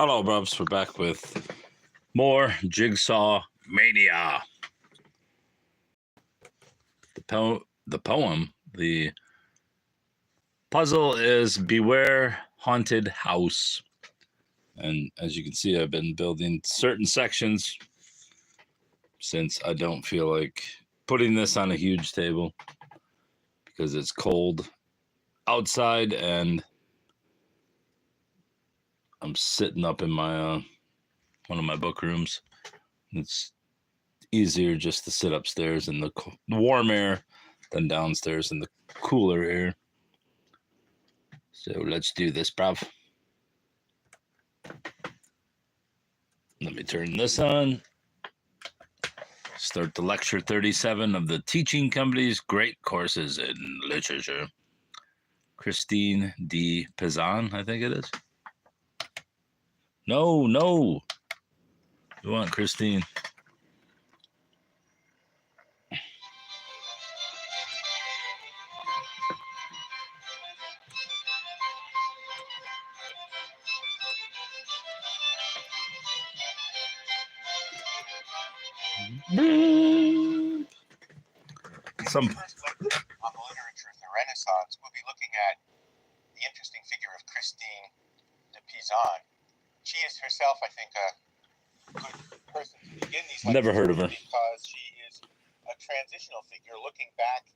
Hello, Bubs. We're back with more Jigsaw Mania. The puzzle is Beware Haunted House. And as you can see, I've been building certain sections since I don't feel like putting this on a huge table because it's cold outside and I'm sitting up in my one of my book rooms. It's easier just to sit upstairs in the warm air than downstairs in the cooler air. So let's do this, bruv. Let me turn this on. Start the lecture 37 of the Teaching Company's Great Courses in Literature. Christine D. Pizan, I think it is. No. You want Christine. On the literature of the Renaissance, we'll be looking at the interesting figure of Christine de Pizan. She is herself, I think, a good person to begin these lectures. Never heard of her. Because she is a transitional figure looking back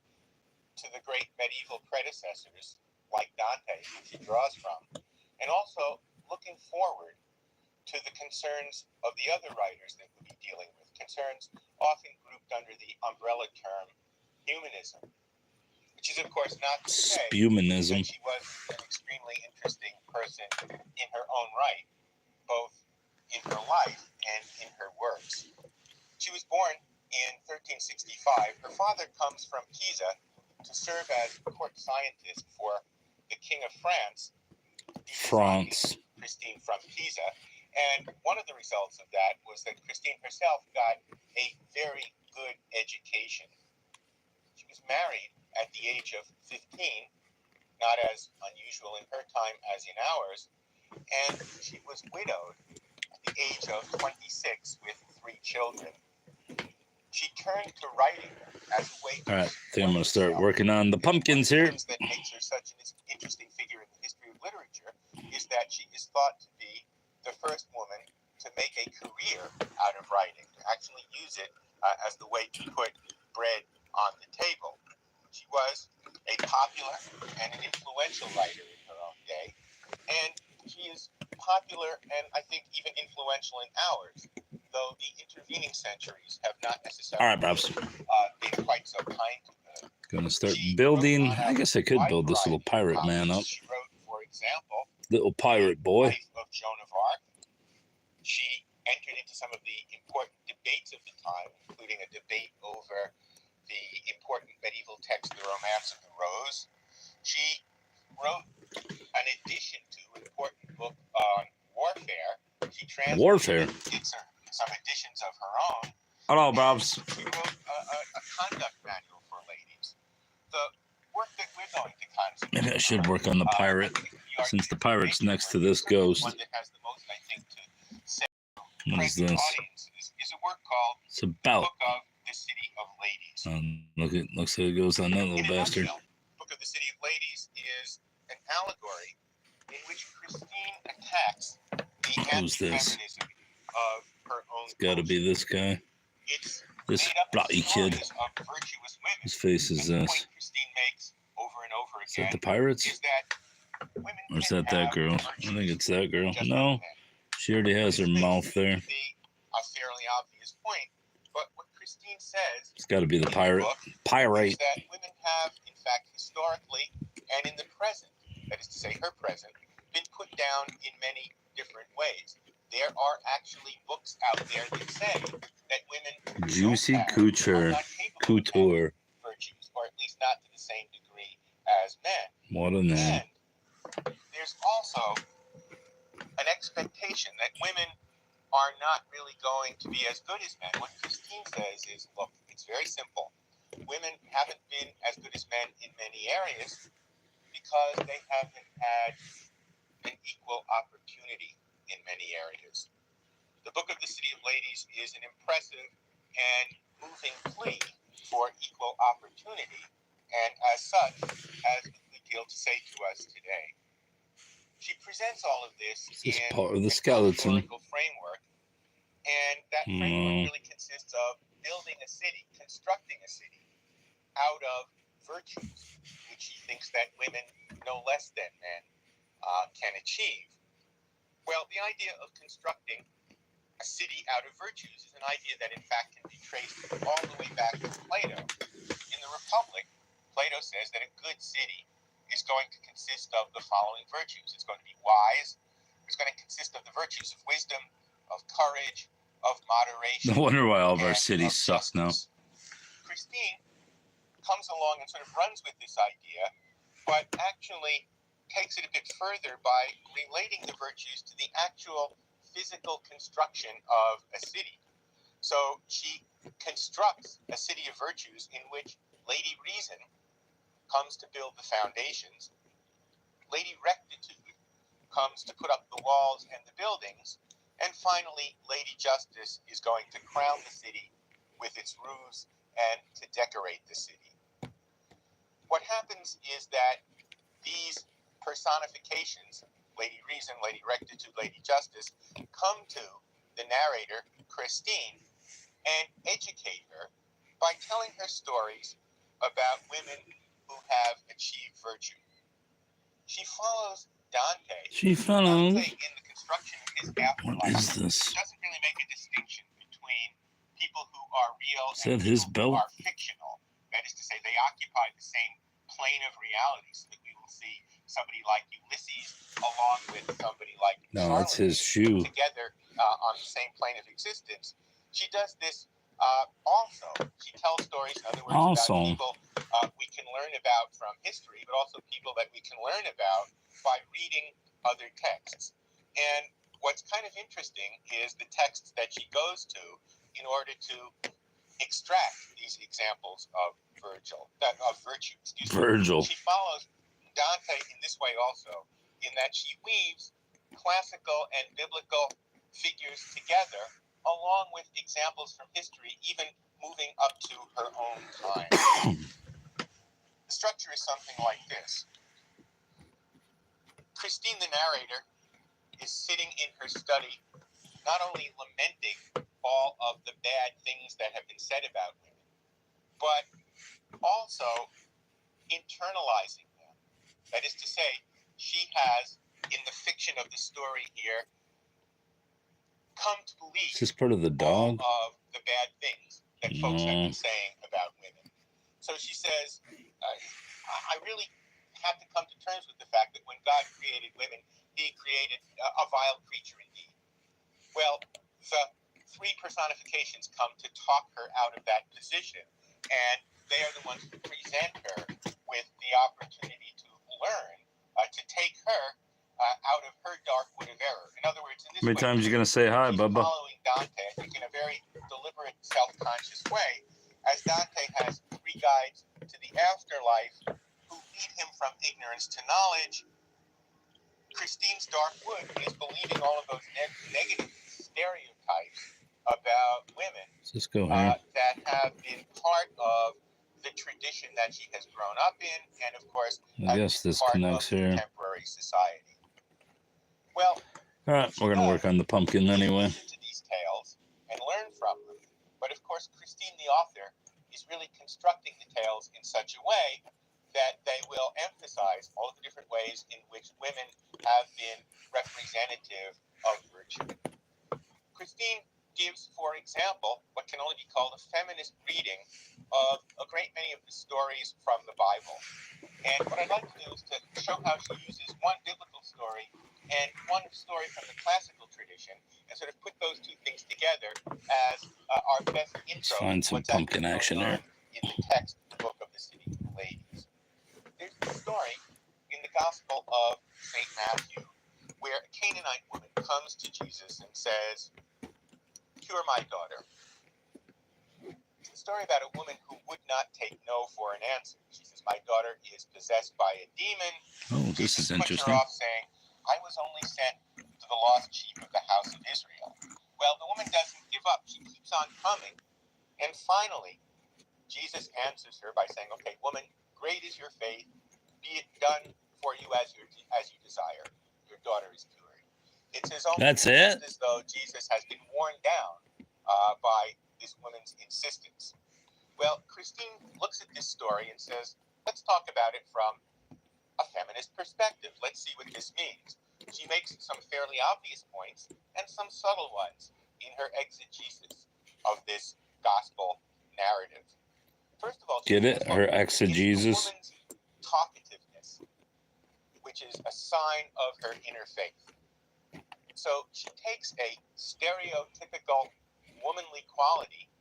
to the great medieval predecessors, like Dante, who she draws from, and also looking forward to the concerns of the other writers that we'll be dealing with, concerns often grouped under the umbrella term humanism, which is, of course, not to say Spumanism. that she was an extremely interesting person in her own right, both in her life and in her works. She was born in 1365. Her father comes from Pisa to serve as court scientist for the King of France, Christine from Pisa. And one of the results of that was that Christine herself got a very good education. She was married at the age of 15, not as unusual in her time as in ours, and she was widowed at the age of 26 with 3 children. She turned to writing as a way to... All right, I think I'm going to start working on the pumpkins here. One of the things that makes her such an interesting figure in the history of literature is that she is thought to be the first woman to make a career out of writing, to actually use it as the way to put bread on the table. She was a popular and an influential writer in her own day, and she is popular and I think even influential in ours, though the intervening centuries have not necessarily been quite so kind to her. Gonna start building. I guess I could build this little pirate man up. She wrote, for example, Little pirate boy. Life of Joan of Arc. She entered into some of the important debates of the time, including a debate over the important medieval text, The Romance of the Rose. She wrote an addition to an important book on warfare. She did some editions of her own. Hello, Bobs. She wrote a conduct manual for ladies. The work that we're going to concentrate on. Maybe I should work on the pirate, since the pirate's next to this ghost. One that has the most, I think, to say What is this? Is a work called It's about. Book of the City of Ladies. Looks like it goes on that little bastard. Book of the City of Ladies is an allegory in which Christine attacks the anti-feminism of her own. It's got to be this guy. It's this bloody kid. His face is this. Christine makes over and over again. Is that the pirates? Or is that girl? I think it's that girl. No, she already has her mouth there. A fairly obvious point, but what Christine says, it's got to be the pirate. Is that women have, in fact, historically and in the present, that is to say, her present, been put down in many different ways. There are actually books out there that say that women Juicy couture virtues, or at least not to the same degree as men. What a name. And there's also an expectation that women are not really going to be as good as men. What Christine says is, look, it's very simple. Women haven't been as good as men in many areas because they haven't had an equal opportunity. in many areas. The Book of the City of Ladies is an impressive and moving plea for equal opportunity, and as such, has a good deal to say to us today. She presents all of this This is in part of the a skeleton. historical framework, and that framework really consists of building a city, constructing a city out of virtues, which she thinks that women no less than men can achieve. Well, the idea of constructing a city out of virtues is an idea that in fact can be traced all the way back to Plato. In the Republic, Plato says that a good city is going to consist of the following virtues. It's going to be wise. It's going to consist of the virtues of wisdom, of courage, of moderation. No wonder why all of our and cities of suck now. justice. Christine comes along and sort of runs with this idea, but actually takes it a bit further by relating the virtues to the actual physical construction of a city. So she constructs a city of virtues in which Lady Reason comes to build the foundations, Lady Rectitude comes to put up the walls and the buildings, and finally Lady Justice is going to crown the city with its roofs and to decorate the city. What happens is that these personifications, Lady Reason, Lady Rectitude, Lady Justice, come to the narrator, Christine, and educate her by telling her stories about women who have achieved virtue. She follows Dante. Dante, in the construction of his afterlife, What is this? doesn't really make a distinction between people who are real Is and that his people who belt? are fictional. That is to say, they occupy the same plane of reality, so that we will see somebody like Ulysses along with somebody like No, that's his shoe. together on the same plane of existence. She does this also. She tells stories, in other words, about people we can learn about from history, but also people that we can learn about by reading other texts. And what's kind of interesting is the texts that she goes to in order to extract these examples of virtue. Virgil. She follows Dante in this way also, in that she weaves classical and biblical figures together along with examples from history, even moving up to her own time. The structure is something like this. Christine, the narrator, is sitting in her study, not only lamenting all of the bad things that have been said about women, but also internalizing them. That is to say, she has, in the fiction of the story here, come to believe Is this part of the dog? all of the bad things that folks have been saying about women. So she says, I really have to come to terms with the fact that when God created women, he created a vile creature indeed. Well, the three personifications come to talk her out of that position, and they are the ones who present her with the opportunity to learn, to take her out of her dark wood of error. In other words, in this How many times are you going to say hi, she's Bubba? following Dante, I think, in a very deliberate, self-conscious way, as Dante has three guides to the afterlife who lead him from ignorance to knowledge. Christine's dark wood is believing all of those negative stereotypes about women that have been part of the tradition that she has grown up in, and of course, I guess this part connects of here. contemporary society. Well, all right, we're going to work on the pumpkin anyway. Listen to these tales and learn from them. But of course, Christine, the author, is really constructing the tales in such a way that they will emphasize all of the different ways in which women have been representative of virtue. Christine gives, for example, what can only be called a feminist reading of a great many of the stories from the Bible. And what I'd like to do is to show how she uses one biblical story and one story from the classical tradition, and sort of put those two things together as our best intro. Let's find some pumpkin action here. In the text, the Book of the City of Ladies. There's a story in the Gospel of St. Matthew where a Canaanite woman comes to Jesus and says, "Cure my daughter." It's a story about a woman who would not take no for an answer. She says, "My daughter is possessed by a demon." Oh, this is Jesus puts her interesting. off saying, "I was only sent to the lost sheep of the house of Israel. Well, the woman doesn't give up. She keeps on coming. And finally, Jesus answers her by saying, okay, woman, great is your faith. Be it done for you as you desire. Your daughter is cured. It's That's it? as though Jesus has been worn down by this woman's insistence. Well, Christine looks at this story and says, let's talk about it from a feminist perspective. Let's see what this means. She makes some fairly obvious points and some subtle ones in her exegesis of this gospel narrative. First of all, Get it? Her exegesis. It's a woman's talkativeness, which is a sign of her inner faith. So she takes a stereotypical womanly quality,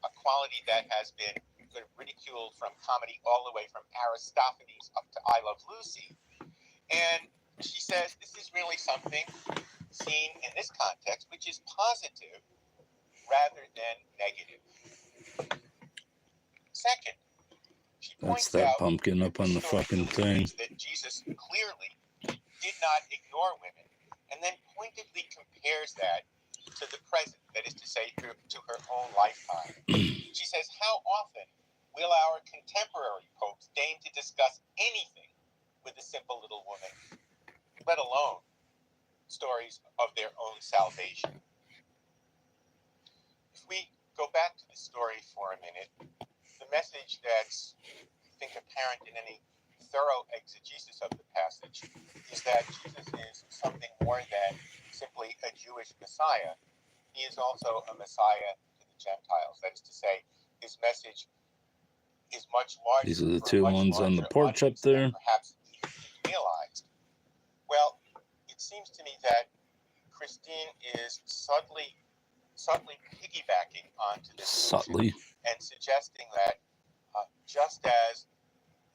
a quality that has been sort of ridiculed from comedy all the way from Aristophanes up to I Love Lucy, and she says this is really something seen in this context, which is positive rather than negative. Second, she points That's that out pumpkin up on the fucking thing. that Jesus clearly did not ignore women, and then pointedly compares that to the present, that is to say, to her own lifetime. She says, how often will our contemporary popes deign to discuss anything with a simple little woman, let alone stories of their own salvation? If we go back to the story for a minute, the message that's, I think, apparent in any thorough exegesis of the passage is that Jesus is something more than simply a Jewish Messiah. He is also a Messiah to the Gentiles. That is to say, his message is much larger. These are the two ones on the porch up there. Perhaps even realized. Well, it seems to me that Christine is subtly piggybacking onto this notion and suggesting that just as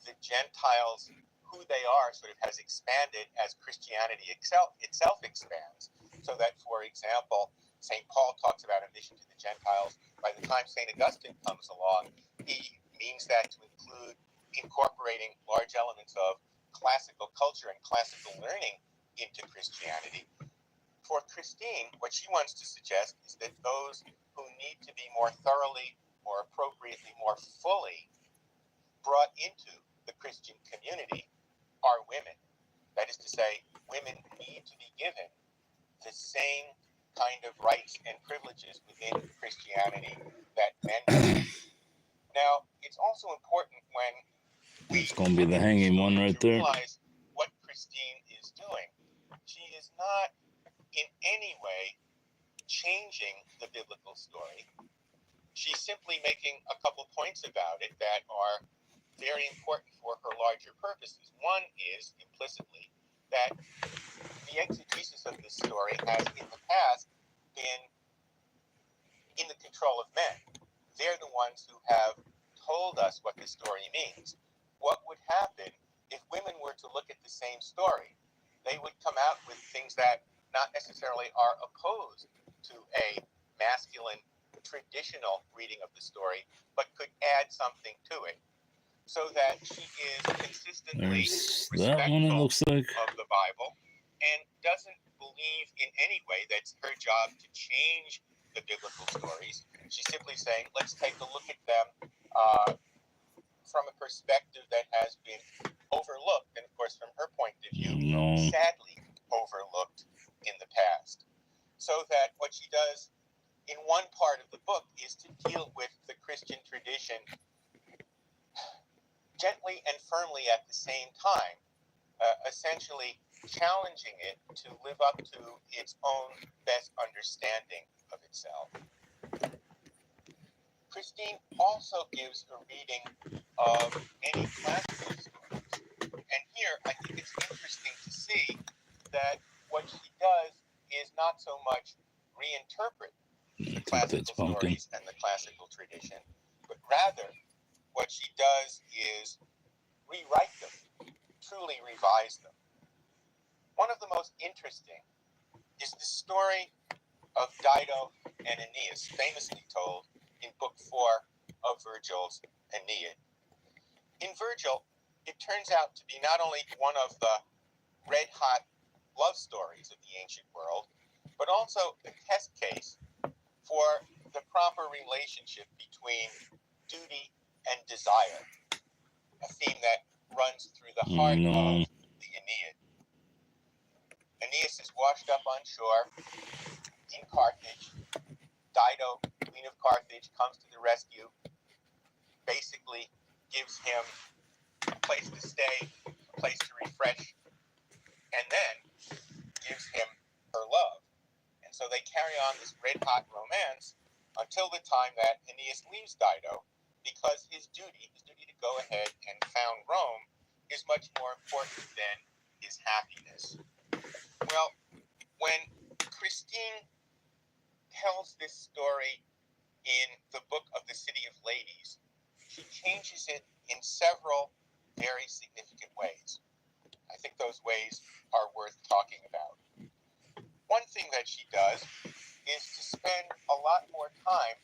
the Gentiles, who they are, sort of has expanded as Christianity itself expands, so that, for example, St. Paul talks about a mission to the Gentiles. By the time St. Augustine comes along, he means that to include incorporating large elements of classical culture and classical learning into Christianity. For Christine, what she wants to suggest is that those who need to be more thoroughly, or appropriately, more fully brought into the Christian community are women. That is to say, women need to be given the same kind of rights and privileges within Christianity that men do. Now, it's also important when it's going to be the hanging one right there. Realize what Christine is doing. She is not in any way changing the biblical story. She's simply making a couple points about it that are very important for her larger purposes. One is, implicitly, that the exegesis of this story has in the past been in the control of men. They're the ones who have told us what this story means. What would happen if women were to look at the same story? They would come out with things that not necessarily are opposed to a masculine, traditional reading of the story, but could add something to it, so that she is consistently respectful of the Bible and doesn't believe in any way that's her job to change the biblical stories. She's simply saying, let's take a look at them from a perspective that has been overlooked, and of course from her point of view, sadly overlooked in the past. So that what she does in one part of the book is to deal with the Christian tradition gently and firmly at the same time, essentially challenging it to live up to its own best understanding of itself. Christine also gives a reading of many classical stories. And here, I think it's interesting to see that what she does is not so much reinterpret the classical stories and the classical tradition, but rather what she does is rewrite them, truly revise them. One of the most interesting is the story of Dido and Aeneas, famously told in Book 4 of Virgil's Aeneid. In Virgil, it turns out to be not only one of the red-hot love stories of the ancient world, but also a test case for the proper relationship between duty and desire, a theme that runs through the heart of the Aeneid. Aeneas is washed up on shore in Carthage. Dido, queen of Carthage, comes to the rescue, basically gives him a place to stay, a place to refresh, and then gives him her love. And so they carry on this red-hot romance until the time that Aeneas leaves Dido, because his duty to go ahead and found Rome, is much more important than his happiness. Well, when Christine tells this story in the book of the City of Ladies, she changes it in several very significant ways. I think those ways are worth talking about. One thing that she does is to spend a lot more time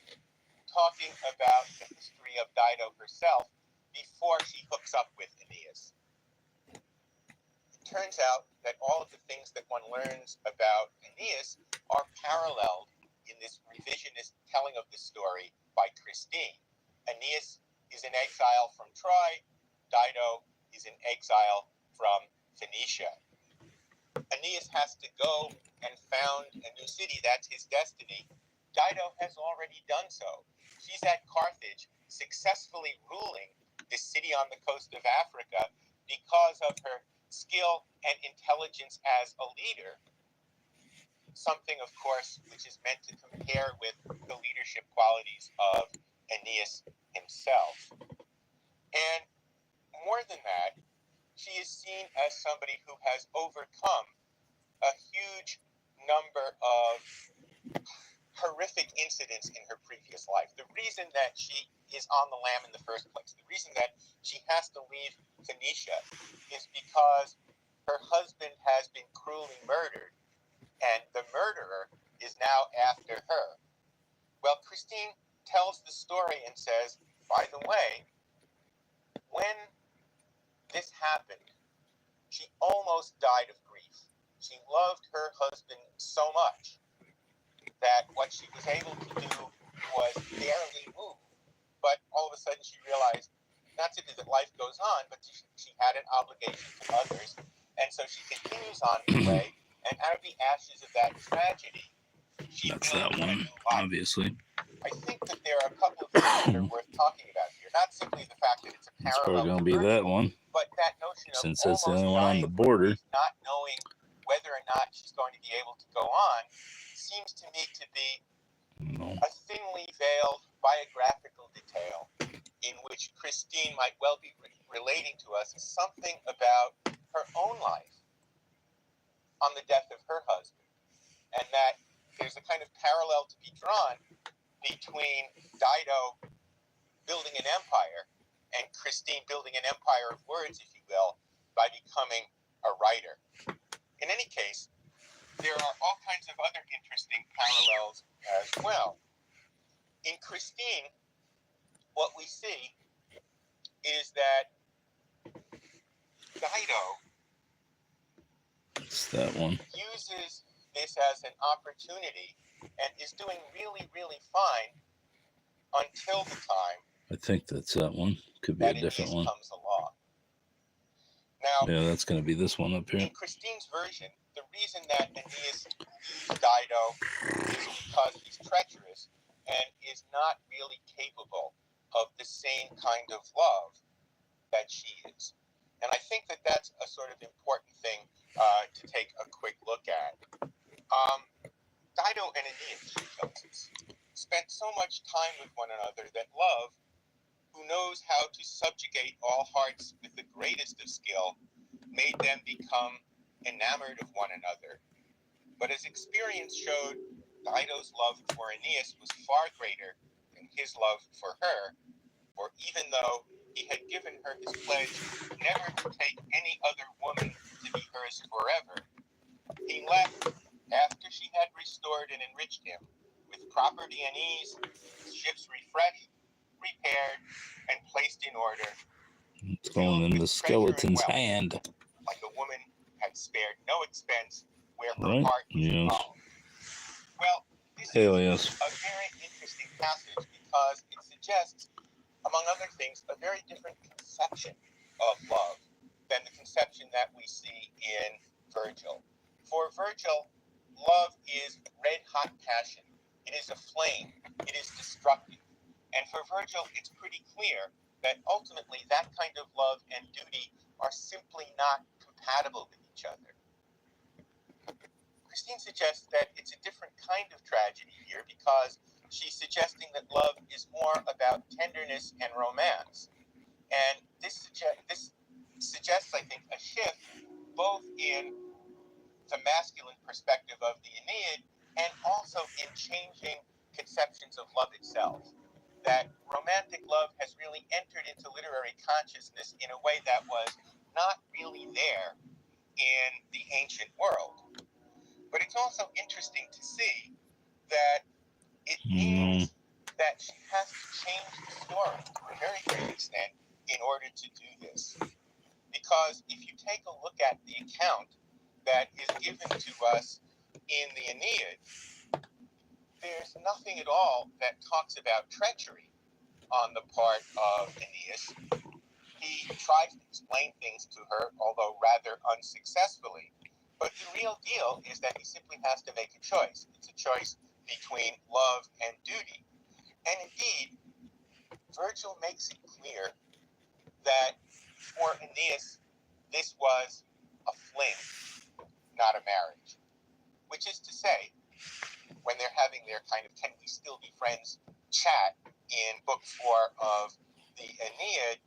talking about the history of Dido herself before she hooks up with Aeneas. It turns out that all of the things that one learns about Aeneas are paralleled in this revisionist telling of the story by Christine. Aeneas is in exile from Troy. Dido is in exile from Phoenicia. Aeneas has to go and found a new city. That's his destiny. Dido has already done so. She's at Carthage, successfully ruling this city on the coast of Africa because of her skill and intelligence as a leader. Something, of course, which is meant to compare with the leadership qualities of Aeneas himself. And more than that, she is seen as somebody who has overcome a huge number of horrific incidents in her previous life. The reason that she is on the lam in the first place, the reason that she has to leave Phoenicia, is because her husband has been cruelly murdered, and the murderer is now after her. Well, Christine tells the story and says, by the way, when this happened, she almost died of grief. She loved her husband so much that what she was able to do was barely move. But all of a sudden she realized not simply that life goes on, but she had an obligation to others. And so she continues on her way, and out of the ashes of that tragedy, she That's built that a one, new life. obviously. I think that there are a couple of things that are worth talking about here. Not simply the fact that it's a It's probably parallel going to be that one, but that notion of since that's the almost only one on dying the from border. grief, not knowing whether or not she's going to be able to go on, seems to me to be a thinly veiled biographical detail in which Christine might well be relating to us something about her own life on the death of her husband, and that there's a kind of parallel to be drawn between Dido building an empire and Christine building an empire of words, if you will, by becoming a writer. In any case, there are all kinds of other interesting parallels as well. In Christine, what we see is that Dido That one uses this as an opportunity and is doing really, really fine until the time I think that's that one. Could be a different one. comes along. Now, yeah, that's going to be this one up here. In Christine's version, the reason that Aeneas leaves Dido is because he's treacherous and is not really capable of the same kind of love that she is. And I think that that's a sort of important thing to take a quick look at. Dido and Aeneas, she tells us, spent so much time with one another that love, who knows how to subjugate all hearts with the greatest of skill, made them become enamored of one another. But as experience showed, Dido's love for Aeneas was far greater than his love for her, for even though he had given her his pledge never to take any other woman to be hers forever, he left after she had restored and enriched him with property and ease, ships refreshed, repaired, and placed in order. It's going in the skeleton's hand. Like a woman had had spared no expense where her Right, heart was yes. involved. Well, this Hell is yes. a very interesting passage because it suggests, among other things, a very different conception of love than the conception that we see in Virgil. For Virgil, love is red-hot passion. It is a flame. It is destructive. And for Virgil, it's pretty clear that ultimately that kind of love and duty are simply not compatible with each other. Christine suggests that it's a different kind of tragedy here because she's suggesting that love is more about tenderness and romance. And this suggests, I think, a shift both in the masculine perspective of the Aeneid and also in changing conceptions of love itself. That romantic love has really entered into literary consciousness in a way that was not really there in the ancient world. But it's also interesting to see that it means that she has to change the story to a very great extent in order to do this. Because if you take a look at the account that is given to us in the Aeneid, there's nothing at all that talks about treachery on the part of Aeneas. He tries to explain things to her, although rather unsuccessfully. But the real deal is that he simply has to make a choice. It's a choice between love and duty. And indeed, Virgil makes it clear that for Aeneas, this was a fling, not a marriage. Which is to say, when they're having their kind of "can we still be friends" chat in book 4 of the Aeneid,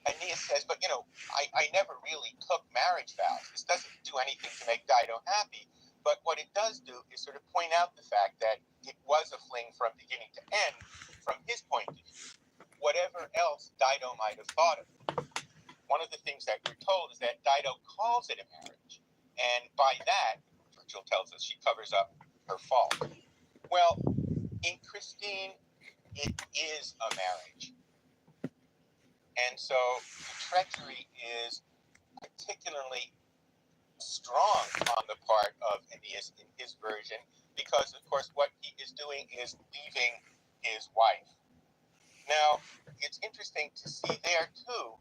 Aeneas says, but I never really took marriage vows. This doesn't do anything to make Dido happy. But what it does do is sort of point out the fact that it was a fling from beginning to end from his point of view, whatever else Dido might have thought of it. One of the things that we're told is that Dido calls it a marriage. And by that, Virgil tells us, she covers up her fault. Well, in Christine, it is a marriage. And so the treachery is particularly strong on the part of Aeneas in his version because, of course, what he is doing is leaving his wife. Now, it's interesting to see there, too,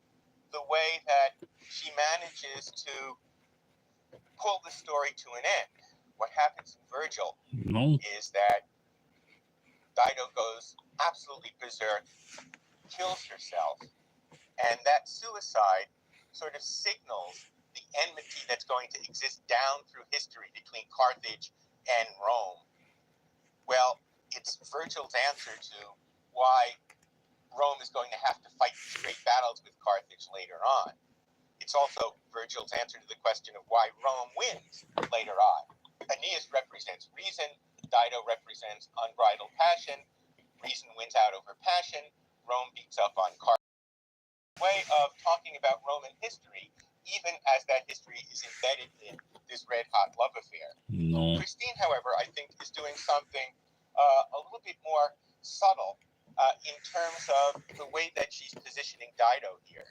the way that she manages to pull the story to an end. What happens in Virgil is that Dido goes absolutely berserk, kills herself, and that suicide sort of signals the enmity that's going to exist down through history between Carthage and Rome. Well, it's Virgil's answer to why Rome is going to have to fight these great battles with Carthage later on. It's also Virgil's answer to the question of why Rome wins later on. Aeneas represents reason, Dido represents unbridled passion, reason wins out over passion, Rome beats up on Carthage. Way of talking about Roman history, even as that history is embedded in this red-hot love affair. Christine, however, I think is doing something a little bit more subtle in terms of the way that she's positioning Dido here.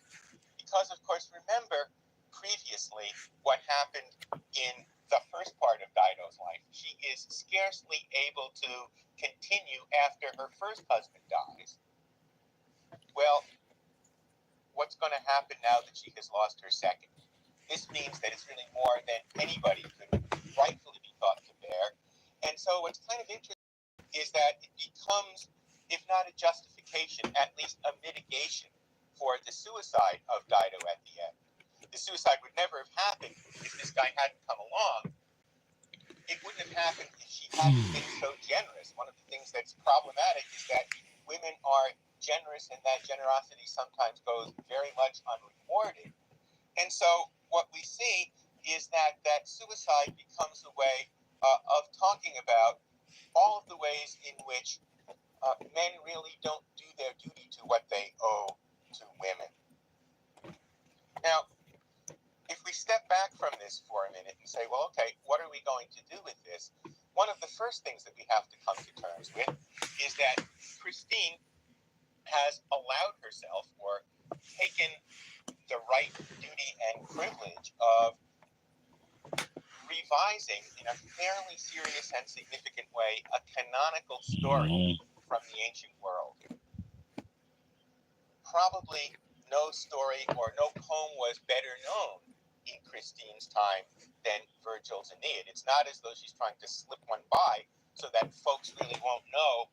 Because, of course, remember previously what happened in the first part of Dido's life. She is scarcely able to continue after her first husband dies. Well, what's going to happen now that she has lost her second? This means that it's really more than anybody could rightfully be thought to bear. And so what's kind of interesting is that it becomes, if not a justification, at least a mitigation for the suicide of Dido at the end. The suicide would never have happened if this guy hadn't come along. It wouldn't have happened if she hadn't been so generous. One of the things that's problematic is that women are generous and that generosity sometimes goes very much unrewarded. And so what we see is that suicide becomes a way of talking about all of the ways in which men really don't do their duty to what they owe to women. Now, if we step back from this for a minute and say, well, okay, what are we going to do with this? One of the first things that we have to come to terms with is that Christine has allowed herself or taken the right, duty, and privilege of a fairly serious and significant way, a canonical story from the ancient world. Probably no story or no poem was better known in Christine's time than Virgil's Aeneid. It's not as though she's trying to slip one by so that folks really won't know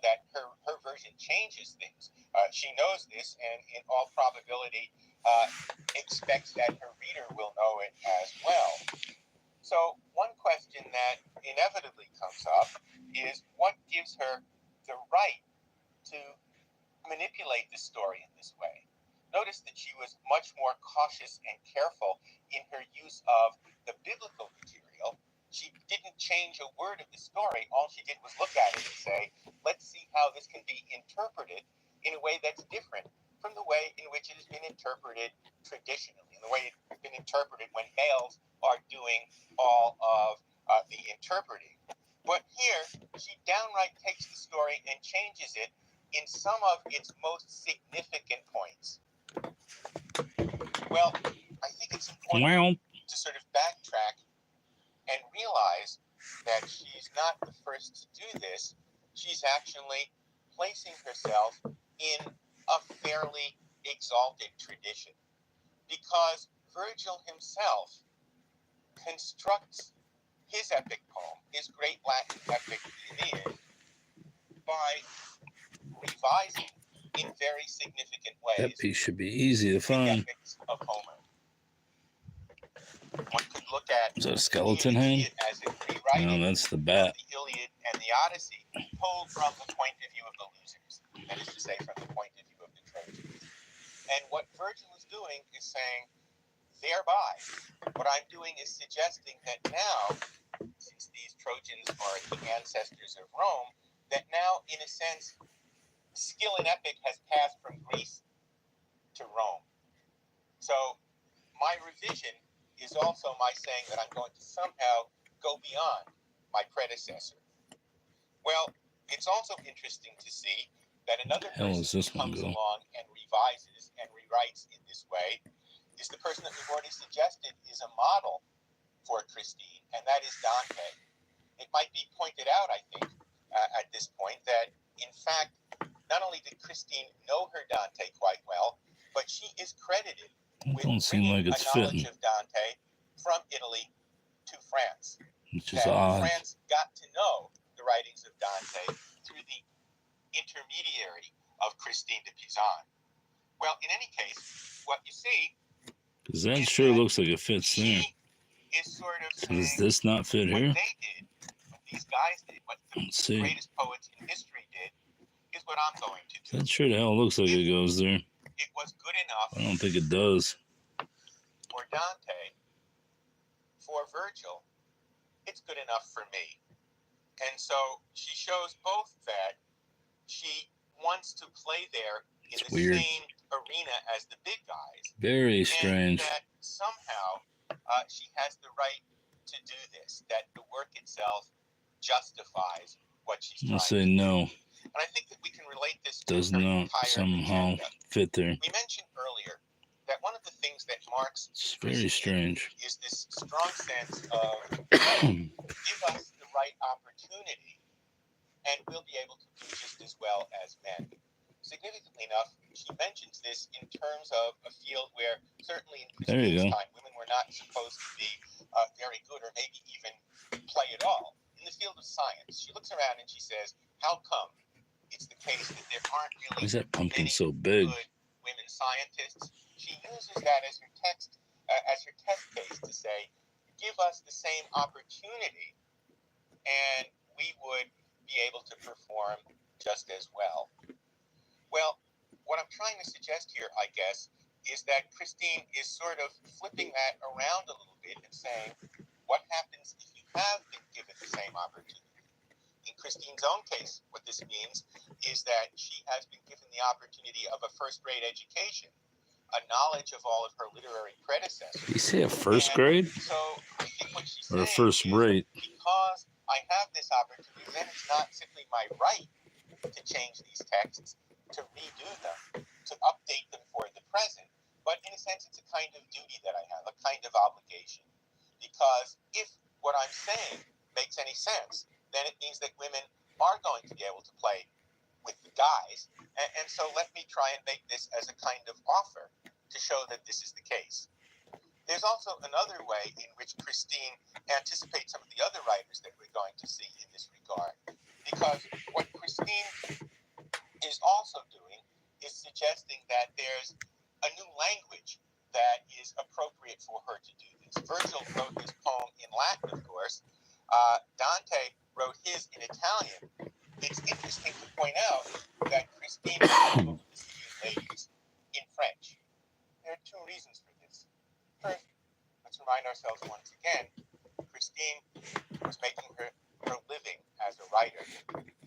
that her version changes things. She knows this, and in all probability expects that her reader will know it as well. So one question that inevitably comes up is, what gives her the right to manipulate the story in this way? Notice that she was much more cautious and careful in her use of the biblical material. She didn't change a word of the story. All she did was look at it and say, let's see how this can be interpreted in a way that's different from the way in which it has been interpreted traditionally, and the way it's been interpreted when males are doing all of the interpreting. But here, she downright takes the story and changes it in some of its most significant points. Well, I think it's important to sort of backtrack and realize that she's not the first to do this. She's actually placing herself in a fairly exalted tradition, because Virgil himself constructs his epic poem, his great Latin epic, the Aeneid, by revising in very significant ways. That piece should be easy to find. The epics of Homer. One could look at is that a skeleton hand? As a rewriting No, that's the bat. The Iliad and the Odyssey, told from the point of view of the losers. That is to say, from the point of view of the Trojans. And what Virgil is doing is saying, thereby, what I'm doing is suggesting that now, since these Trojans are the ancestors of Rome, that now, in a sense, skill in epic has passed from Greece to Rome. So my revision is also my saying that I'm going to somehow go beyond my predecessor. Well, it's also interesting to see that another person who comes along and revises and rewrites in this way is the person that we've already suggested is a model for Christine, and that is Dante. It might be pointed out, I think, at this point, that in fact, not only did Christine know her Dante quite well, but she is credited with bringing a knowledge of Dante from Italy to France. Which is odd. France got to know the writings of Dante through the intermediary of Christine de Pizan. Well, in any case, what you see, because that sure looks like it fits there. Is sort of so does this not fit here? What they did, what these guys did, what the greatest poets in history did, is what I'm going to do. That sure the hell looks like it goes there. It was good enough. I don't think it does. For Dante, for Virgil, it's good enough for me. And so she shows both that she wants to play there in the same arena as the big guys. Very strange. And that somehow she has the right to do this, that the work itself justifies what she's trying to do. I'll say no. And I think that we can relate this to does not somehow fit there. We mentioned earlier that one of the things that marks it's very strange is this strong sense of give us the right opportunity and we'll be able to do just as well as men. Significantly enough, she mentions this in terms of a field where certainly in Christine's time women were not supposed to be very good or maybe even play at all. In the field of science, she looks around and she says, how come it's the case that there aren't really why is that pumpkin so big? Good women scientists? She uses that as her test case to say, give us the same opportunity and we would be able to perform just as well. Well, what I'm trying to suggest here, I guess, is that Christine is sort of flipping that around a little bit and saying, what happens if you have been given the same opportunity? In Christine's own case, what this means is that she has been given the opportunity of a first-grade education, a knowledge of all of her literary predecessors. Did you say a first grade? So I think what she's or a saying first rate? Because I have this opportunity, then it's not simply my right to change these texts, to redo them, to update them for the present, but in a sense it's a kind of duty that I have, a kind of obligation. Because if what I'm saying makes any sense, then it means that women are going to be able to play with the guys. And so let me try and make this as a kind of offer to show that this is the case. There's also another way in which Christine anticipates some of the other writers that we're going to see in this regard. Because what Christine is also doing is suggesting that there's a new language that is appropriate for her to do this. Virgil wrote his poem in Latin, of course. Dante wrote his in Italian. It's interesting to point out that Christine was able to deceive ladies in French. There are two reasons for this. First, let's remind ourselves once again, Christine was making her living as a writer.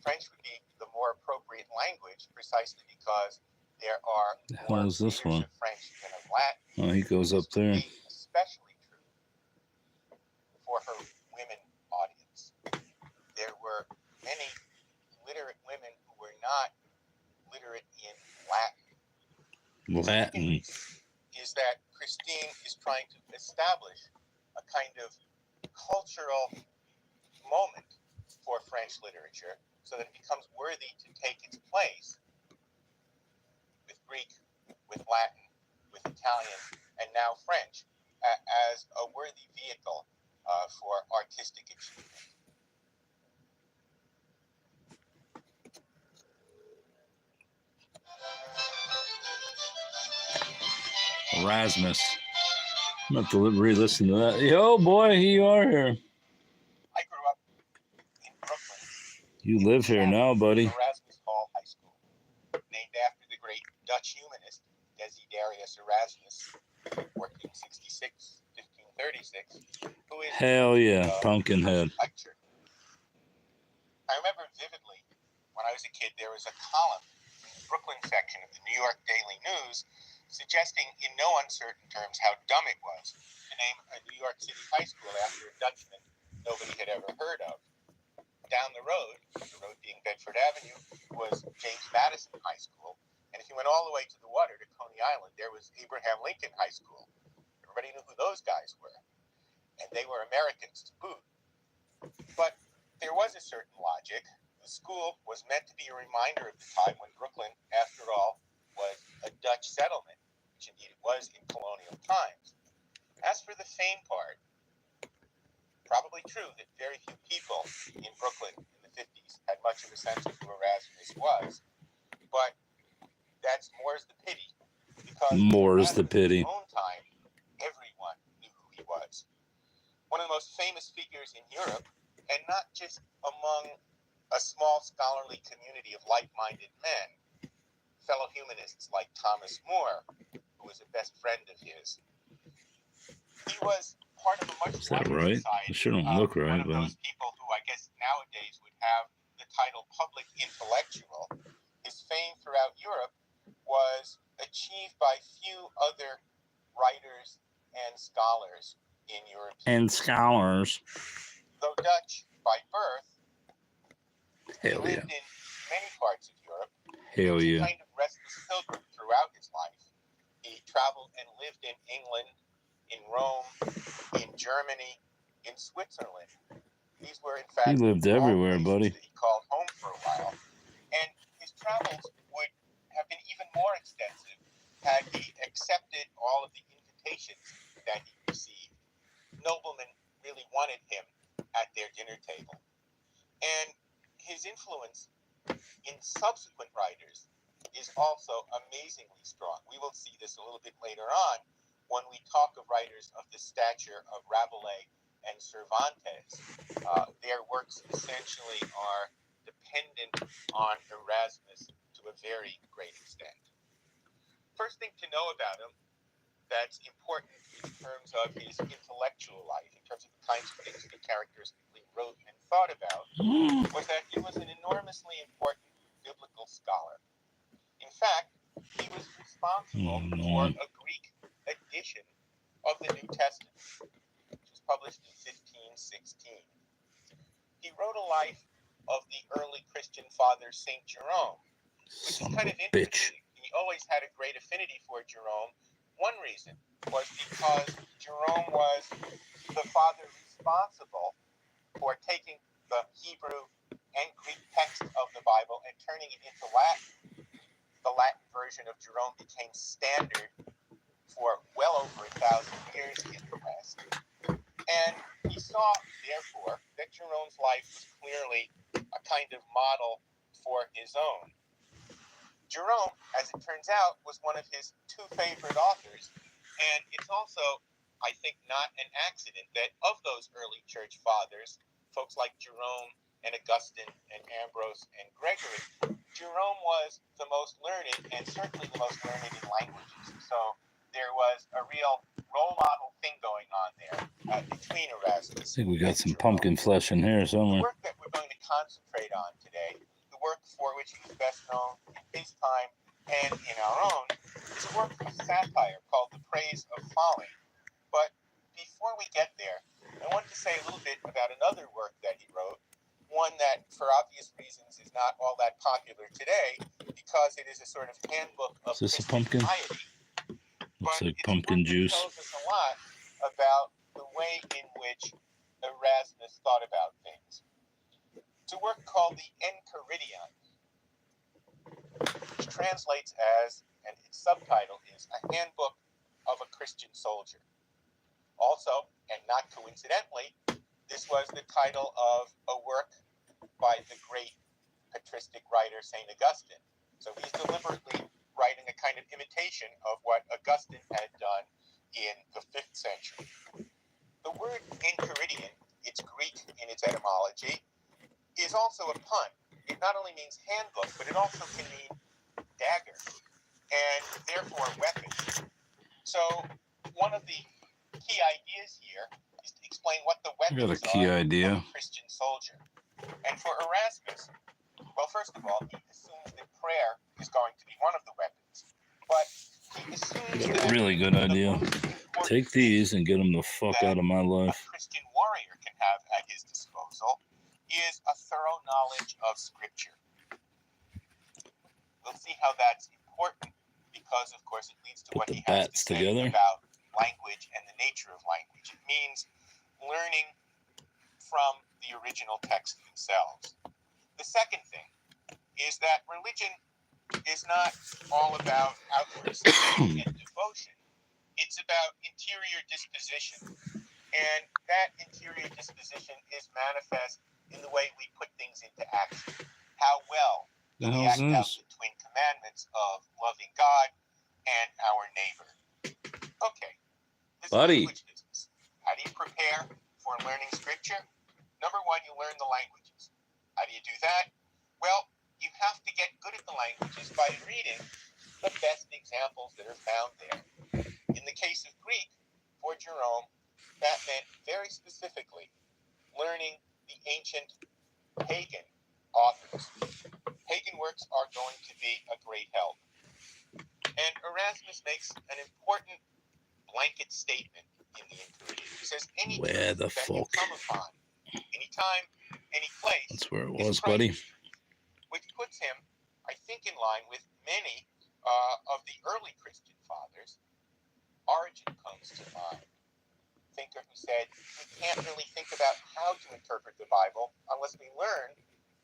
French would be the more appropriate language precisely because there are more readers of French than of Latin. Oh, he goes up there. Especially true for her women audience. There were many literate women who were not literate in Latin. Latin. Is that Christine is trying to establish a kind of cultural moment for French literature so that it becomes worthy to take its place with Greek, with Latin, with Italian, and now French as a worthy vehicle for artistic achievement. Erasmus. I'm going to have to re-listen to that. Yo, boy, here you are here. I grew up in Brooklyn. You live here now, buddy. Erasmus Hall High School, named after the great Dutch humanist Desiderius Erasmus, 1466, 1536, who is hell yeah, Pumpkinhead. Lecture. I remember vividly when I was a kid, there was a column in the Brooklyn section of the New York Daily News suggesting in no uncertain terms how dumb it was to name a New York City high school after a Dutchman nobody had ever heard of. Down the road being Bedford Avenue, was James Madison High School. And if you went all the way to the water to Coney Island, there was Abraham Lincoln High School. Everybody knew who those guys were. And they were Americans to boot. But there was a certain logic. The school was meant to be a reminder of the time when Brooklyn, after all, was a Dutch settlement, which indeed it was in colonial times. As for the fame part, probably true that very few people in Brooklyn in the 50s had much of a sense of who Erasmus was, but that's more's the pity, because more's the pity. In his own time, everyone knew who he was. One of the most famous figures in Europe, and not just among a small scholarly community of like-minded men, fellow humanists like Thomas More, who was a best friend of his. He was part of a much larger right? society. It sure don't look right, one of those people who I guess nowadays would have the title public intellectual. His fame throughout Europe was achieved by few other writers and scholars in Europe. And scholars. Though Dutch by birth, hell he yeah. lived in many parts of Europe. Hell He was yeah. a kind of restless pilgrim throughout his life. He traveled and lived in England, in Rome, in Germany, in Switzerland. These were, in fact, he lived everywhere, buddy. That he called home for a while. And his travels would have been even more extensive had he accepted all of the invitations that he received. Noblemen really wanted him at their dinner table. And his influence in subsequent writers is also amazingly strong. We will see this a little bit later on when we talk of writers of the stature of Rabelais and Cervantes. Their works essentially are dependent on Erasmus to a very great extent. First thing to know about him that's important in terms of his intellectual life, in terms of the kinds of things he characteristically wrote and thought about, was that he was an enormously important biblical scholar. In fact, he was responsible for a Greek edition of the New Testament, which was published in 1516. He wrote a life of the early Christian father, St. Jerome, which is kind of interesting. He always had a great affinity for Jerome. One reason was because Jerome was the father responsible for taking the Hebrew and Greek text of the Bible and turning it into Latin. The Latin version of Jerome became standard for well over 1,000 years in the West. And he saw, therefore, that Jerome's life was clearly a kind of model for his own. Jerome, as it turns out, was one of his two favorite authors, and it's also, I think, not an accident that of those early church fathers, folks like Jerome and Augustine and Ambrose and Gregory, Jerome was the most learned and certainly the most learned in languages. So there was a real role model thing going on there between Erasmus. I think we got some Jerome. pumpkin flesh in here The somewhere. work that we're going to concentrate on today, the work for which he was best known in his time and in our own, is a work of satire called The Praise of Folly. But before we get there, I want to say a little bit about another work that he wrote, one that, for obvious reasons, is not all that popular today because it is a sort of handbook of Is this a Christian pumpkin? piety. Looks But like it's pumpkin a work that juice. tells us a lot about the way in which Erasmus thought about things. It's a work called the Enchiridion, which translates as, and its subtitle is, A Handbook of a Christian Soldier. Also, and not coincidentally, this was the title of a work by the great patristic writer St. Augustine. So he's deliberately writing a kind of imitation of what Augustine had done in the 5th century. The word Enchiridion, it's Greek in its etymology, is also a pun. It not only means handbook, but it also can mean dagger, and therefore weapon. So one of the key ideas here is to explain what the I got a weapons key are idea. of a Christian soldier. And for Erasmus, well, first of all, he assumes that prayer is going to be one of the weapons. But he assumes I got that a really good the idea. most important Take these and get them the fuck that out of my a life. Christian warrior can have at his disposal is a thorough knowledge of Scripture. We'll see how that's important because, of course, it leads to Put what the he has to bats say together. about language and the nature of language. It means learning from the original texts themselves. The second thing is that religion is not all about outward sanctity and devotion. It's about interior disposition. And that interior disposition is manifest in the way we put things into action. How well The do we hell's act out this? the twin commandments of loving God and our neighbor? Okay, this Buddy. language business. How do you prepare for learning Scripture? Number one, you learn the languages. How do you do that? Well, you have to get good at the languages by reading the best examples that are found there. In the case of Greek, for Jerome, that meant very specifically learning the ancient pagan authors. Pagan works are going to be a great help. And Erasmus makes an important blanket statement in the Enchiridion. He says, any Where truth the that you fuck? come upon, any time, any place, That's where it is was, buddy. Christ's truth, which puts him, I think, in line with many of the early Christian fathers. Origen comes to mind, thinker who said, we can't really think about how to interpret the Bible unless we learn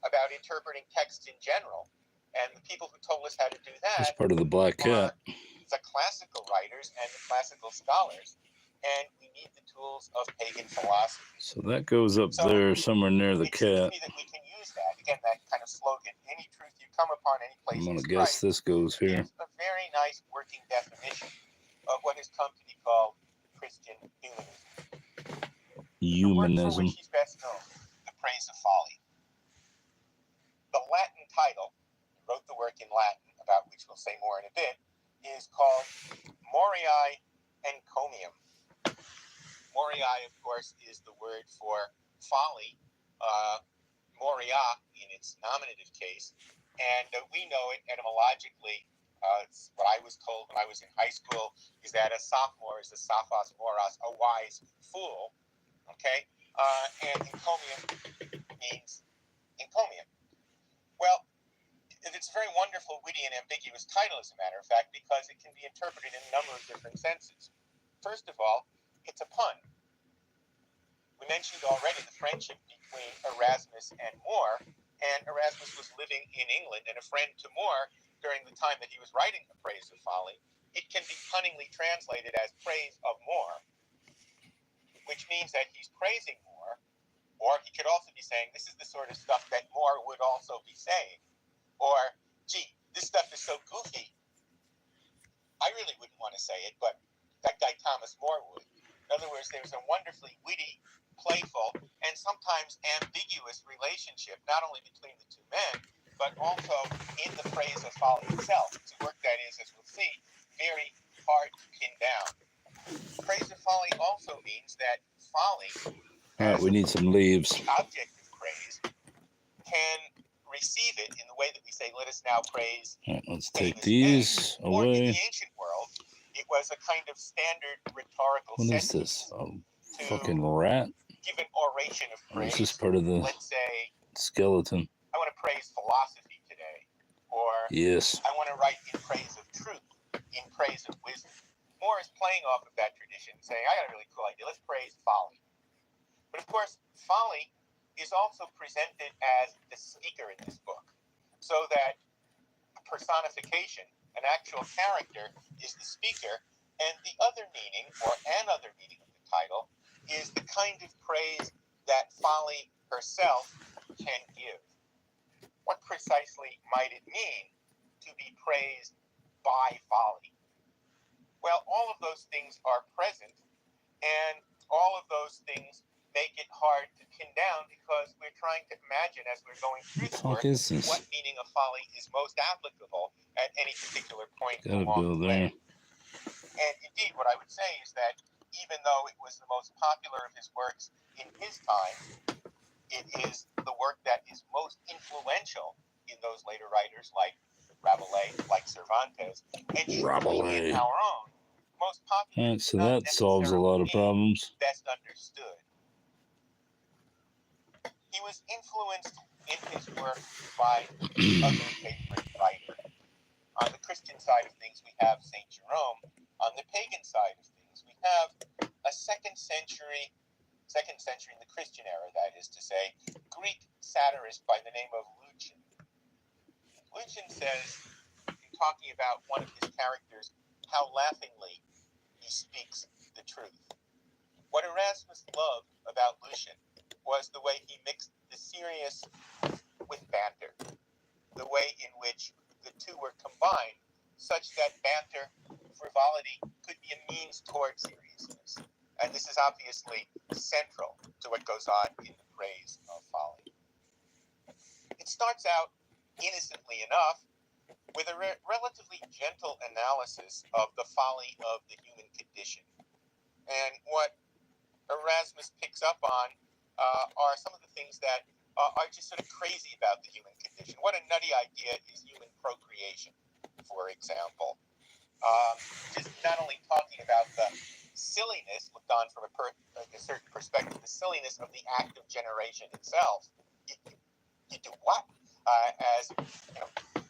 about interpreting texts in general. And the people who told us how to do That's that part of the black cat. are the classical writers and the classical scholars. And we need the tools of pagan philosophy. So that goes up So there somewhere near the it seems cat. to me that we can use that. Again, that kind of slogan, any truth you come upon, any place I'm is gonna guess Christ, this goes here. is a very nice working definition of what has come to be called Christian humanism. The work for Humanism. which he's best known, The Praise of Folly. The Latin title, he wrote the work in Latin, about which we'll say more in a bit, is called Moriae Encomium. Moriae, of course, is the word for folly, moria in its nominative case, and we know it etymologically. It's what I was told when I was in high school is that a sophomore is a sophos moros, a wise fool. Okay, and encomium means encomium. Well, it's a very wonderful, witty, and ambiguous title, as a matter of fact, because it can be interpreted in a number of different senses. First of all, it's a pun. We mentioned already the friendship between Erasmus and More, and Erasmus was living in England, and a friend to More during the time that he was writing A Praise of Folly. It can be cunningly translated as praise of More, which means that he's praising More, or he could also be saying, this is the sort of stuff that More would also be saying. Or, gee, this stuff is so goofy, I really wouldn't want to say it, but that guy Thomas More would. In other words, there's a wonderfully witty, playful, and sometimes ambiguous relationship, not only between the two men, but also in the Praise of Folly itself. It's a work that is, as we'll see, very hard to pin down. Praise of Folly also means that folly, All right, we need some leaves. the object of praise, can receive it in the way that we say, let us now praise. All right, let's take these Or in away. the ancient world, it was a kind of standard rhetorical What is sentence this? A to fucking rat? give an oration of Or praise. is this part of the Let's say, skeleton? I want to praise philosophy today, or Yes. I want to write in praise of truth, in praise of wisdom. More is playing off of that tradition, saying, I got a really cool idea, let's praise folly. But of course, folly is also presented as the speaker in this book, so that personification, an actual character, is the speaker, and the other meaning, or another meaning of the title, is the kind of praise that folly herself can give. What precisely might it mean to be praised by folly? Well, all of those things are present, and all of those things make it hard to pin down because we're trying to imagine as we're going through the work what meaning of folly is most applicable at any particular point along the way. And indeed, what I would say is that even though it was the most popular of his works in his time, it is the work that is most influential in those later writers like Rabelais, like Cervantes, and surely in our own, most popular. Right, so that solves a lot of problems. Best understood. He was influenced in his work by other favorite writers. On the Christian side of things, we have St. Jerome. On the pagan side of things, we have a second century in the Christian era, that is to say, Greek satirist by the name of Lucian. Lucian says, in talking about one of his characters, how laughingly he speaks the truth. What Erasmus loved about Lucian was the way he mixed the serious with banter, the way in which the two were combined, such that banter, frivolity, could be a means toward seriousness. And this is obviously central to what goes on in the Praise of Folly. It starts out, innocently enough, with a relatively gentle analysis of the folly of the human condition. And what Erasmus picks up on are some of the things that are just sort of crazy about the human condition. What a nutty idea is human procreation, for example. Just not only talking about the silliness, looked on from a certain perspective, the silliness of the act of generation itself. You do what? As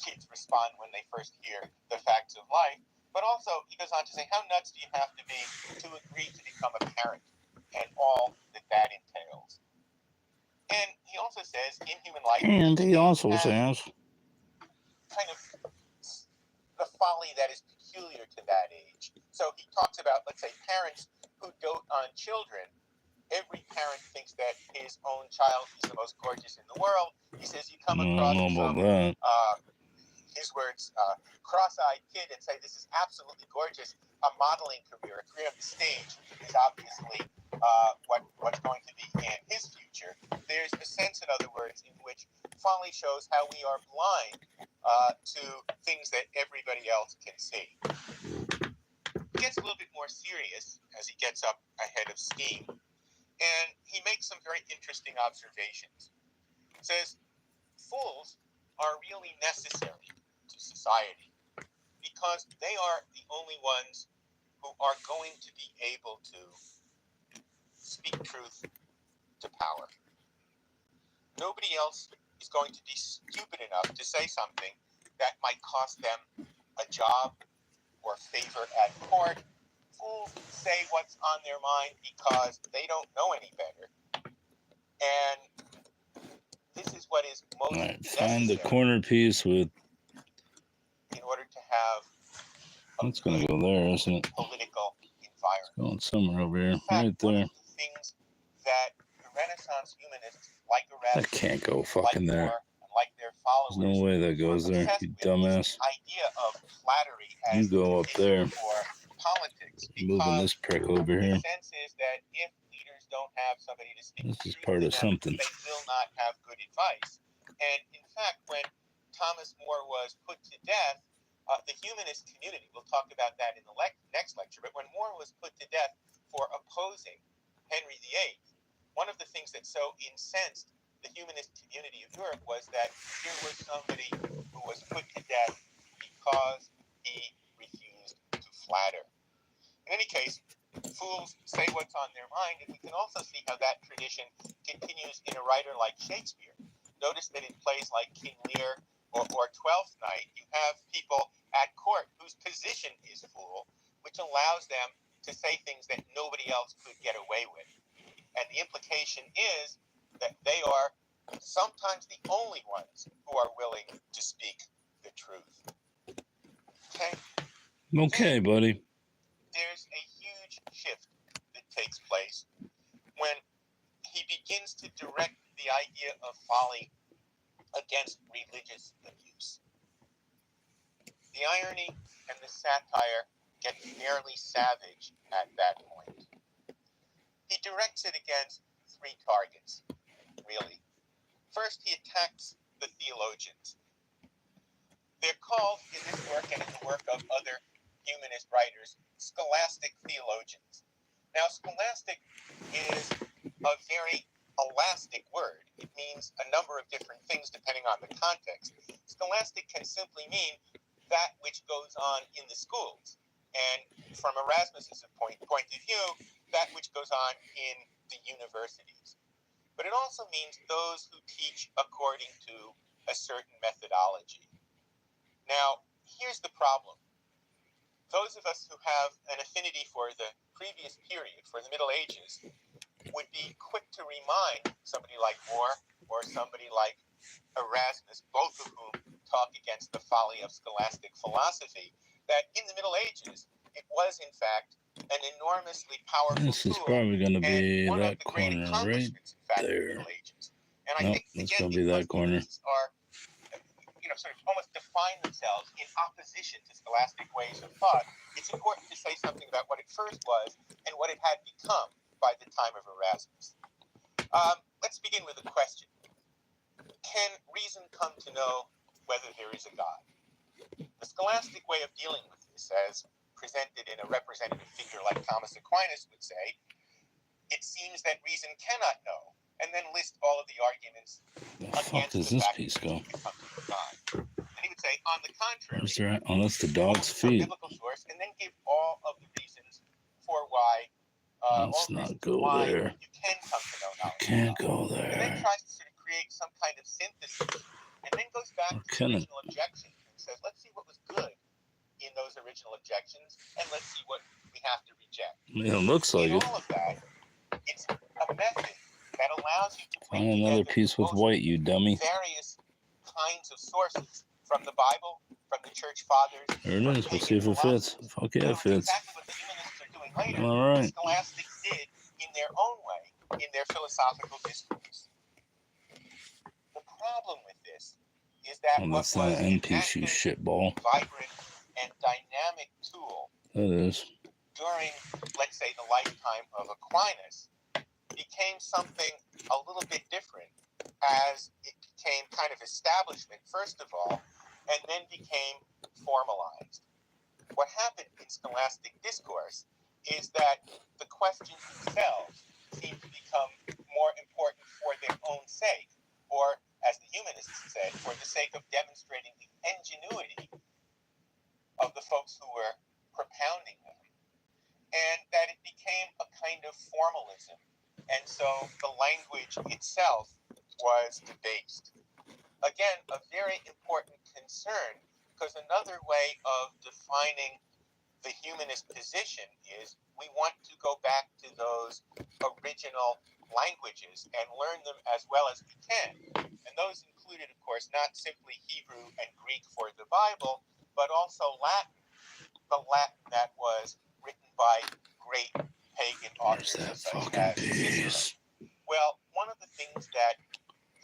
kids respond when they first hear the facts of life. But also, he goes on to say, how nuts do you have to be to agree to become a parent and all that that entails? And he also says, in human life, and he also says, kind of the folly that is peculiar to that age. So he talks about, let's say, parents who dote on children. Every parent thinks that his own child is the most gorgeous in the world. He says you come across some, his words, cross-eyed kid and say, this is absolutely gorgeous. A modeling career, a career on the stage is obviously what's going to be in his future. There's a sense, in other words, in which folly shows how we are blind to things that everybody else can see. He gets a little bit more serious as he gets up ahead of steam, and he makes some very interesting observations. He says, fools are really necessary to society because they are the only ones who are going to be able to speak truth to power. Nobody else is going to be stupid enough to say something that might cost them a job or favor at court. Fools say what's on their mind because they don't know any better, And this is what is most All right, necessary find the corner piece with. in order to have That's gonna go there, isn't it? political environment. Going somewhere over here, In fact, right one there. of the things that the Renaissance humanists, like That Erasmus, can't go like fucking there. More, and like their There's followers, no way that were goes there, obsessed you with dumbass. is the idea of flattery You as go up there. for politics, Moving because this prick over the here. sense is that if leaders don't have somebody to speak This the is truth part to of them, something. they will not have good advice. And in fact, when Thomas More was put to death, the humanist community, we'll talk about that in the next lecture, but when More was put to death for opposing Henry VIII, one of the things that so incensed the humanist community of Europe was that here was somebody who was put to death because he refused to flatter. In any case, fools say what's on their mind, and we can also see how that tradition continues in a writer like Shakespeare. Notice that in plays like King Lear or Twelfth Night, you have people at court whose position is fool, which allows them to say things that nobody else could get away with. And the implication is that they are sometimes the only ones who are willing to speak the truth. Okay? Okay, buddy. There's a huge shift that takes place when he begins to direct the idea of folly against religious abuse. The irony and the satire get fairly savage at that point. He directs it against three targets, really. First, he attacks the theologians. They're called in this work and in the work of other humanist writers, scholastic theologians. Now, scholastic is a very elastic word. It means a number of different things depending on the context. Scholastic can simply mean that which goes on in the schools. And from Erasmus's point of view, that which goes on in the universities. But it also means those who teach according to a certain methodology. Now, here's the problem. Those of us who have an affinity for the previous period, for the Middle Ages, would be quick to remind somebody like More or somebody like Erasmus, both of whom talk against the folly of scholastic philosophy, that in the Middle Ages, it was in fact an enormously powerful This is tool probably going to be and one that of the great corner right accomplishments, in fact, there. in the Middle Ages. And I Nope, think, that's again, going to be that corner. these are, sort of almost define themselves in opposition to scholastic ways of thought, it's important to say something about what it first was and what it had become by the time of Erasmus. Let's begin with a question. Can reason come to know whether there is a God? The scholastic way of dealing with this, as presented in a representative figure like Thomas Aquinas would say, it seems that reason cannot know, and then list all of the arguments Fuck does this piece go? And he would say, on the contrary, Where's there at? Oh, that's the dog's feet. biblical source, and then give all of the reasons for why. Let's not go there. You can come to know knowledge. Can't go And then there. tries to sort of create some kind of synthesis, and then goes back to the original objections and says, let's see what was good in those original objections, and let's see what we have to reject. Yeah, it looks like it. All of that, it's a method that allows you to Find another piece with white, you dummy. various kinds of sources from the Bible, from the church fathers. There it is. We'll see if it fits. Fuck yeah, it fits. Exactly what the humanists are doing later. All right. The scholastics did in their own way, in their philosophical discourse. The problem with this is that that's not an end piece, you shitball. vibrant and dynamic tool that is during, let's say, the lifetime of Aquinas became something a little bit different as it became kind of establishment, first of all, and then became formalized. What happened in scholastic discourse is that the questions themselves seem to become more important for their own sake, or, as the humanists said, for the sake of demonstrating the ingenuity of the folks who were propounding them, and that it became a kind of formalism. And so the language itself was debased. Again, a very important concern, because another way of defining the humanist position is we want to go back to those original languages and learn them as well as we can. And those included, of course, not simply Hebrew and Greek for the Bible, but also Latin, the Latin that was written by great pagan Where's authors that such fucking as Cicero. piece? Well, one of the things that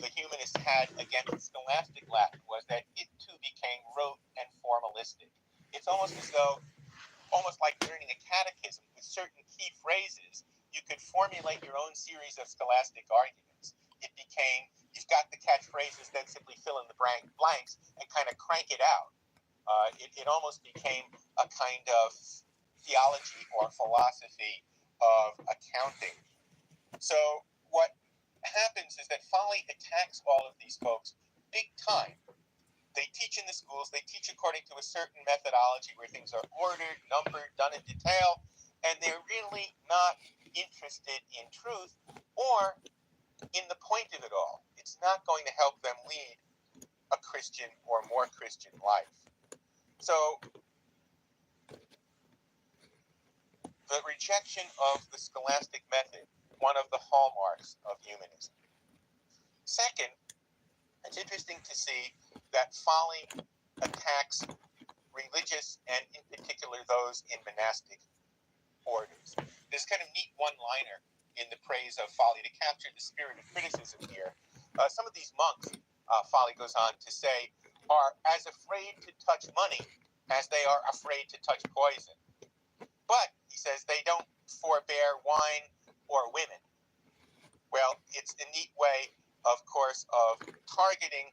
the humanists had against Scholastic Latin was that it too became rote and formalistic. It's almost as though, almost like learning a catechism with certain key phrases, you could formulate your own series of scholastic arguments. It became, you've got the catchphrases, then simply fill in the blanks and kind of crank it out. It almost became a kind of theology or philosophy of accounting. So what happens is that folly attacks all of these folks big time. They teach in the schools, they teach according to a certain methodology where things are ordered, numbered, done in detail, and they're really not interested in truth or in the point of it all. It's not going to help them lead a Christian or more Christian life. So the rejection of the scholastic method, one of the hallmarks of humanism. Second, it's interesting to see that folly attacks religious and in particular those in monastic orders. This kind of neat one-liner in the praise of folly to capture the spirit of criticism here. Some of these monks, folly goes on to say, are as afraid to touch money as they are afraid to touch poison. But, he says, they don't forbear wine or women. Well, it's a neat way, of course, of targeting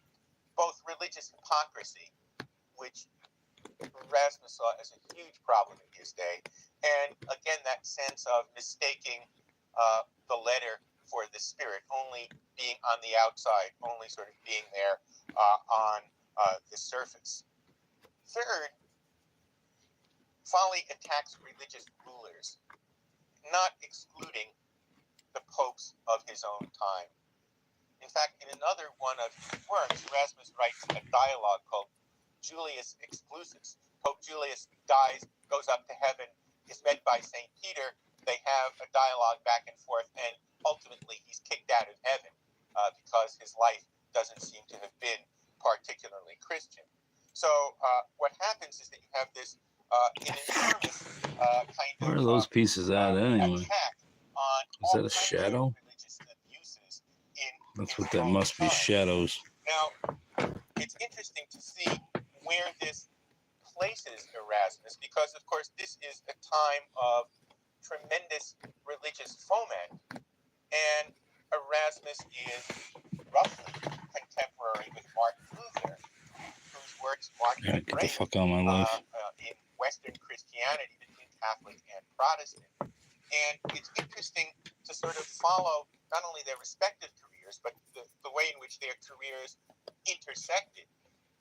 both religious hypocrisy, which Erasmus saw as a huge problem in his day, and again, that sense of mistaking the letter for the spirit, only being on the outside, only sort of being there on the surface. Third, folly attacks religious rulers, not excluding the popes of his own time. In fact, in another one of his works, Erasmus writes a dialogue called Julius Exclusus. Pope Julius dies, goes up to heaven, is met by St. Peter. They have a dialogue back and forth, and ultimately he's kicked out of heaven because his life doesn't seem to have been particularly Christian. So what happens is that you have this enormous kind of Where are those pieces at anyway? attack on Is that a shadow? religious abuses in That's his what that own must be, time. shadows. Now, it's interesting to see where this places Erasmus, because, of course, this is a time of tremendous religious foment, and Erasmus is roughly contemporary with Martin Luther, whose works mark Yeah, the get the break fuck out of my life. in Western Christianity between Catholic and Protestant. And it's interesting to sort of follow not only their respective careers, but the way in which their careers intersected.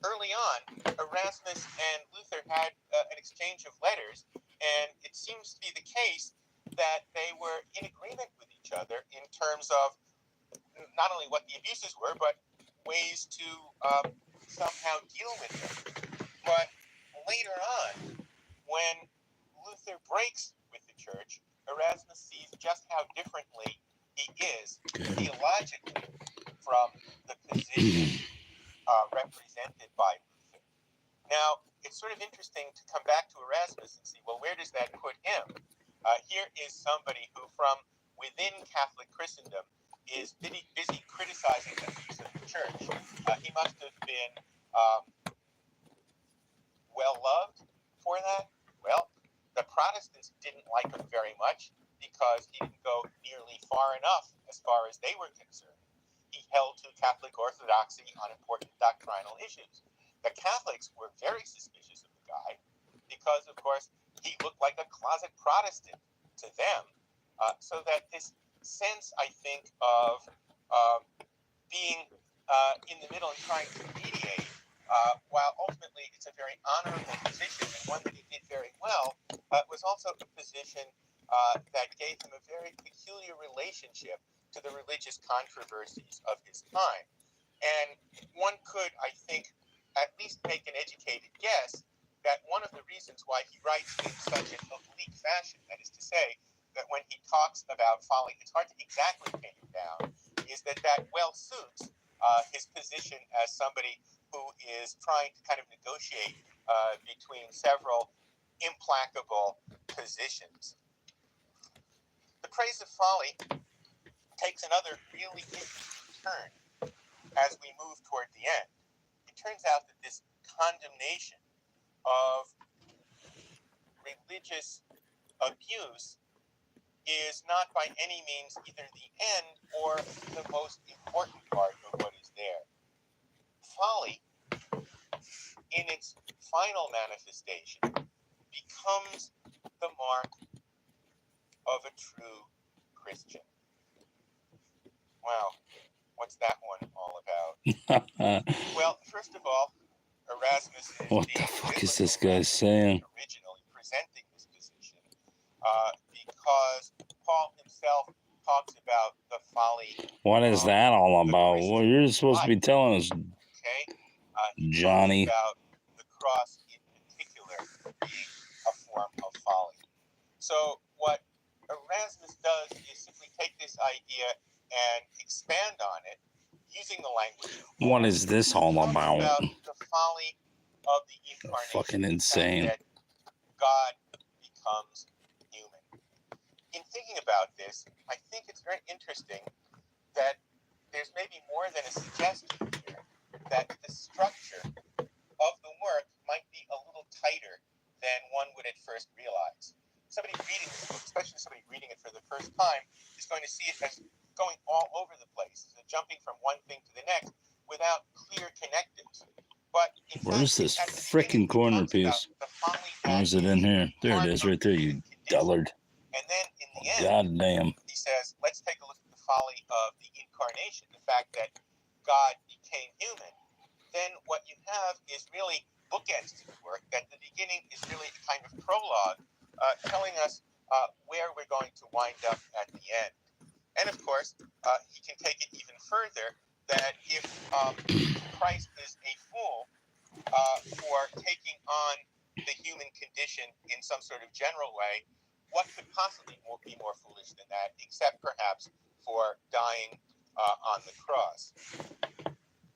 Early on, Erasmus and Luther had an exchange of letters, and it seems to be the case that they were in agreement with each other in terms of not only what the abuses were, but ways to somehow deal with them. But later on, when Luther breaks with the church, Erasmus sees just how differently he is theologically from the position represented by Luther. Now, it's sort of interesting to come back to Erasmus and see, well, where does that put him? Here is somebody who, from within Catholic Christendom, is busy criticizing the views of the church. He must have been well loved for that. Well, the Protestants didn't like him very much because he didn't go nearly far enough as far as they were concerned. He held to Catholic orthodoxy on important doctrinal issues. The Catholics were very suspicious of the guy because, of course, he looked like a closet Protestant to them. So that this sense, I think, of being in the middle and trying to mediate, while ultimately it's a very honorable position and one that he did very well, was also a position that gave him a very peculiar relationship to the religious controversies of his time. And one could, I think, at least make an educated guess that one of the reasons why he writes in such an oblique fashion, that is to say, that when he talks about folly, it's hard to exactly pin him down, is that well suits his position as somebody who is trying to kind of negotiate between several implacable positions. The praise of folly takes another really interesting turn as we move toward the end. It turns out that this condemnation of religious abuse is not by any means either the end or the most important part of what is there. Folly, in its final manifestation, becomes the mark of a true Christian. Wow, what's that one all about? Well, first of all, Erasmus is What the fuck is this guy saying? Originally presenting this position, because Paul himself talks about the folly. What is that all about? Well, you're supposed to be telling us, okay? Johnny. About the cross in particular being a form of folly. So what Erasmus does is simply take this idea and expand on it using the language. What is this all about? The folly of the incarnation. Fucking insane. That God becomes human. In thinking about this, I think it's very interesting that there's maybe more than a suggestion here that the structure of the work might be a little tighter than one would at first realize. Somebody reading this book, especially somebody reading it for the first time, is going to see it as going all over the place, jumping from one thing to the next without clear connectives. But where's this frickin' corner piece? Where is it in here? There it is, right there, you dullard. And then in the end, God damn. He says, let's take a look at the folly of the incarnation, the fact that God became human. Then what you have is really bookends to the work, that the beginning is really a kind of prologue telling us where we're going to wind up at the end. And of course, he can take it even further, that if Christ is a fool for taking on the human condition in some sort of general way, what could possibly be more foolish than that, except perhaps for dying on the cross?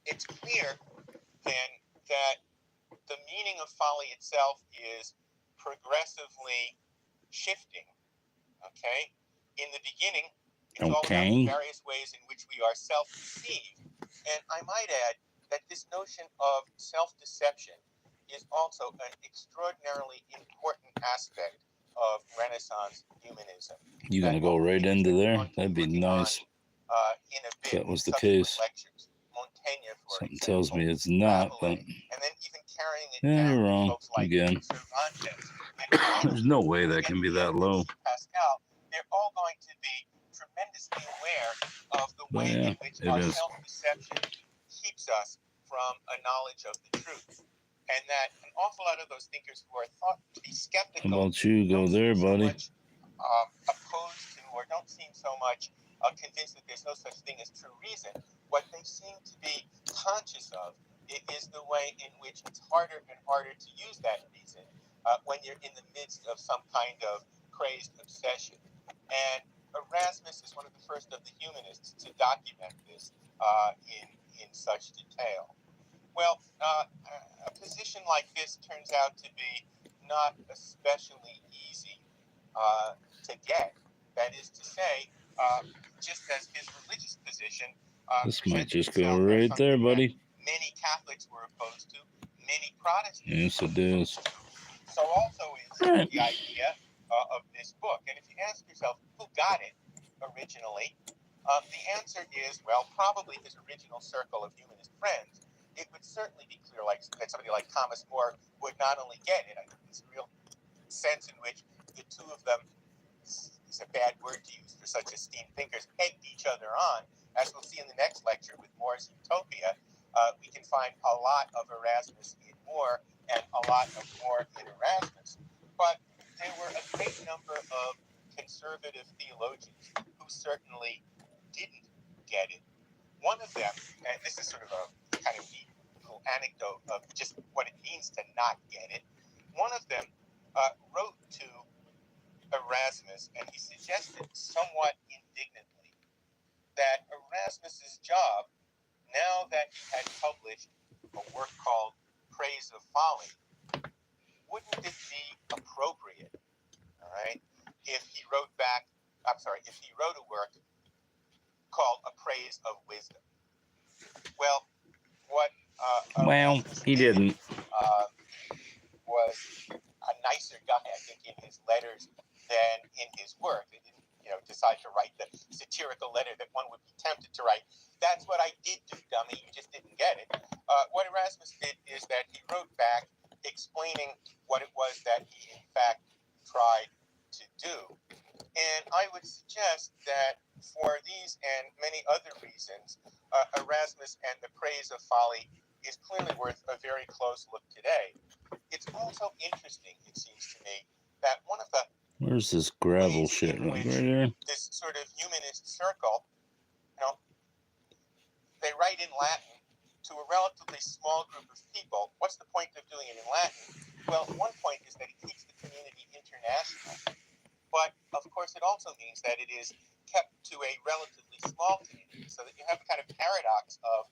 It's clear, then, that the meaning of folly itself is progressively shifting. Okay? In the beginning, it's all about the various ways in which we are self-deceived. And I might add that this notion of self-deception is also an extraordinarily important aspect of Renaissance humanism. You gonna go right into there? That'd be nice. If that was the case. Something tells me it's not, but yeah, you're wrong again. There's no way that can be that low. They're all going to be tremendously aware of the way in which our self-deception keeps us from a knowledge of the truth. And that an awful lot of those thinkers who are thought to be skeptical. How about you go there, buddy? Opposed to, or don't seem so much convinced that there's no such thing as true reason. What they seem to be conscious of is the way in which it's harder and harder to use that reason when you're in the midst of some kind of crazed obsession. And Erasmus is one of the first of the humanists to document this in such detail. Well, a position like this turns out to be not especially easy to get. That is to say, just as his religious position. This might just go right there, buddy. Many Catholics were opposed to, many Protestants. Yes, it is. So also is the idea of this book. And if you ask yourself, who got it originally? The answer is, well, probably his original circle of humanist friends. It would certainly be clear that somebody like Thomas More would not only get it, I think there's a real sense in which the two of them, is a bad word to use for such esteemed thinkers, egged each other on. As we'll see in the next lecture with More's Utopia, we can find a lot of Erasmus in More and a lot of More in Erasmus. But there were a great number of conservative theologians who certainly didn't get it. One of them, and this is sort of a kind of neat little anecdote of just what it means to not get it. One of them wrote to Erasmus, and he suggested somewhat indignantly that Erasmus's job, now that he had published a work called Praise of Folly, wouldn't it be appropriate, all right, if he wrote a work called A Praise of Wisdom? Well, what Erasmus he didn't. Was a nicer guy, I think, in his letters than in his work. He didn't, decide to write the satirical letter that one would be tempted to write. That's what I did do, dummy. You just didn't get it. What Erasmus did is that he wrote back explaining what it was that he, in fact, tried to do. And I would suggest that for these and many other reasons, Erasmus and the Praise of Folly is clearly worth a very close look today. It's also interesting, it seems to me, that one of the Where's this gravel shit? Right there? This sort of humanist circle, they write in Latin to a relatively small group of people. What's the point of doing it in Latin? Well, one point is that it keeps the community international. But, of course, it also means that it is kept to a relatively small community, so that you have a kind of paradox of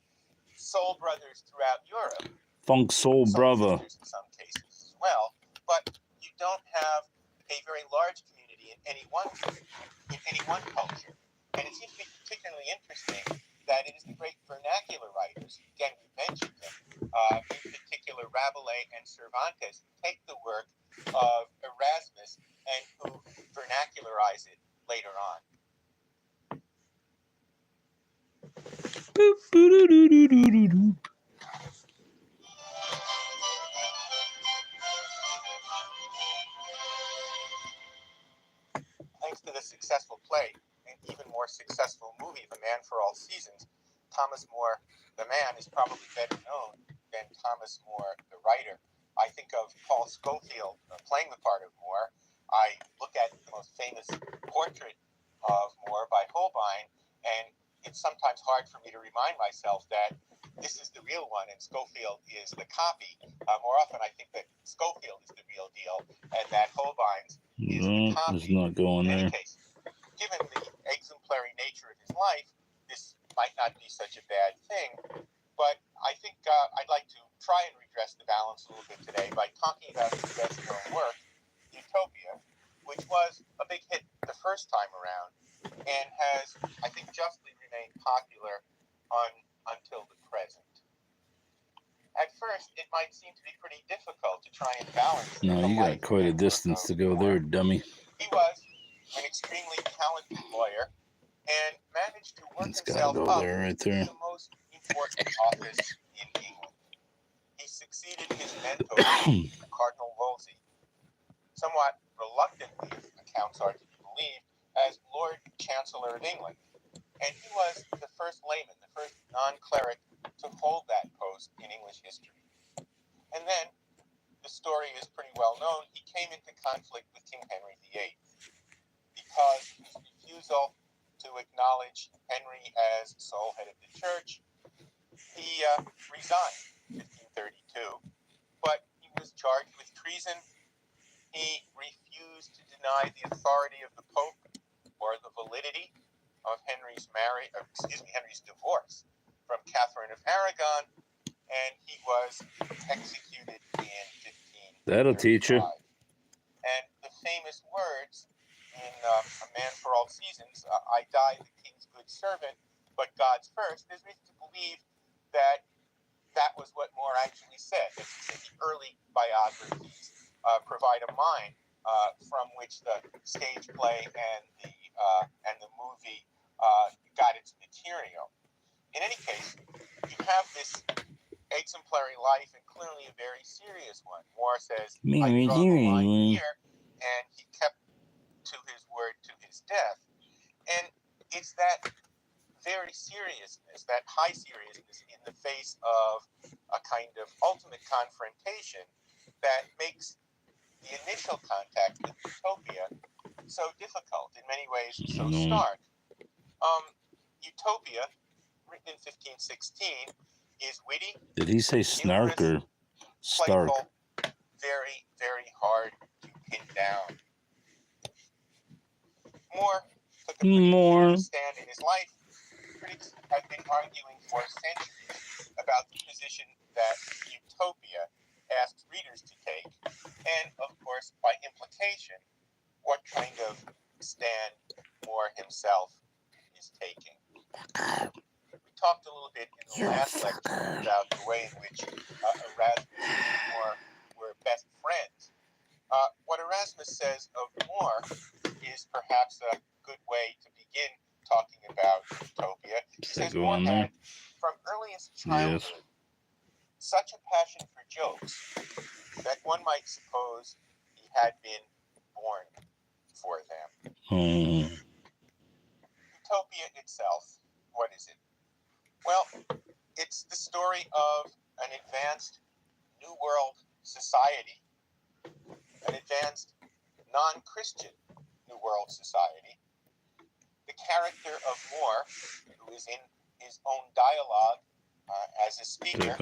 soul brothers throughout Europe. Funk soul brother. In some cases as well, but you don't have a very large community in any one culture. And it seems to be particularly interesting that it is the great vernacular writers, again we mentioned them, in particular Rabelais and Cervantes, who take the work of Erasmus and who vernacularize it later on. Boop, boo-doo-doo-doo-doo-doo. Thanks to the successful play and even more successful movie, The Man for All Seasons, Thomas More, the man, is probably better known than Thomas More, the writer. I think of Paul Scofield playing the part of More. I look at the most famous portrait of More by Holbein, and it's sometimes hard for me to remind myself that this is the real one and Scofield is the copy. More often I think that Scofield is the real deal and that Holbein's is the copy. It's not going there. In any case, given the exemplary nature of his life, this might not be such a bad thing. But I think I'd like to try and redress the balance a little bit today by talking about his best known work, Utopia, which was a big hit the first time around and has, I think, justly remained popular until the present. At first, it might seem to be pretty difficult to try and balance. No, you got quite a distance to go there, dummy. He was an extremely talented lawyer and managed to work himself up right there. to the most important office in England. He succeeded his mentor, Cardinal Wolsey, somewhat reluctantly, accounts are to be believed, as Lord Chancellor of England. And he was the first layman, the first non-cleric to hold that post in English history. And then, the story is pretty well known, he came into conflict with King Henry VIII because of his refusal to acknowledge Henry as sole head of the church. He resigned in 1532, but he was charged with treason. He refused to deny the authority of the Pope or the validity of Henry's divorce from Catherine of Aragon, and he was executed in 1535. That'll teach you. And the famous words in A Man for All Seasons, I die the king's good servant, but God's first, there's reason to believe that that was what More actually said. That the early biographies provide a mine from which the stage play and the movie got its material. In any case, you have this exemplary life and clearly a very serious one. Moore says, I draw the line here, and he kept to his word to his death. And it's that very seriousness, that high seriousness in the face of a kind of ultimate confrontation that makes the initial contact with Utopia so difficult, in many ways so stark. Utopia, written in 1516, is witty. Did he say snark or stark? Playful, very, very hard to pin down. Moore took a pretty More. clear stand in his life. Critics have been arguing for centuries about the position that Utopia asks readers to take, and of course, by implication, what kind of stand Moore himself is taking. We talked a little bit in the last lecture about the way in which Erasmus and Moore were best friends. What Erasmus says of Moore is perhaps a good way to begin talking about Utopia. He says Moore had, from earliest childhood, such a passion for jokes that one might suppose he had been born for them. Utopia itself, what is it? Well, it's the story of an advanced New World society, an advanced non-Christian New World society. The character of Moore, who is in his own dialogue as a speaker,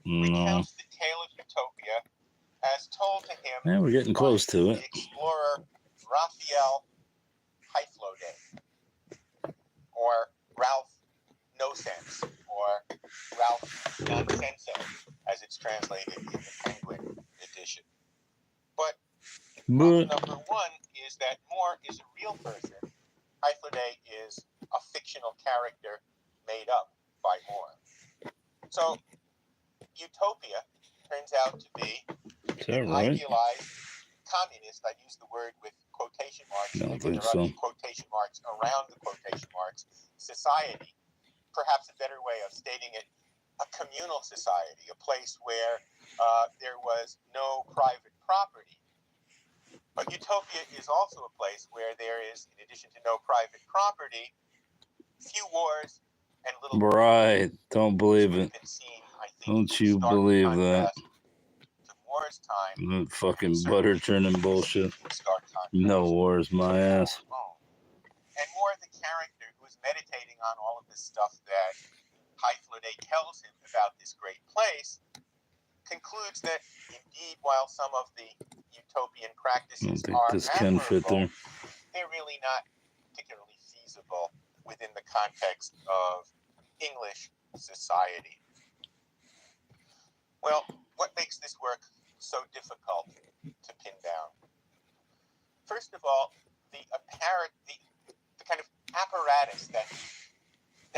recounts the tale of Utopia as told to him Yeah, we're getting close to it. The explorer Raphael Hyfloday, or Ralph No Sense, or Ralph Nonsenso, as it's translated in the Penguin edition. But problem number one is that Moore is a real person. Hyfloday is a fictional character made up by Moore. So Utopia turns out to be an idealized communist. I use the word with quotation marks. I don't think so. Quotation marks around the quotation marks. Society, perhaps a better way of stating it, a communal society, a place where there was no private property. But Utopia is also a place where there is, in addition to no private property, few wars and little. Right. Don't believe it. Don't you believe that? Moore's time. That fucking butter churning bullshit. No wars, my ass. And Moore, the character who is meditating on all of this stuff that Hyfloday tells him about this great place, concludes that indeed, while some of the utopian practices are admirable, they're really not particularly feasible within the context of English society. Well, what makes this work so difficult to pin down? First of all, the kind of apparatus that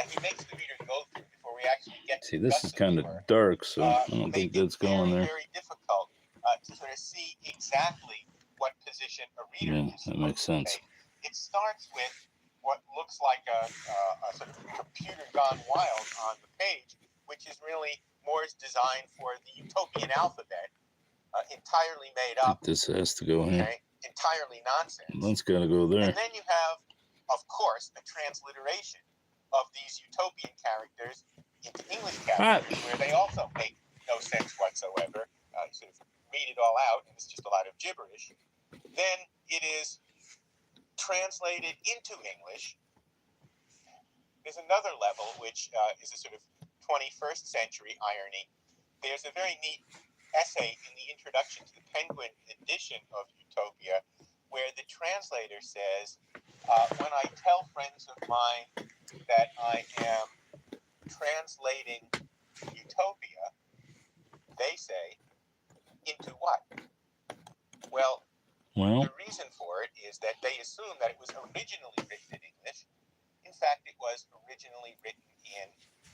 he makes the reader go through before we actually get to. See, this is kind of dark, so I don't think that's going there. Very difficult to sort of see exactly what position a reader is that makes sense. Take. It starts with what looks like a sort of computer gone wild on the page, which is really Moore's design for the utopian alphabet, entirely made up. This has to go here. Okay? Entirely nonsense. That's got to go there. And then you have, of course, a transliteration of these utopian characters into English characters, where they also make no sense whatsoever. You sort of read it all out, and it's just a lot of gibberish. Then it is translated into English. There's another level, which is a sort of 21st century irony. There's a very neat essay in the introduction to the Penguin edition of Utopia, where the translator says, when I tell friends of mine that I am translating Utopia, they say, into what? Well, the reason for it is that they assume that it was originally written in English. In fact, it was originally written in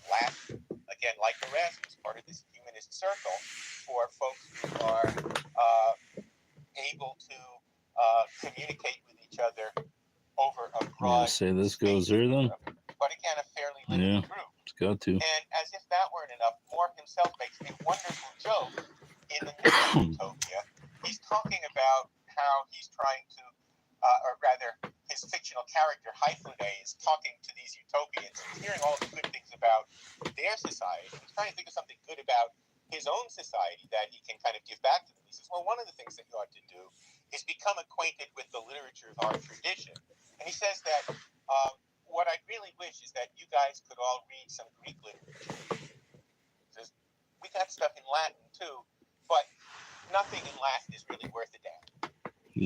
Latin, again, like Erasmus, part of this humanist circle, for folks who are able to communicate with each other over a broad say this goes here then? But again, a fairly limited group. It's got to. And as if that weren't enough, Moore himself makes a wonderful joke in the middle of Utopia. He's talking about how he's trying to, or rather, his fictional character, Hyfloday, is talking to these utopians. He's hearing all the good things about their society. He's trying to think of something good about his own society that he can kind of give back to them. He says, well, one of the things that you ought to do is become acquainted with the literature of our tradition. And he says that what I really wish is that you guys could all read some Greek literature. He says, we got stuff in Latin too, but nothing in Latin is really worth a damn.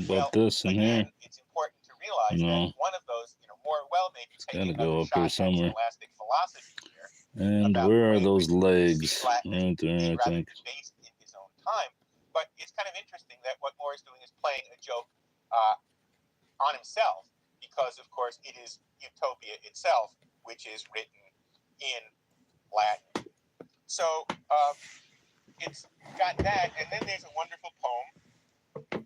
About this in here. It's important to realize that one of those, more well maybe taking go another up here shot at somewhere. scholastic philosophy here. And About where the are way in those which legs? C. Flat Right there, is I rather think. debased in his own time. But it's kind of interesting that what Moore is doing is playing a joke on himself, because of course it is Utopia itself, which is written in Latin. So it's got that, and then there's a wonderful poem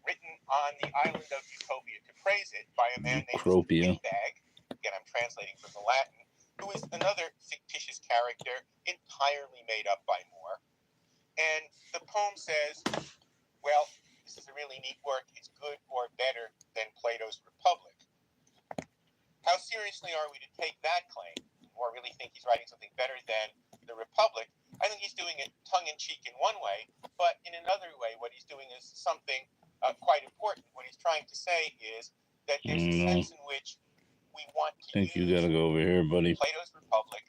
written on the island of Utopia to praise it by a man named Windbag. Again, I'm translating from the Latin, who is another fictitious character entirely made up by Moore. And the poem says, well, this is a really neat work. It's good or better than Plato's Republic. How seriously are we to take that claim, or really think he's writing something better than the Republic? I think he's doing it tongue-in-cheek in one way, but in another way, what he's doing is something quite important. What he's trying to say is that there's a sense in which we want to use you gotta go over here, buddy. Plato's Republic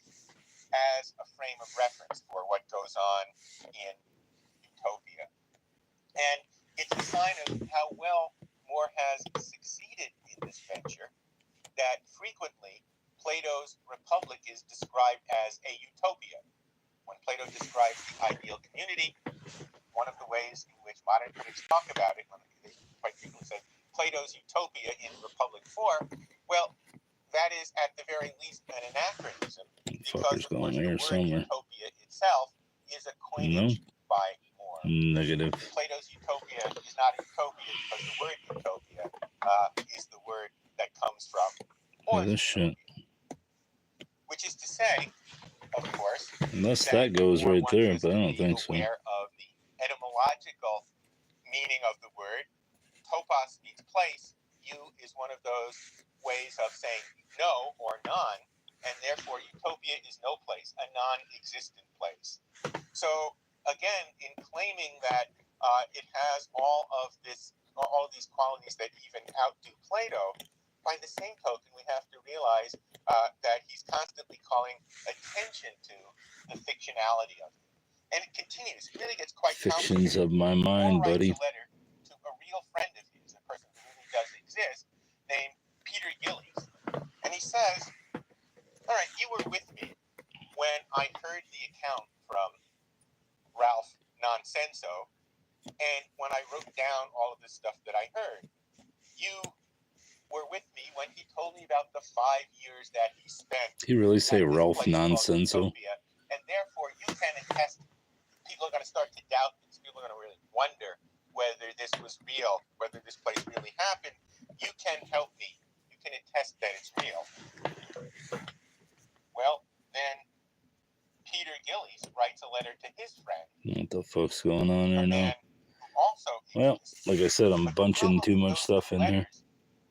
as a frame of reference for what goes on in Utopia. And it's a sign of how well Moore has succeeded in this venture that frequently Plato's Republic is described as a utopia. When Plato describes the ideal community, one of the ways in which modern critics talk about it, they quite frequently say Plato's Utopia in Republic 4, well, that is at the very least an anachronism, because of course the word utopia itself is a coinage by Moore. Negative. Plato's Utopia is not a utopia because the word utopia is the word that comes from Moore's shit. Which is to say, of course, unless that goes right there, but I don't think so. Aware of the etymological meaning of the word. Topos means place. U is one of those ways of saying no or non, and therefore utopia is no place, a non-existent place. So again, in claiming that it has all of these qualities that even outdo Plato, by the same token, we have to realize that he's constantly calling attention to the fictionality of it. And it continues. It really gets quite fictions of my mind, Moore buddy. writes a letter to a real friend of his, a person who really does exist, named Peter Gillies. And he says, all right, you were with me when I heard the account from Ralph Nonsenso, and when I wrote down all of the stuff that I heard. You were with me when he told me about the 5 years that he spent. Did he really say Ralph Nonsenso? And therefore, you can attest. People are going to start to doubt this. People are going to really wonder whether this was real, whether this place really happened. You can help me. You can attest that it's real. Well, then Peter Gillies writes a letter to his friend. What the fuck's going on there now? Also, well, like I said, I'm bunching too much stuff in here.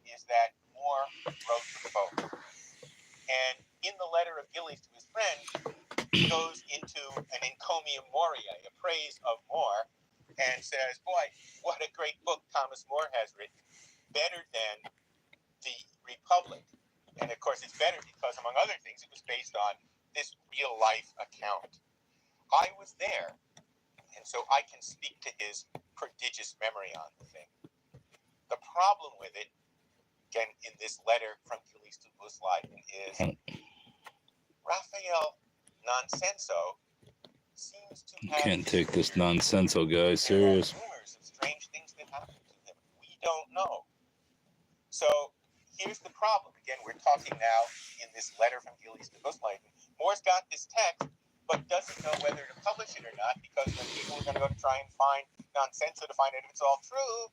Is that Moore wrote them both. And in the letter of Gillies to his friend, he goes into an encomium moriae, a praise of Moore, and says, boy, what a great book Thomas More has written. Better than the Republic. And of course, it's better because, among other things, it was based on this real-life account. I was there, and so I can speak to his prodigious memory on the thing. The problem with it, again, in this letter from Gillies to Busleiden, is Raphael Nonsenso seems to have... Can't take this Nonsenso guy serious. Rumors of strange things that happened to him. We don't know. So here's the problem. Again, we're talking now in this letter from Gillies to Busleiden. Moore's got this text, but doesn't know whether to publish it or not, because when people are going to go to try and find Nonsenso to find out if it's all true,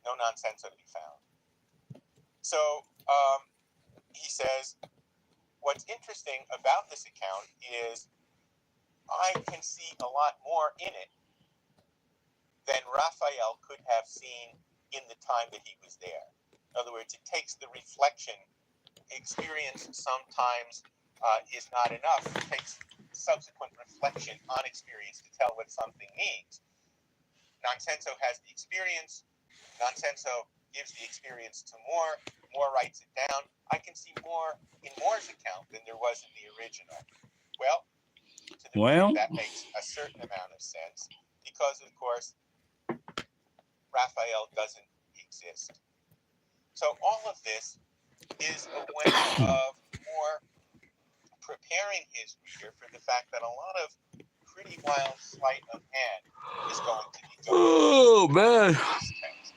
no Nonsenso to be found. So he says, what's interesting about this account is I can see a lot more in it than Raphael could have seen in the time that he was there. In other words, it takes the reflection. Experience sometimes is not enough. It takes subsequent reflection on experience to tell what something means. Nonsenso has the experience. Nonsenso gives the experience to Moore. Moore writes it down. I can see more in Moore's account than there was in the original. Well, to the reader, that makes a certain amount of sense because, of course, Raphael doesn't exist. So all of this is a way of Moore preparing his reader for the fact that a lot of pretty wild sleight of hand is going to be going man. in this text.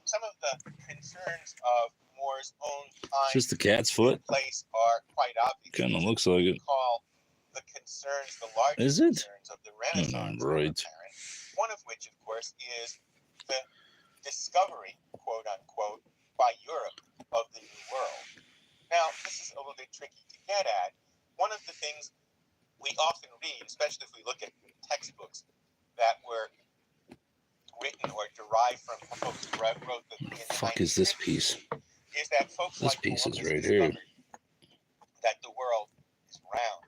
Some of the concerns of Moore's own time Just the cat's foot. and place are quite obvious. Kind of looks like it. Call the concerns, the largest Is it? concerns of the Renaissance, Right. apparent. One of which, of course, is the discovery, quote unquote, by Europe of the New World. Now, this is a little bit tricky to get at. One of the things we often read, especially if we look at textbooks that were written or derived from folks who wrote the Fuck is this piece? is that folks This like piece is Columbus right here. discovered that the world is round.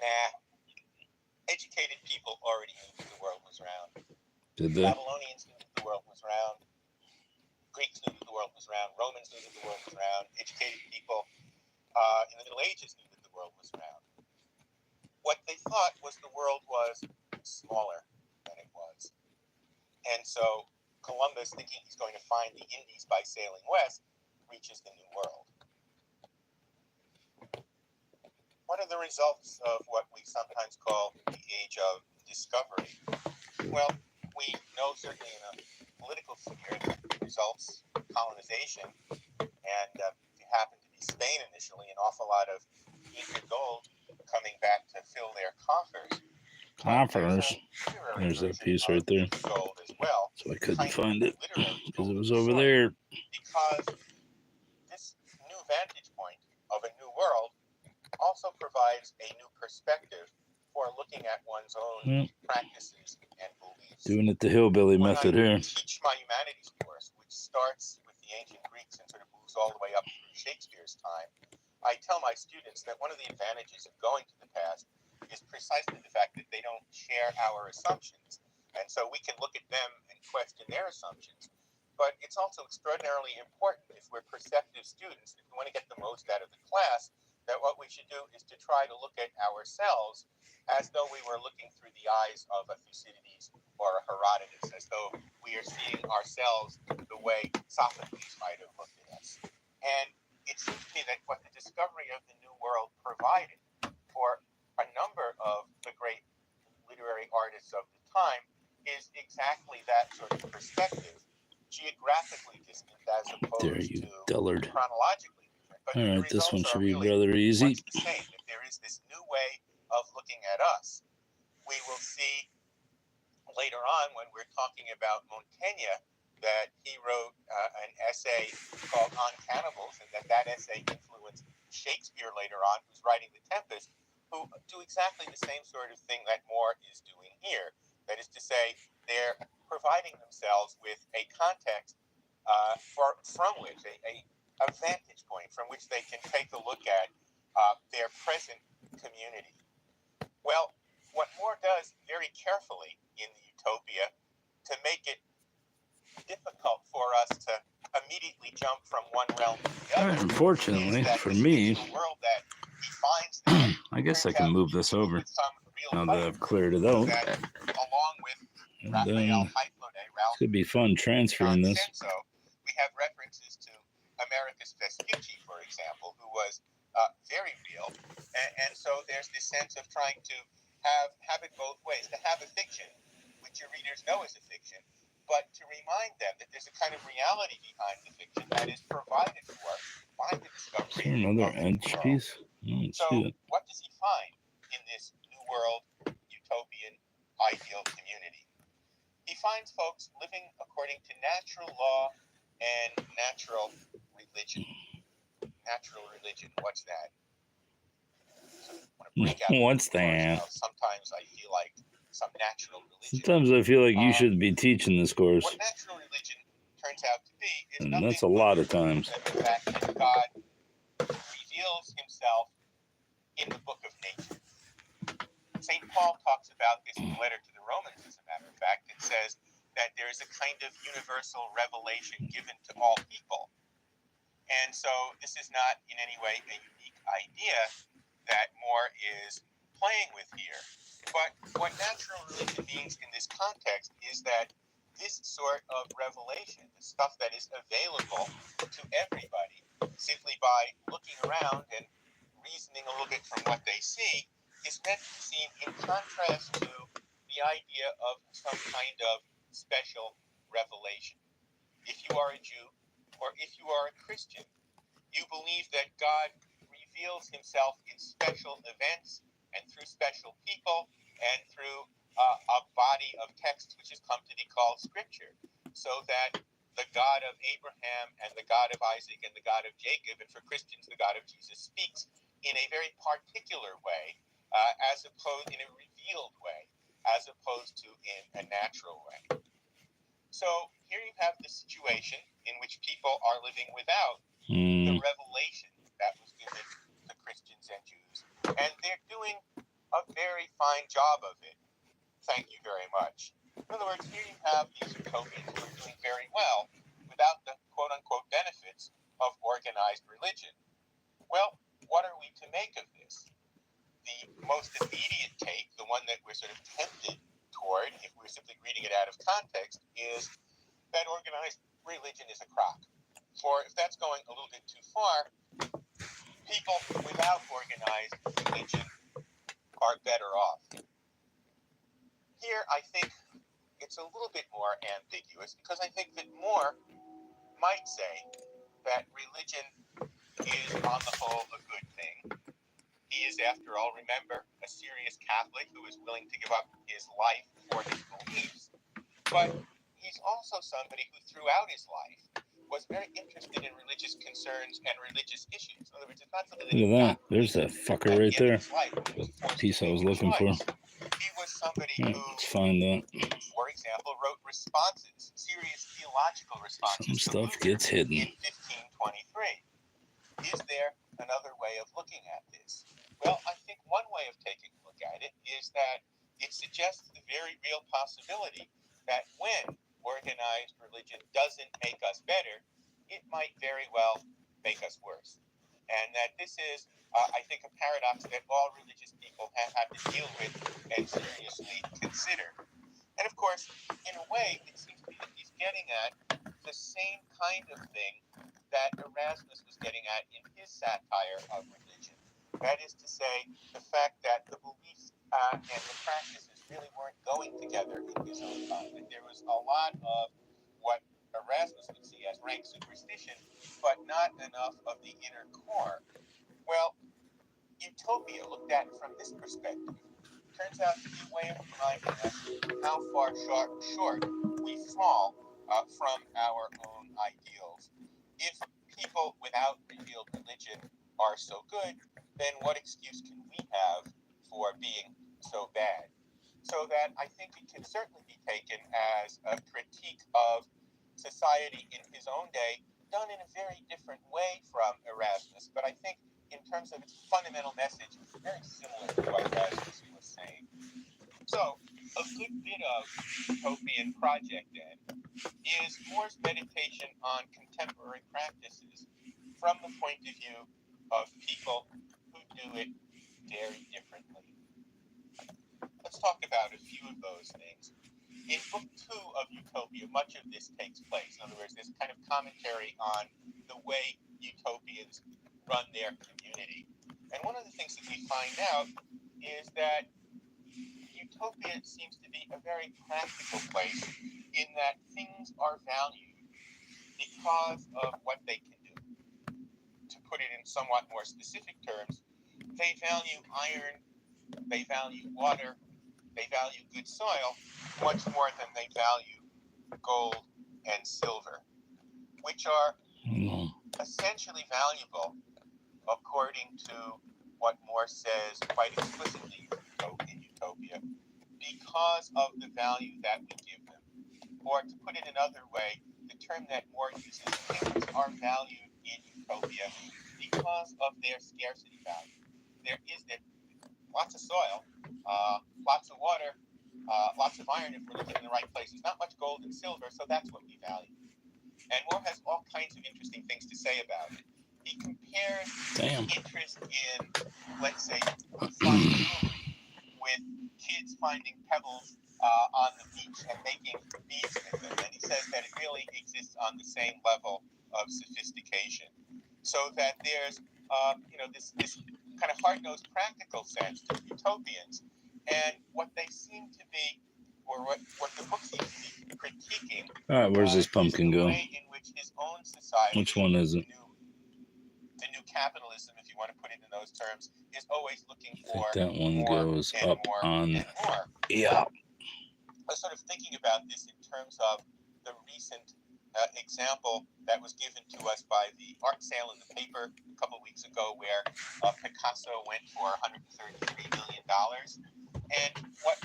Nah. Educated people already knew that the world was round. Did they? Babylonians knew that the world was round. Greeks knew that the world was round. Romans knew that the world was round. Educated people in the Middle Ages knew that the world was round. What they thought was the world was smaller than it was. And so Columbus, thinking he's going to find the Indies by sailing west, reaches the New World. What are the results of what we sometimes call the age of discovery? Well, we know certainly in a political sphere that results colonization, and if you happen to be Spain initially, an awful lot of Inca gold coming back to fill their coffers. There's that piece right there. Gold as well. So I couldn't find it because it was over there. Because this new vantage point of a new world also provides a new perspective for looking at one's own practices and beliefs. Doing it the hillbilly method here. I teach my humanities course, which starts with the ancient Greeks and sort of moves all the way up through Shakespeare's time. I tell my students that one of the advantages of going to the past is precisely the fact that they don't share our assumptions. And so we can look at them and question their assumptions. But it's also extraordinarily important if we're perceptive students, if we want to get the most out of the class, that what we should do is to try to look at ourselves as though we were looking through the eyes of a Thucydides or a Herodotus, as though we are seeing ourselves the way Sophocles might have looked at us. And it seems to me that what the discovery of the New World provided for a number of the great literary artists of the time is exactly that sort of perspective, geographically distant as opposed to dullard. chronologically different. But all right, this one should be really rather easy. the same. If there is this new way of looking at us, we will see later on when we're talking about Montaigne that he wrote an essay called On Cannibals, and that essay influenced Shakespeare later on, who's writing The Tempest, who do exactly the same sort of thing that Moore is doing here. That is to say, they're providing themselves with a context from which, a vantage point from which they can take a look at their present community. Well, what Moore does very carefully in the Utopia to make it difficult for us to immediately jump from one realm to the other. Unfortunately, for me, world that he finds there, I guess I can move this over now that I've cleared it out. that, along with And Raphael then Hyploday, it Ralph could be fun transferring this. we have references to Americus Vespucci, for example, who was very real, and so there's this sense of trying to have it both ways, to have a fiction, which your readers know is a fiction, but to remind them that there's a kind of reality behind the fiction that is provided for by the discovery. Is there another edge piece? So, what does he find in this New World utopian ideal community? He finds folks living according to natural law and natural religion. Natural religion, what's that? What's that? Sometimes I feel like some natural religion. Sometimes I feel like you should be teaching this course. What natural religion turns out to be is And that's a lot of times. The fact that God reveals himself in the book of nature. St. Paul talks about this in the letter to the Romans, as a matter of fact. It says that there is a kind of universal revelation given to all people. And so this is not in any way a unique idea that Moore is playing with here. But what natural religion means in this context is that this sort of revelation, the stuff that is available to everybody, simply by looking around and reasoning a little bit from what they see, is meant to be seen in contrast to the idea of some kind of special revelation. If you are a Jew or if you are a Christian, you believe that God reveals himself in special events and through special people and through a body of text which has come to be called Scripture, so that the God of Abraham and the God of Isaac and the God of Jacob, and for Christians, the God of Jesus, speaks in a very particular way, as opposed in a revealed way, as opposed to in a natural way. So here you have the situation in which people are living without the revelation that was given to Christians and Jews, and they're doing a very fine job of it. Thank you very much. In other words, here you have these utopians who are doing very well without the quote-unquote benefits of organized religion. Well, what are we to make of this? The most immediate take, the one that we're sort of tempted toward, if we're simply reading it out of context, is that organized religion is a crock. For if that's going a little bit too far, people without organized religion are better off. Here, I think it's a little bit more ambiguous, because I think that Moore might say that religion is, on the whole, a good thing. He is, after all, remember, a serious Catholic who is willing to give up his life for his beliefs. But he's also somebody who, throughout his life, was very interested in religious concerns and religious issues. In other words, it's not something that Look at that. There's that fucker right there. Piece I was looking for. He was somebody who, let's find that. for example, wrote responses, serious theological responses. Some stuff gets hidden. In 1523. Is there another way of looking at this? Well, I think one way of taking a look at it is that it suggests the very real possibility that when organized religion doesn't make us better, it might very well make us worse. And that this is, I think, a paradox that all religious people have had to deal with and seriously consider. And of course, in a way, it seems to me that he's getting at the same kind of thing that Erasmus was getting at in his satire of religion. That is to say, the fact that the beliefs and the practices really weren't going together in his own time. That there was a lot of what Erasmus would see as rank superstition, but not enough of the inner core. Well, utopia, looked at from this perspective, turns out to be a way of reminding us how far short we fall from our own ideals. If people without revealed religion are so good, then what excuse can we have for being so bad? So that I think it can certainly be taken as a critique of society in his own day, done in a very different way from Erasmus. But I think in terms of its fundamental message, it's very similar to what Erasmus was saying. So a good bit of utopian project then is Moore's meditation on contemporary practices from the point of view of people who do it very differently. Let's talk about a few of those things. In Book 2 of Utopia, much of this takes place. In other words, there's a kind of commentary on the way utopians run their community. And one of the things that we find out is that utopia seems to be a very practical place in that things are valued because of what they can do. To put it in somewhat more specific terms, they value iron, they value water, they value good soil much more than they value gold and silver, which are essentially valuable according to what Moore says quite explicitly in Utopia, because of the value that we give them. Or to put it another way, the term that Moore uses, things are valued in Utopia because of their scarcity value. There is lots of soil, lots of water, lots of iron if we're looking in the right places, not much gold and silver, so that's what we value. And Moore has all kinds of interesting things to say about it. He compares interest in, let's say, fine jewelry with kids finding pebbles on the beach and making beads with them. And he says that it really exists on the same level of sophistication. So that there's, this kind of hard-nosed practical sense to utopians. And what they seem to be, or what the book seems to be critiquing, All right, where's this pumpkin is the go? way in which his own society, Which one is it? the new capitalism, if you want to put it in those terms, is always looking I think for that one more goes and up more on. and more. Yeah. I was sort of thinking about this in terms of the recent example that was given to us by the art sale in the paper a couple of weeks ago, where Picasso went for $133 million. And what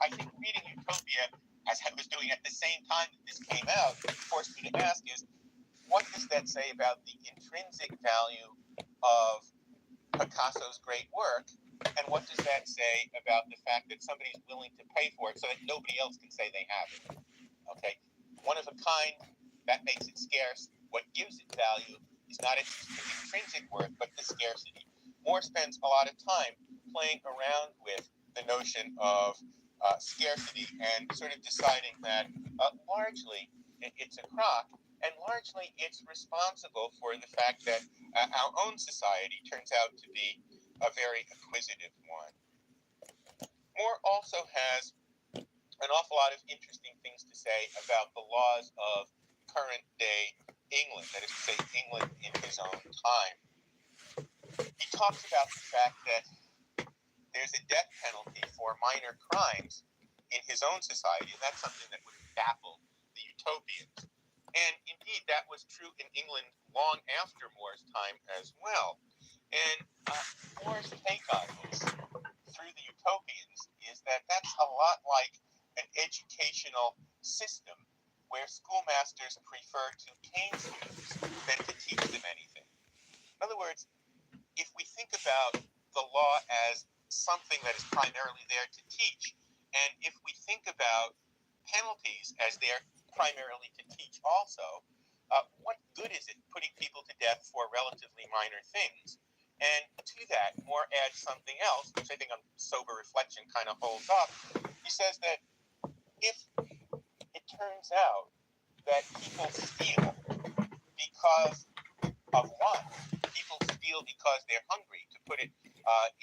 I think reading Utopia, as I was doing at the same time that this came out, forced me to ask is, what does that say about the intrinsic value of Picasso's great work? And what does that say about the fact that somebody's willing to pay for it so that nobody else can say they have it? Okay, one of a kind, that makes it scarce. What gives it value is not its intrinsic worth, but the scarcity. Moore spends a lot of time playing around with the notion of scarcity and sort of deciding that largely it's a crock, and largely it's responsible for the fact that our own society turns out to be a very acquisitive one. Moore also has an awful lot of interesting things to say about the laws of current day England, that is to say, England in his own time. He talks about the fact that there's a death penalty for minor crimes in his own society, and that's something that would have baffled the utopians. And indeed, that was true in England long after Moore's time as well. And Moore's take on this through the utopians is that that's a lot like an educational system where schoolmasters prefer to cane students than to teach them anything. In other words, if we think about the law as something that is primarily there to teach, and if we think about penalties as they're primarily to teach also, what good is it putting people to death for relatively minor things? And to that, Moore adds something else, which I think on sober reflection kind of holds up. He says that if it turns out that people steal because of one, people steal because they're hungry, to put it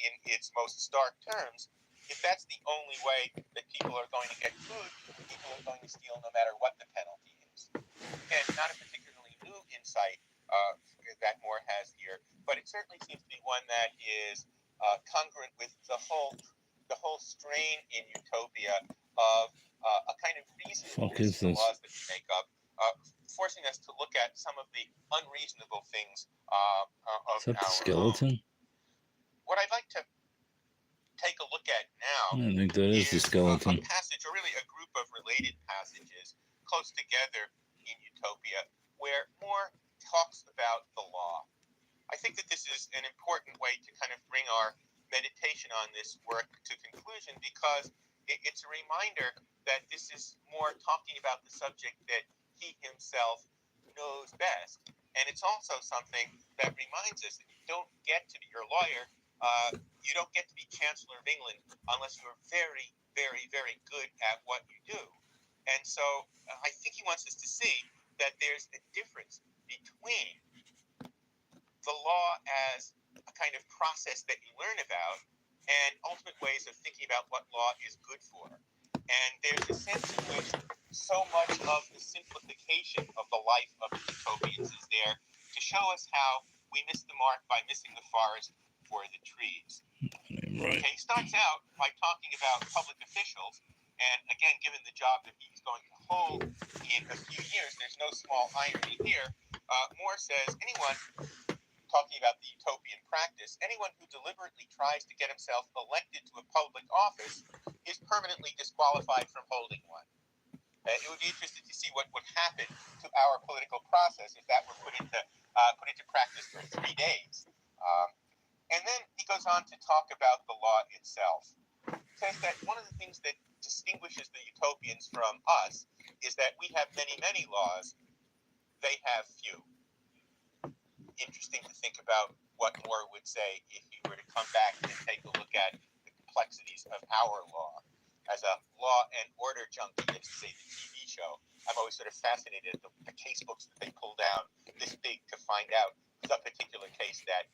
in its most stark terms, if that's the only way that people are going to get food, people are going to steal no matter what the penalty is. And not a particularly new insight that Moore has here, but it certainly seems to be one that is congruent with the whole strain in Utopia of a kind of reasonableness in the laws that we make up, forcing us to look at some of the unreasonable things of Is that the our skeleton? own. What I'd like to take a look at now I think that is the skeleton. a passage, or really a group of related passages close together in Utopia, where Moore talks about the law. I think that this is an important way to kind of bring our meditation on this work to conclusion, because it's a reminder that this is Moore talking about the subject that he himself knows best. And it's also something that reminds us that you don't get to be your lawyer, you don't get to be Chancellor of England unless you're very, very, very good at what you do. And so I think he wants us to see that there's a difference between the law as a kind of process that you learn about and ultimate ways of thinking about what law is good for. And there's a sense in which so much of the simplification of the life of the utopians is there to show us how we miss the mark by missing the forest for the trees. Right. Okay, he starts out by talking about public officials, and again, given the job that he's going to hold in a few years, there's no small irony here. Moore says anyone, talking about the utopian practice, anyone who deliberately tries to get himself elected to a public office is permanently disqualified from holding one. It would be interesting to see what would happen to our political process if that were put into practice for 3 days. And then he goes on to talk about the law itself. He says that one of the things that distinguishes the utopians from us is that we have many, many laws. They have few. Interesting to think about what Moore would say if he were to come back and take a look at the complexities of our law. as a Law and Order junkie, as to say the TV show, I'm always sort of fascinated at the case books that they pull down this big to find out the particular case that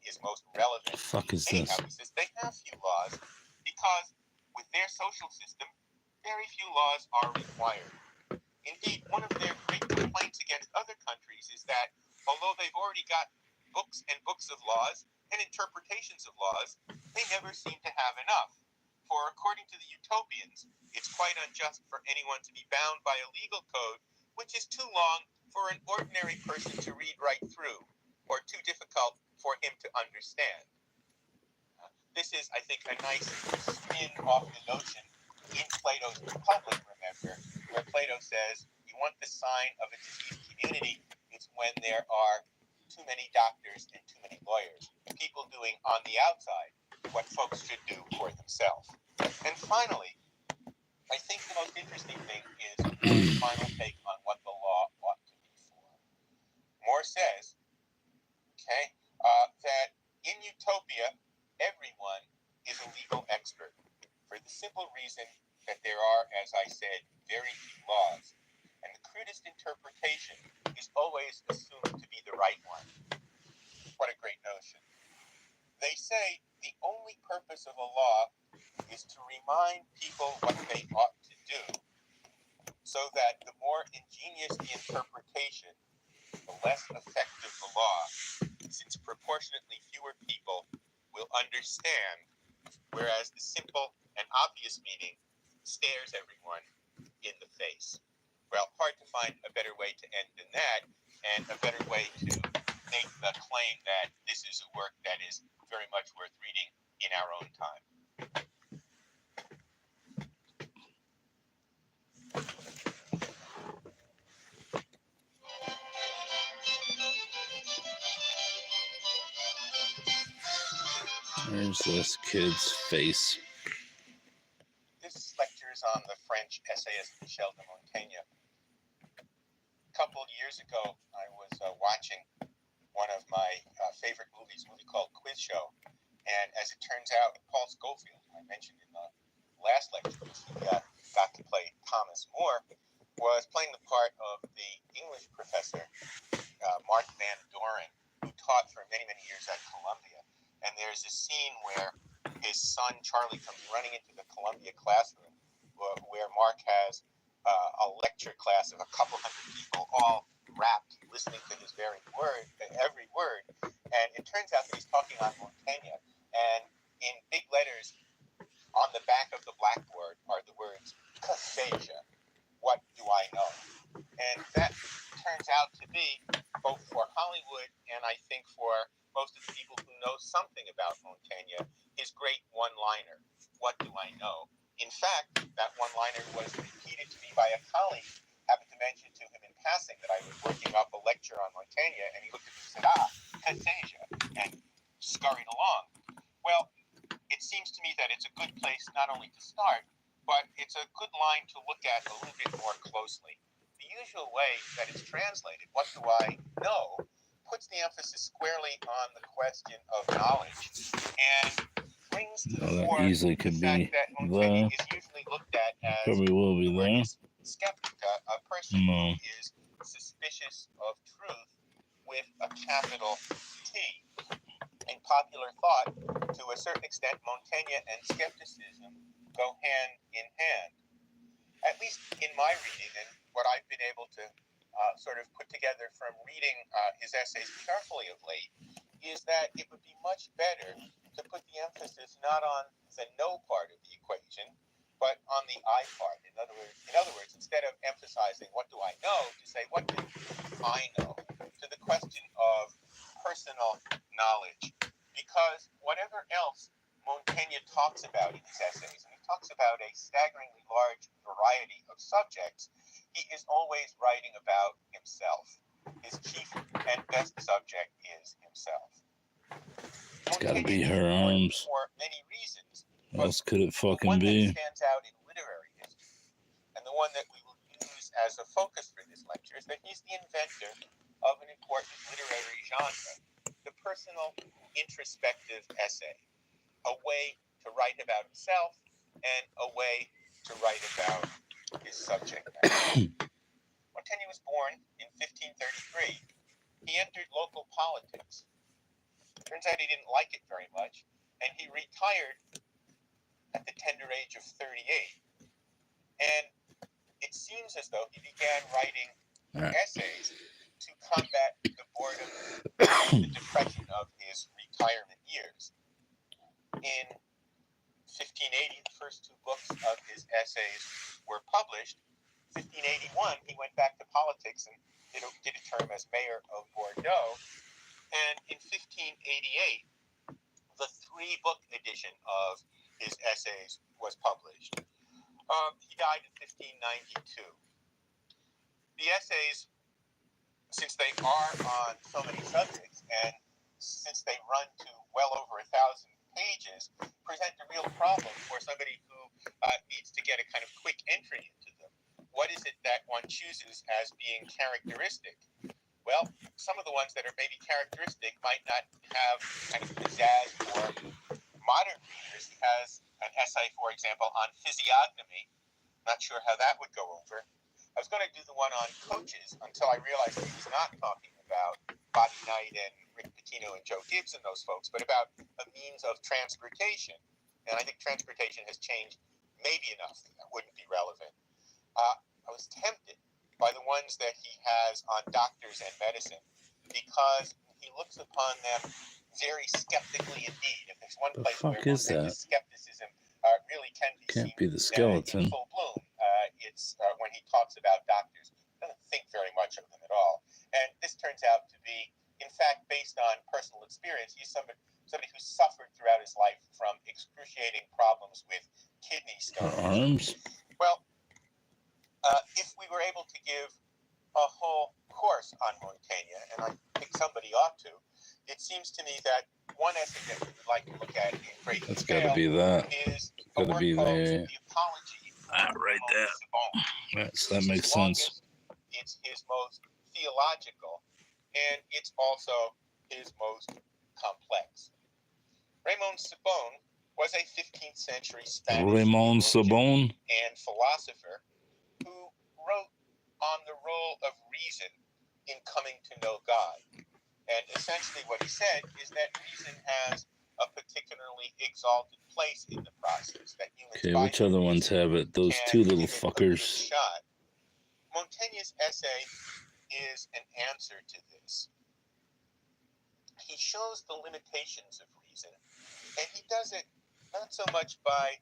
is most relevant. The fuck is Anyhow, this? he says they have few laws because with their social system, very few laws are required. Indeed, one of their great complaints against other countries is that although they've already got books and books of laws and interpretations of laws, they never seem to have enough. For according to the utopians, it's quite unjust for anyone to be bound by a legal code which is too long for an ordinary person to read right through, or too difficult for him to understand. This is, I think, a nice spin off the notion in Plato's Republic, remember, where Plato says, you want the sign of a diseased community, it's when there are too many doctors and too many lawyers, people doing on the outside what folks should do for themselves. And finally, I think the most interesting thing is Moore's final take on what the law ought to be for. Moore says, that in utopia, everyone is a legal expert, for the simple reason that there are, as I said, very few laws, and the crudest interpretation is always assumed to be the right one. What a great notion. They say the only purpose of a law is to remind people what they ought to do, so that the more ingenious the interpretation, the less effective the law, since proportionately fewer people will understand, whereas the simple and obvious meaning stares everyone in the face. Well, hard to find a better way to end than that, and a better way to make the claim that this is a work that is very much worth reading in our own time. There's this kid's face. This lecture is on the French essayist Michel de Montaigne. A couple of years ago, I was watching one of my favorite movies, a movie called Quiz Show. And as it turns out, Paul Scofield, who I mentioned in the last lecture, which he got to play Thomas More, was playing the part of the English professor, Mark Van Doren, who taught for many, many years at Columbia. And there's a scene where his son, Charlie, comes running into the Columbia classroom where Mark has a lecture class of a couple hundred people all rapt, listening to his every word. And it turns out that he's talking on Montaigne. And in big letters on the back of the blackboard are the words, "Cassasia, what do I know?" And that turns out to be, both for Hollywood and I think for most of the people who know something about Montaigne, his great one-liner, "What do I know?" In fact, that one-liner was repeated to me by a colleague. Happened to mention to him in passing that I was working up a lecture on Montaigne, and he looked at me and said, "Cassasia," and scurried along. Well, it seems to me that it's a good place not only to start, but it's a good line to look at a little bit more closely. The usual way that it's translated, "What do I know?" puts the emphasis squarely on the question of knowledge and brings to the fore Easily the could fact be that Montaigne is usually looked at as probably will be there. skeptic, a person who is suspicious of truth with a capital T. In popular thought, to a certain extent, Montaigne and skepticism go hand in hand. At least in my reading, and what I've been able to sort of put together from reading his essays carefully of late, is that it would be much better to put the emphasis not on the know part of the equation, but on the I part. In other words, instead of emphasizing what do I know, to say what do I know, to the question of personal knowledge. Because whatever else Montaigne talks about in his essays, and he talks about a staggeringly large variety of subjects, he is always writing about himself. His chief and best subject is himself. It's gotta be her arms. For many reasons. What else could it fucking be? be? One that stands out in literary history, and the one that we will use as a focus for this lecture, is that he's the inventor of an important literary genre, the personal introspective essay, a way to write about himself and a way to write about his subject matter. Montaigne was born in 1533. He entered local politics. Turns out he didn't like it very much, and he retired at the tender age of 38. And it seems as though he began writing essays to combat the boredom and the depression of his retirement years. In 1580, the first two books of his essays were published. 1581, he went back to politics and did a term as mayor of Bordeaux. And in 1588, the three-book edition of his essays was published. He died in 1592. The essays, since they are on so many subjects and since they run to well over 1,000 pages, present a real problem for somebody who needs to get a kind of quick entry into them. What is it that one chooses as being characteristic? Well, some of the ones that are maybe characteristic might not have kind of pizzazz for modern readers. He has an essay, for example, on physiognomy. Not sure how that would go over. I was going to do the one on coaches until I realized he was not talking about Bobby Knight and Rick Pitino and Joe Gibbs and those folks, but about a means of transportation. And I think transportation has changed maybe enough that wouldn't be relevant. I was tempted by the ones that he has on doctors and medicine because he looks upon them very skeptically indeed. If there's one place where Montaigne's skepticism really can be Can't seen be the skeleton. in full bloom, it's when he talks about doctors. He doesn't think very much of them at all. And this turns out to be, in fact, based on personal experience. He's somebody who suffered throughout his life from excruciating problems with kidney stones. Her arms? Well, if we were able to give a whole course on Montaigne, and I think somebody ought to, it seems to me that one essay that we would like to look at in great That's detail gotta be that. is Gotta a work be called there. The Apology Ah, right there. Yes, that makes sense. It's his most theological, and it's also his most complex. Raymond Sebone was a 15th century Spanish theologian and philosopher who wrote on the role of reason in coming to know God. And essentially what he said is that reason has a particularly exalted place in the process. That humans okay, which other ones have it? Those two little fuckers. Montaigne's essay is an answer to this. He shows the limitations of reason, and he does it not so much by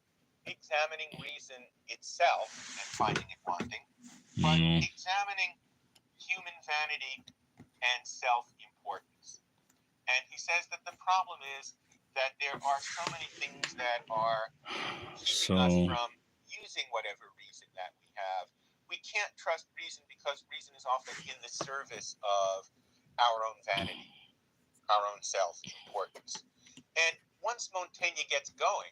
examining reason itself and finding it wanting, but examining human vanity and self-importance. And he says that the problem is that there are so many things that are keeping us from using whatever reason that we have. We can't trust reason because reason is often in the service of our own vanity, our own self-importance. And once Montaigne gets going,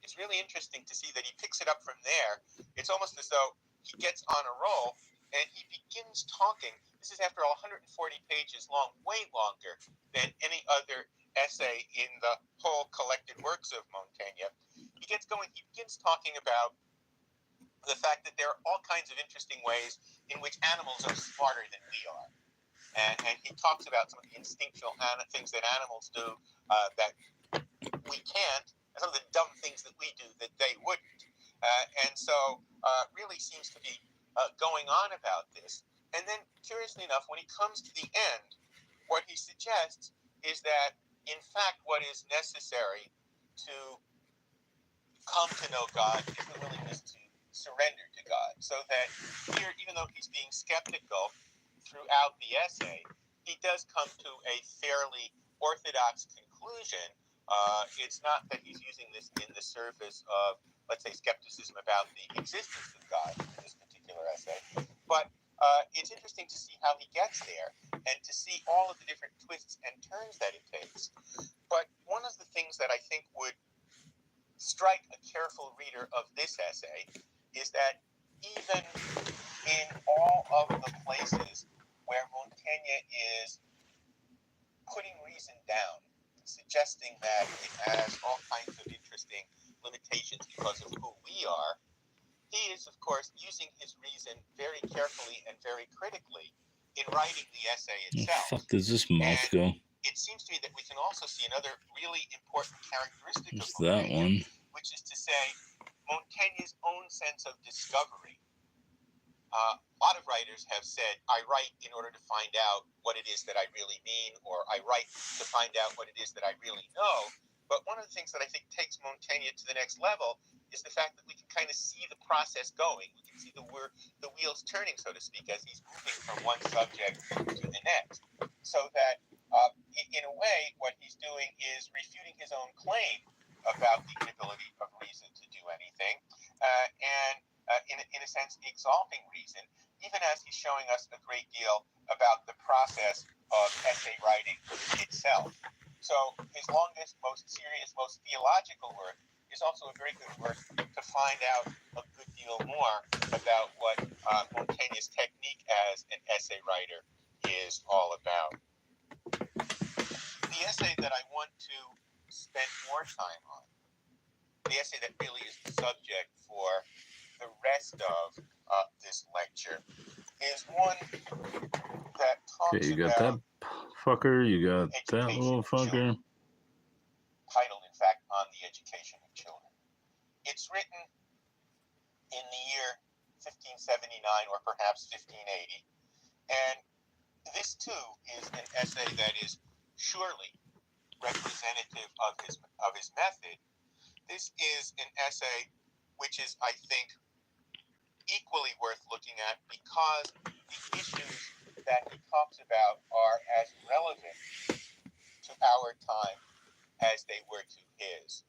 it's really interesting to see that he picks it up from there. It's almost as though he gets on a roll and he begins talking. This is after 140 pages long, way longer than any other essay in the whole collected works of Montaigne. He gets going, he begins talking about the fact that there are all kinds of interesting ways in which animals are smarter than we are. And he talks about some of the instinctual things that animals do that we can't, and some of the dumb things that we do that they wouldn't. And so really seems to be going on about this. And then, curiously enough, when he comes to the end, what he suggests is that, in fact, what is necessary to come to know God is the willingness to surrender to God. So that here, even though he's being skeptical throughout the essay, he does come to a fairly orthodox conclusion. It's not that he's using this in the service of, let's say, skepticism about the existence of God in this particular essay, but it's interesting to see how he gets there and to see all of the different twists and turns that it takes. But one of the things that I think would strike a careful reader of this essay is that even in all of the places where Montaigne is putting reason down, suggesting that it has all kinds of interesting limitations because of who we are, using his reason very carefully and very critically in writing the essay Where the itself. fuck does this mouth And go? it seems to me that we can also see another really important characteristic There's of that Montaigne, one. which is to say Montaigne's own sense of discovery. A lot of writers have said, I write in order to find out what it is that I really mean, or I write to find out what it is that I really know. But one of the things that I think takes Montaigne to the next level is the fact that we can kind of see the process going. We can see the wheels turning, so to speak, as he's moving from one subject to the next. So that, in a way, what he's doing is refuting his own claim about the inability of reason to do anything, and in a sense, exalting reason, even as he's showing us a great deal about the process of essay writing itself. So his longest, most serious, most theological work is also a very good work to find out a good deal more about what Montaigne's technique as an essay writer is all about. The essay that I want to spend more time on, the essay that really is the subject for the rest of this lecture, is one that talks Okay, you got about that fucker, you got that education little of children, fucker. titled, in fact, On the Education of Children. It's written in the year 1579 or perhaps 1580, and this too is an essay that is surely representative of his method. This is an essay which is, I think, equally worth looking at because the issues that he talks about are as relevant to our time as they were to his.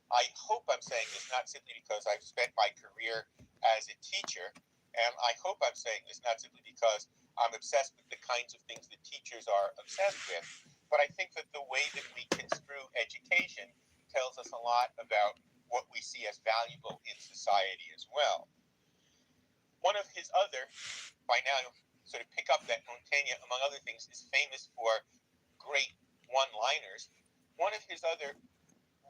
I hope I'm saying this not simply because I've spent my career as a teacher, and I hope I'm saying this not simply because I'm obsessed with the kinds of things that teachers are obsessed with, but I think that the way that we construe education tells us a lot about what we see as valuable in society as well. One of his other, by now sort of pick up that Montaigne, among other things, is famous for great one-liners. One of his other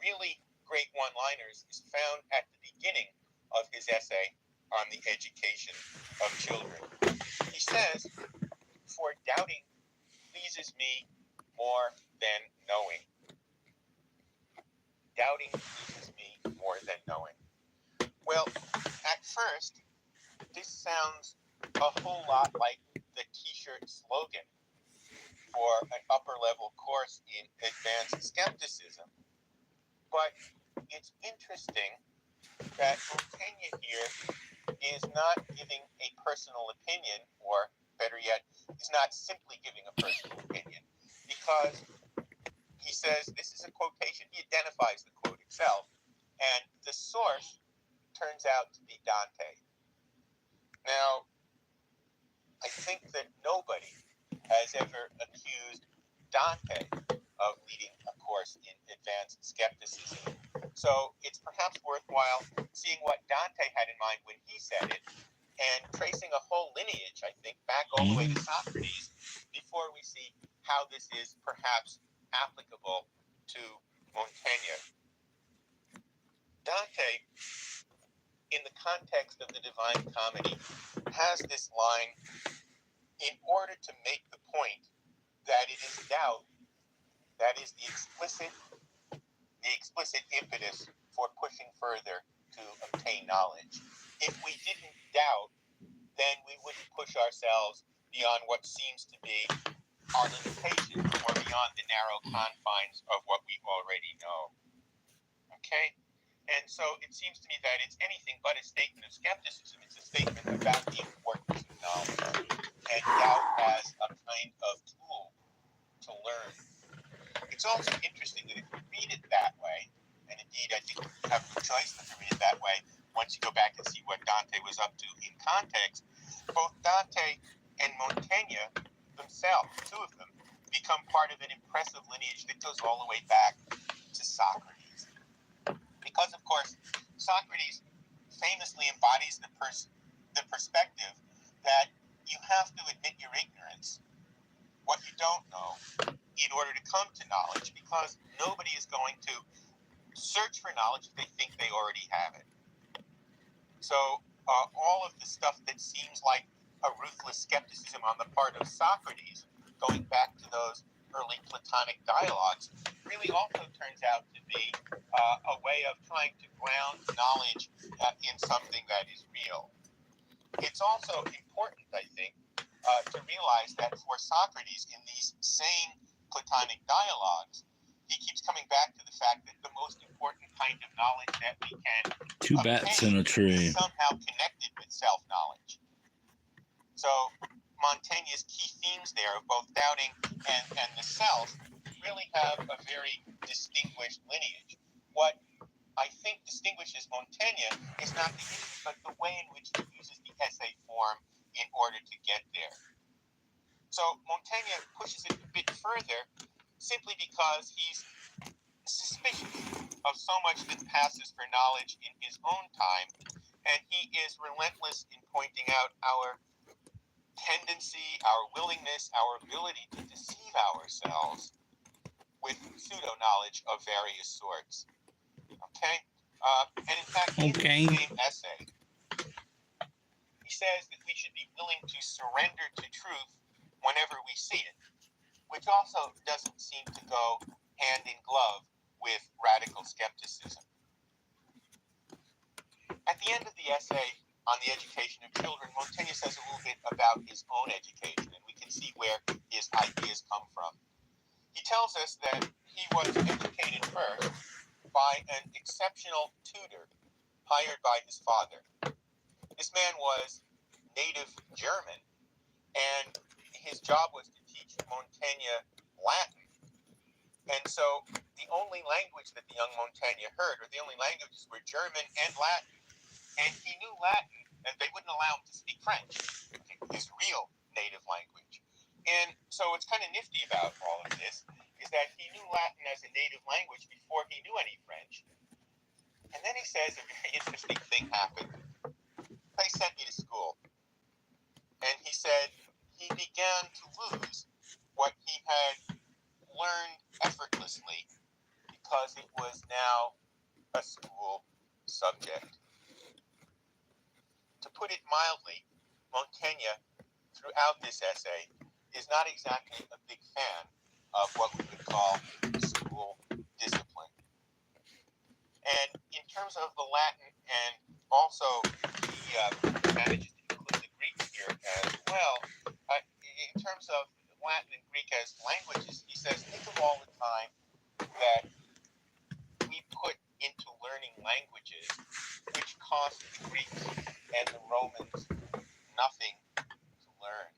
really great one-liners is found at the beginning of his essay on the education of children. He says, "For doubting pleases me more than knowing." Doubting pleases me more than knowing. Well, at first, this sounds a whole lot like the t-shirt slogan for an upper-level course in advanced skepticism. But it's interesting that Montaigne here is not giving a personal opinion, or better yet, is not simply giving a personal opinion, because he says this is a quotation. He identifies the quote itself, and the source turns out to be Dante. Now, I think that nobody has ever accused Dante of leading a course in advanced skepticism. So it's perhaps worthwhile seeing what Dante had in mind when he said it, and tracing a whole lineage, I think, back all the way to Socrates, before we see how this is perhaps applicable to Montaigne. Dante, in the context of the Divine Comedy, has this line, in order to make the point that it is doubt that is the explicit impetus for pushing further to obtain knowledge. If we didn't doubt, then we wouldn't push ourselves beyond what seems to be our limitations, or beyond the narrow confines of what we already know. Okay? And so it seems to me that it's anything but a statement of skepticism. It's a statement about the importance of knowledge and doubt as a kind of tool to learn. It's also interesting that if you read it that way, and indeed I think you have no choice but to read it that way once you go back and see what Dante was up to in context, both Dante and Montaigne themselves, the two of them, become part of an impressive lineage that goes all the way back to Socrates. Because, of course, Socrates famously embodies the perspective that you have to admit your ignorance, what you don't know, in order to come to knowledge, because nobody is going to search for knowledge if they think they already have it. So all of the stuff that seems like a ruthless skepticism on the part of Socrates, going back to those early Platonic dialogues, really also turns out to be a way of trying to ground knowledge in something that is real. It's also important, I think, to realize that for Socrates, in these same Platonic dialogues, he keeps coming back to the fact that the most important kind of knowledge that we can Two bats in a tree. is somehow connected with self-knowledge. So Montaigne's key themes there of both doubting and the self really have a very distinguished lineage. What I think distinguishes Montaigne is not the issue, but the way in which he uses the essay form in order to get there. So Montaigne pushes it a bit further simply because he's suspicious of so much that passes for knowledge in his own time, and he is relentless in pointing out our tendency, our willingness, our ability to deceive ourselves with pseudo-knowledge of various sorts. Okay? And in fact, in the same essay, he says that we should be willing to surrender to truth whenever we see it, which also doesn't seem to go hand in glove with radical skepticism. At the end of the essay on the education of children, Montaigne says a little bit about his own education, and we can see where his ideas come from. He tells us that he was educated first by an exceptional tutor hired by his father. This man was native German, and his job was to teach Montaigne Latin. And so the only language that the young Montaigne heard, or the only languages, were German and Latin. And he knew Latin, and they wouldn't allow him to speak French, his real native language. And so what's kind of nifty about all of this is that he knew Latin as a native language before he knew any French. And then he says a very interesting thing happened. They sent me to school. And he said he began to lose what he had learned effortlessly because it was now a school subject. To put it mildly, Montaigne, throughout this essay, is not exactly a big fan of what we would call school discipline. And in terms of the Latin, and also he manages to include the Greek here as well, in terms of Latin and Greek as languages, he says, think of all the time that we put into learning languages which cost the Greeks and the Romans nothing to learn.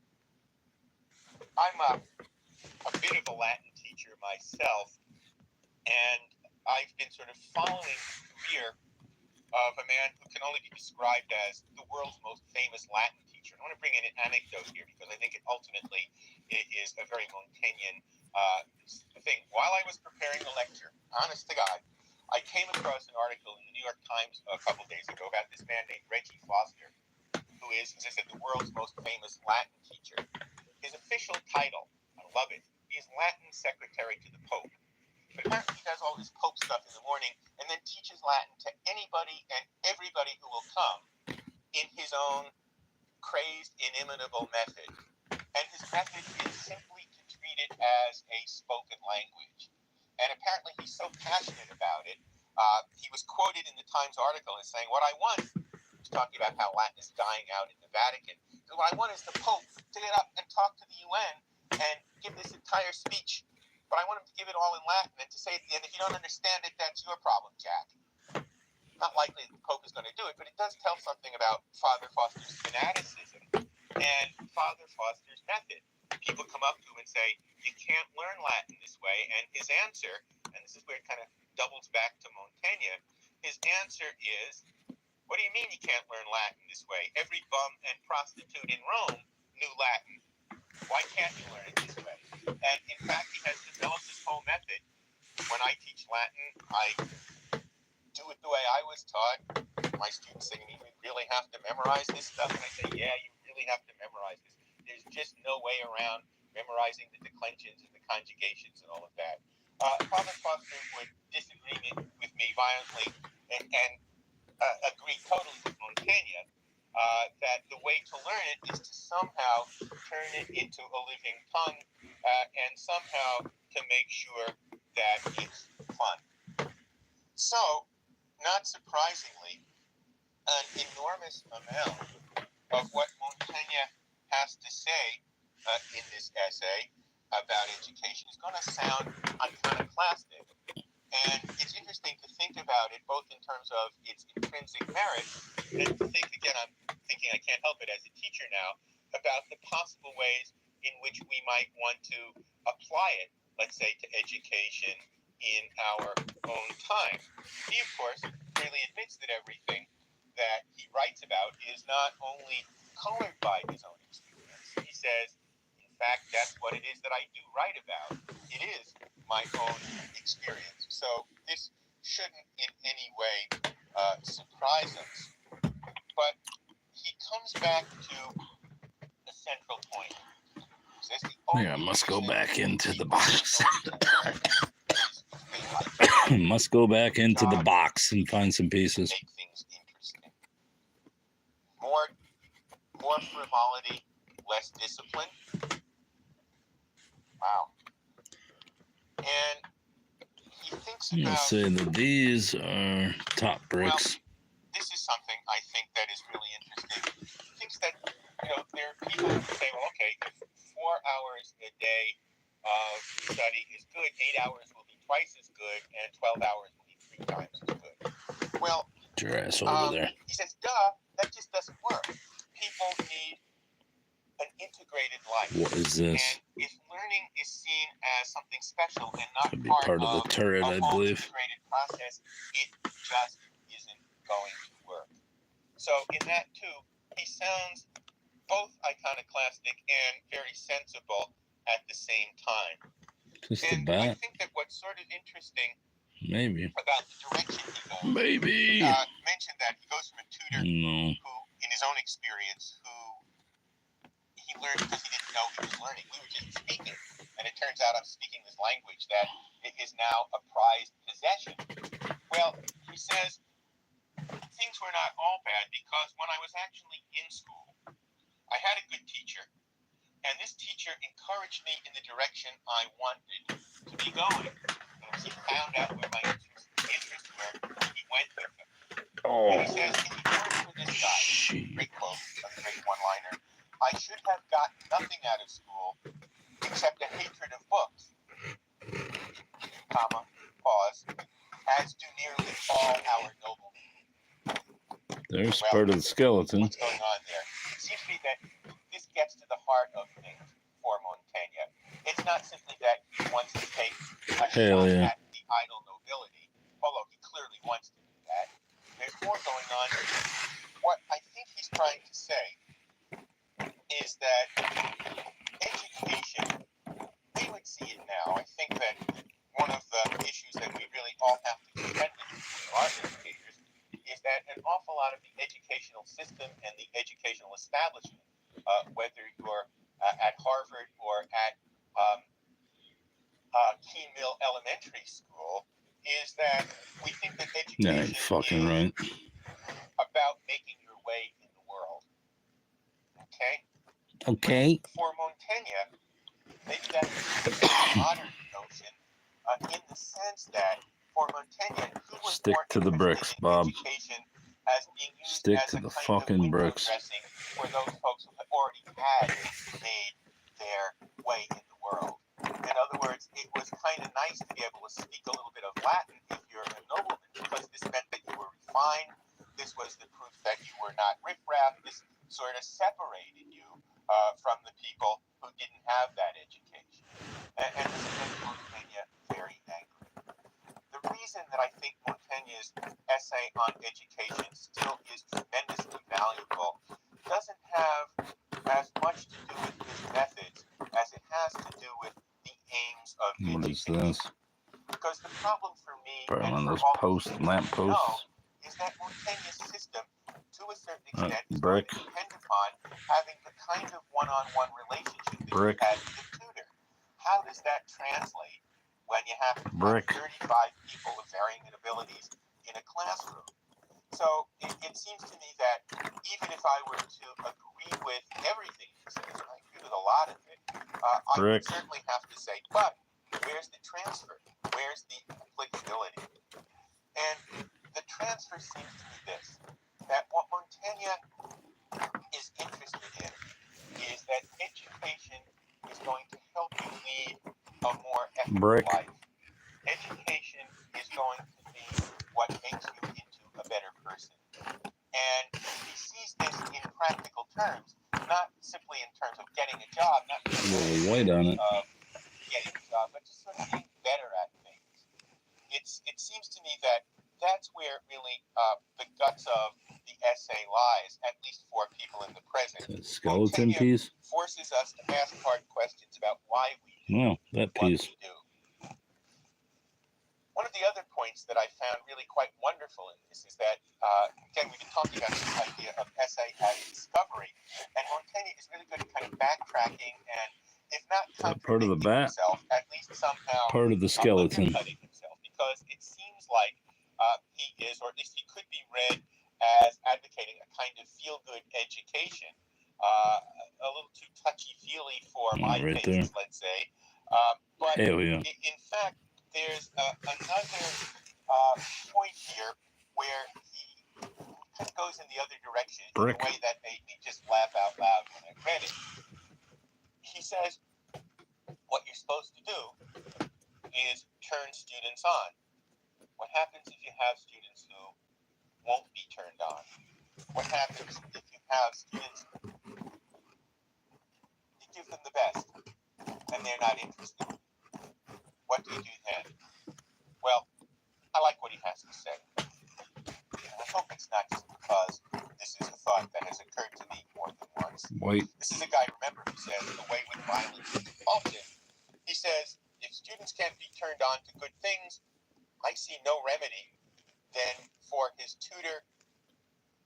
I'm a bit of a Latin teacher myself, and I've been sort of following the career of a man who can only be described as the world's most famous Latin teacher. I want to bring in an anecdote here because I think it ultimately is a very Montaignean thing. While I was preparing the lecture, honest to God, I came across an article in the New York Times a couple days ago about this man named Reggie Foster, who is, as I said, the world's most famous Latin teacher. His official title, I love it, he is Latin Secretary to the Pope. But apparently he does all this Pope stuff in the morning and then teaches Latin to anybody and everybody who will come in his own crazed, inimitable method. And his method is simply to treat it as a spoken language. And apparently he's so passionate about it. He was quoted in the Times article as saying, what I want, he's talking about how Latin is dying out in the Vatican. So what I want is the Pope to get up and talk to the UN and give this entire speech. But I want him to give it all in Latin and to say at the end, if you don't understand it, that's your problem, Jack. Not likely the Pope is going to do it, but it does tell something about Father Foster's fanaticism and Father Foster's method. People come up to him and say, you can't learn Latin this way. And his answer, and this is where it kind of doubles back to Montaigne, his answer is, what do you mean you can't learn Latin this way? Every bum and prostitute in Rome knew Latin. Why can't you learn it this way? And in fact, he has developed this whole method. When I teach Latin, I do it the way I was taught. My students say to me, we really have to memorize this stuff? And I say, yeah, you really have to memorize this. There's just no way around memorizing the declensions and the conjugations and all of that. Father Foster would disagree with me violently and agree totally with Montaigne. that the way to learn it is to somehow turn it into a living tongue and somehow to make sure that it's fun. So, not surprisingly, an enormous amount of what Montaigne has to say in this essay about education is going to sound iconoclastic. And it's interesting to think about it both in terms of its intrinsic merit and to think, again, I'm thinking I can't help it as a teacher now, about the possible ways in which we might want to apply it, let's say, to education in our own time. He, of course, clearly admits that everything that he writes about is not only colored by his own experience. He says, in fact, that's what it is that I do write about. It is my own experience. So this shouldn't in any way surprise us. But he comes back to the central point. Yeah, I must go back into the box. Must go back into the box and find some pieces. Make things interesting. More frivolity, less discipline. Wow. And he thinks about... Let's say that these are top bricks. Well, this is something I think that is really interesting. He thinks that, there are people who say, well, okay, if 4 hours a day of study is good, 8 hours will be twice as good, and 12 hours will be 3 times as good. Well, get your ass over there. He says, duh, that just doesn't work. People need an integrated life. What is this? And if learning is seen as something special and not Could be part of the turret, I believe. Integrated process, it just isn't going to work. So in that too, he sounds both iconoclastic and very sensible at the same time. Just and a bat? I think that what's sort of interesting Maybe. about the direction he goes. Maybe. Mentioned that he goes from a tutor No. who, in his own experience, who he learned because he didn't know he was learning. We were just speaking, and it turns out I'm speaking this language that is now a prized possession. Well, he says things were not all bad because when I was actually in school, I had a good teacher, and this teacher encouraged me in the direction I wanted to be going. And as he found out where my interests were, he went with them. Oh. And he says, if it weren't for this guy, great quote, a great one-liner, I should have gotten nothing out of school except a hatred of books, comma, pause, as do nearly all our noble men. There's part of the skeleton. What's going on there? It seems to me that this gets to the heart of things for Montaigne. It's not simply that he wants to take a shot at the idle nobility, although he clearly wants to do that. There's more going on. What I think he's trying to say is that education, we would see it now. I think that one of the issues that we really all have to contend with when we are educators is that an awful lot of the educational system and the educational establishment, whether you're at Harvard or at Keen Mill Elementary School, is that we think that education fucking is right. about making your way in the world. Okay? Okay. But for Montaigne, maybe that's a modern notion in the sense that for Montaigne, he was Stick more to the bricks, interested in Bob. education as being used Stick as to a the kind fucking of bricks. dressing for those folks who already had made their way in the world. In other words, it was kind of nice to be able to speak a little bit of Latin if you're a nobleman, because this meant that you were refined. This was the proof that you were not riffraff. This sort of separated you from the people who didn't have that education. And this made Montaigne very angry. The reason that I think Montaigne's essay on education still is tremendously valuable doesn't have as much to do with his methods as it has to do with the aims of What is education. this? Because the problem for me Probably and one for of those all post lamp posts. is that Montaigne's system, to a certain extent, is brick. going to depend upon having the kind of one-on-one relationship that Brick. you had with a tutor. How does that translate when you have to put Brick. 35 people of varying abilities in a classroom? So it seems to me that even if I were to agree with everything he says, and I agree with a lot of it, I would certainly have to say, but where's the transfer? Where's the applicability? And the transfer seems to be this, that what Montaigne is interested in is that education is going to help you lead a more ethical life. Education is going to be what makes you into a better person. And he sees this in practical terms, not simply in terms of getting a job, not really white on it. Getting a job, but just sort of being better at things. It seems to me that that's where really the guts of the essay lies, at least for people in the present. Skeleton Montaigne piece forces us to ask hard questions about why we do that what piece. we do. One of the other points that I found really quite wonderful in this is that, again, we've been talking about this idea of essay as discovery, and Montaigne is really good at kind of backtracking and, if not part of the contradicting bat, himself, at least somehow part of the skeleton. undercutting himself, because it seems like he is, or at least he could be read as advocating a kind of feel-good education, a little too touchy-feely for my Right tastes, there. let's say. But in fact, there's another point here where he kind of goes in the other direction in a way that made me just laugh out loud when I read it. He says, what you're supposed to do is turn students on. What happens if you have students who won't be turned on? What happens if you have students, you give them the best, and they're not interested? What do you do then? Well, I like what he has to say. I hope it's not just because this is a thought that has occurred to me more than once. This is a guy, remember, who says the way with violence is repulsive. He says, if students can't be turned on to good things, I see no remedy than for his tutor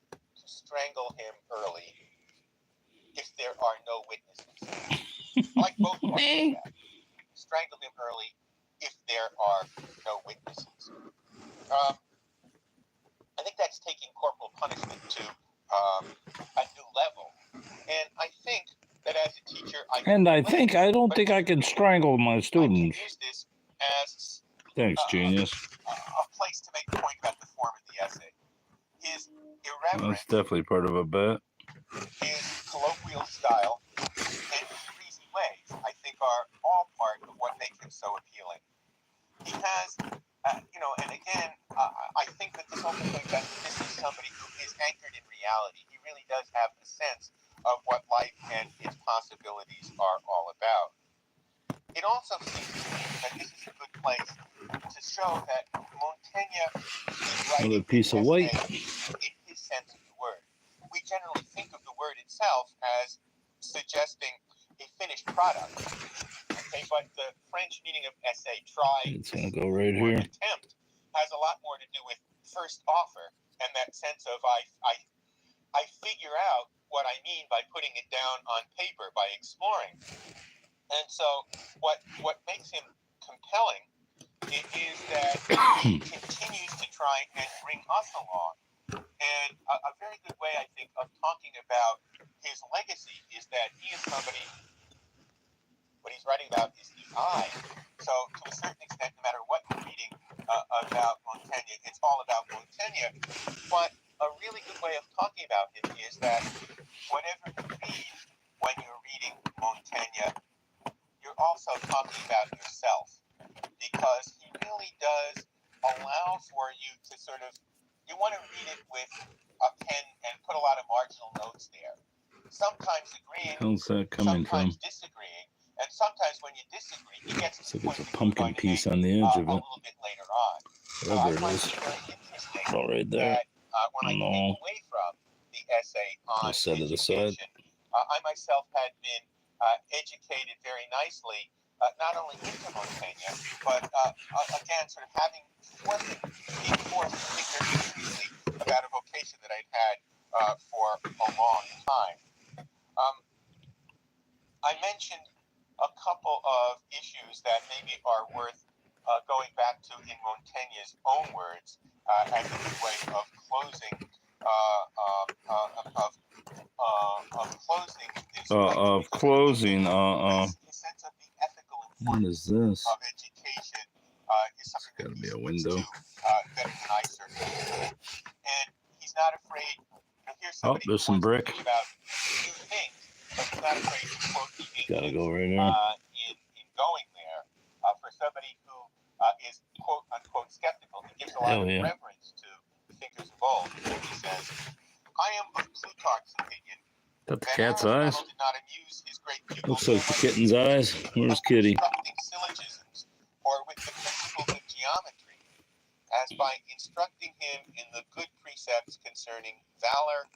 to strangle him early if there are no witnesses. I like both parts of that. Strangle him early if there are no witnesses. I think that's taking corporal punishment to a new level. And I think that as a teacher, I don't think I can strangle my students. I can use this as Thanks, genius. A place to make the point about the form of the essay. His irreverent, that's definitely part of a bet. His colloquial style and breezy ways, I think, are all part of what makes him so appealing. He has, and again, I think that this also points out that this is somebody who is anchored in reality. He really does have a sense of what life and its possibilities are all about. It also seems to me that this is a good place to show that Montaigne is writing another piece of white in his sense of the word. We generally think of the word itself as suggesting a finished product. Okay, but the French meaning of essay, try, it's going to go right here, attempt, has a lot more to do with first offer and that sense of I figure out what I mean by putting it down on paper, by exploring. And so what makes him compelling is that he continues to try and bring us along. And a very good way, I think, of talking about his legacy is that he is somebody, what he's writing about is the I. So to a certain extent, no matter what you're reading about Montaigne, it's all about Montaigne. But a really good way of talking about him is that whatever you read when you're reading Montaigne, you're also talking about yourself, because he really does allow for you to sort of, you want to read it with a pen and put a lot of marginal notes there. Sometimes agreeing, sometimes disagreeing, and sometimes when you disagree, you get to the point a pumpkin piece on the edge of it. A little bit later on. Whatever it is. Very interesting all right there. That, when I came away from the essay on education, I myself had been educated very nicely, not only into Montaigne, but again, sort of being forced to think very seriously about a vocation that I'd had for a long time. I mentioned a couple of issues that maybe are worth going back to in Montaigne's own words as a way of closing, of of closing. His sense of the ethical What importance is this? of education is It's something got to that be he a speaks window. to better than I certainly could. And he's not afraid to hear Oh, somebody there's who some wants brick. to think about new things, but he's not afraid to quote the Gotta ancients go right there. in going there. For somebody who is quote unquote skeptical, he gives a lot Hell of yeah. reverence to the thinkers of old. He says, "I am of Plutarch's opinion Got the that cat's eyes. Aristotle did not amuse his great pupil Looks so like the much kitten's eyes. Where's with Kitty? constructing syllogisms or with the principles of geometry, as by instructing him in the good precepts concerning valor,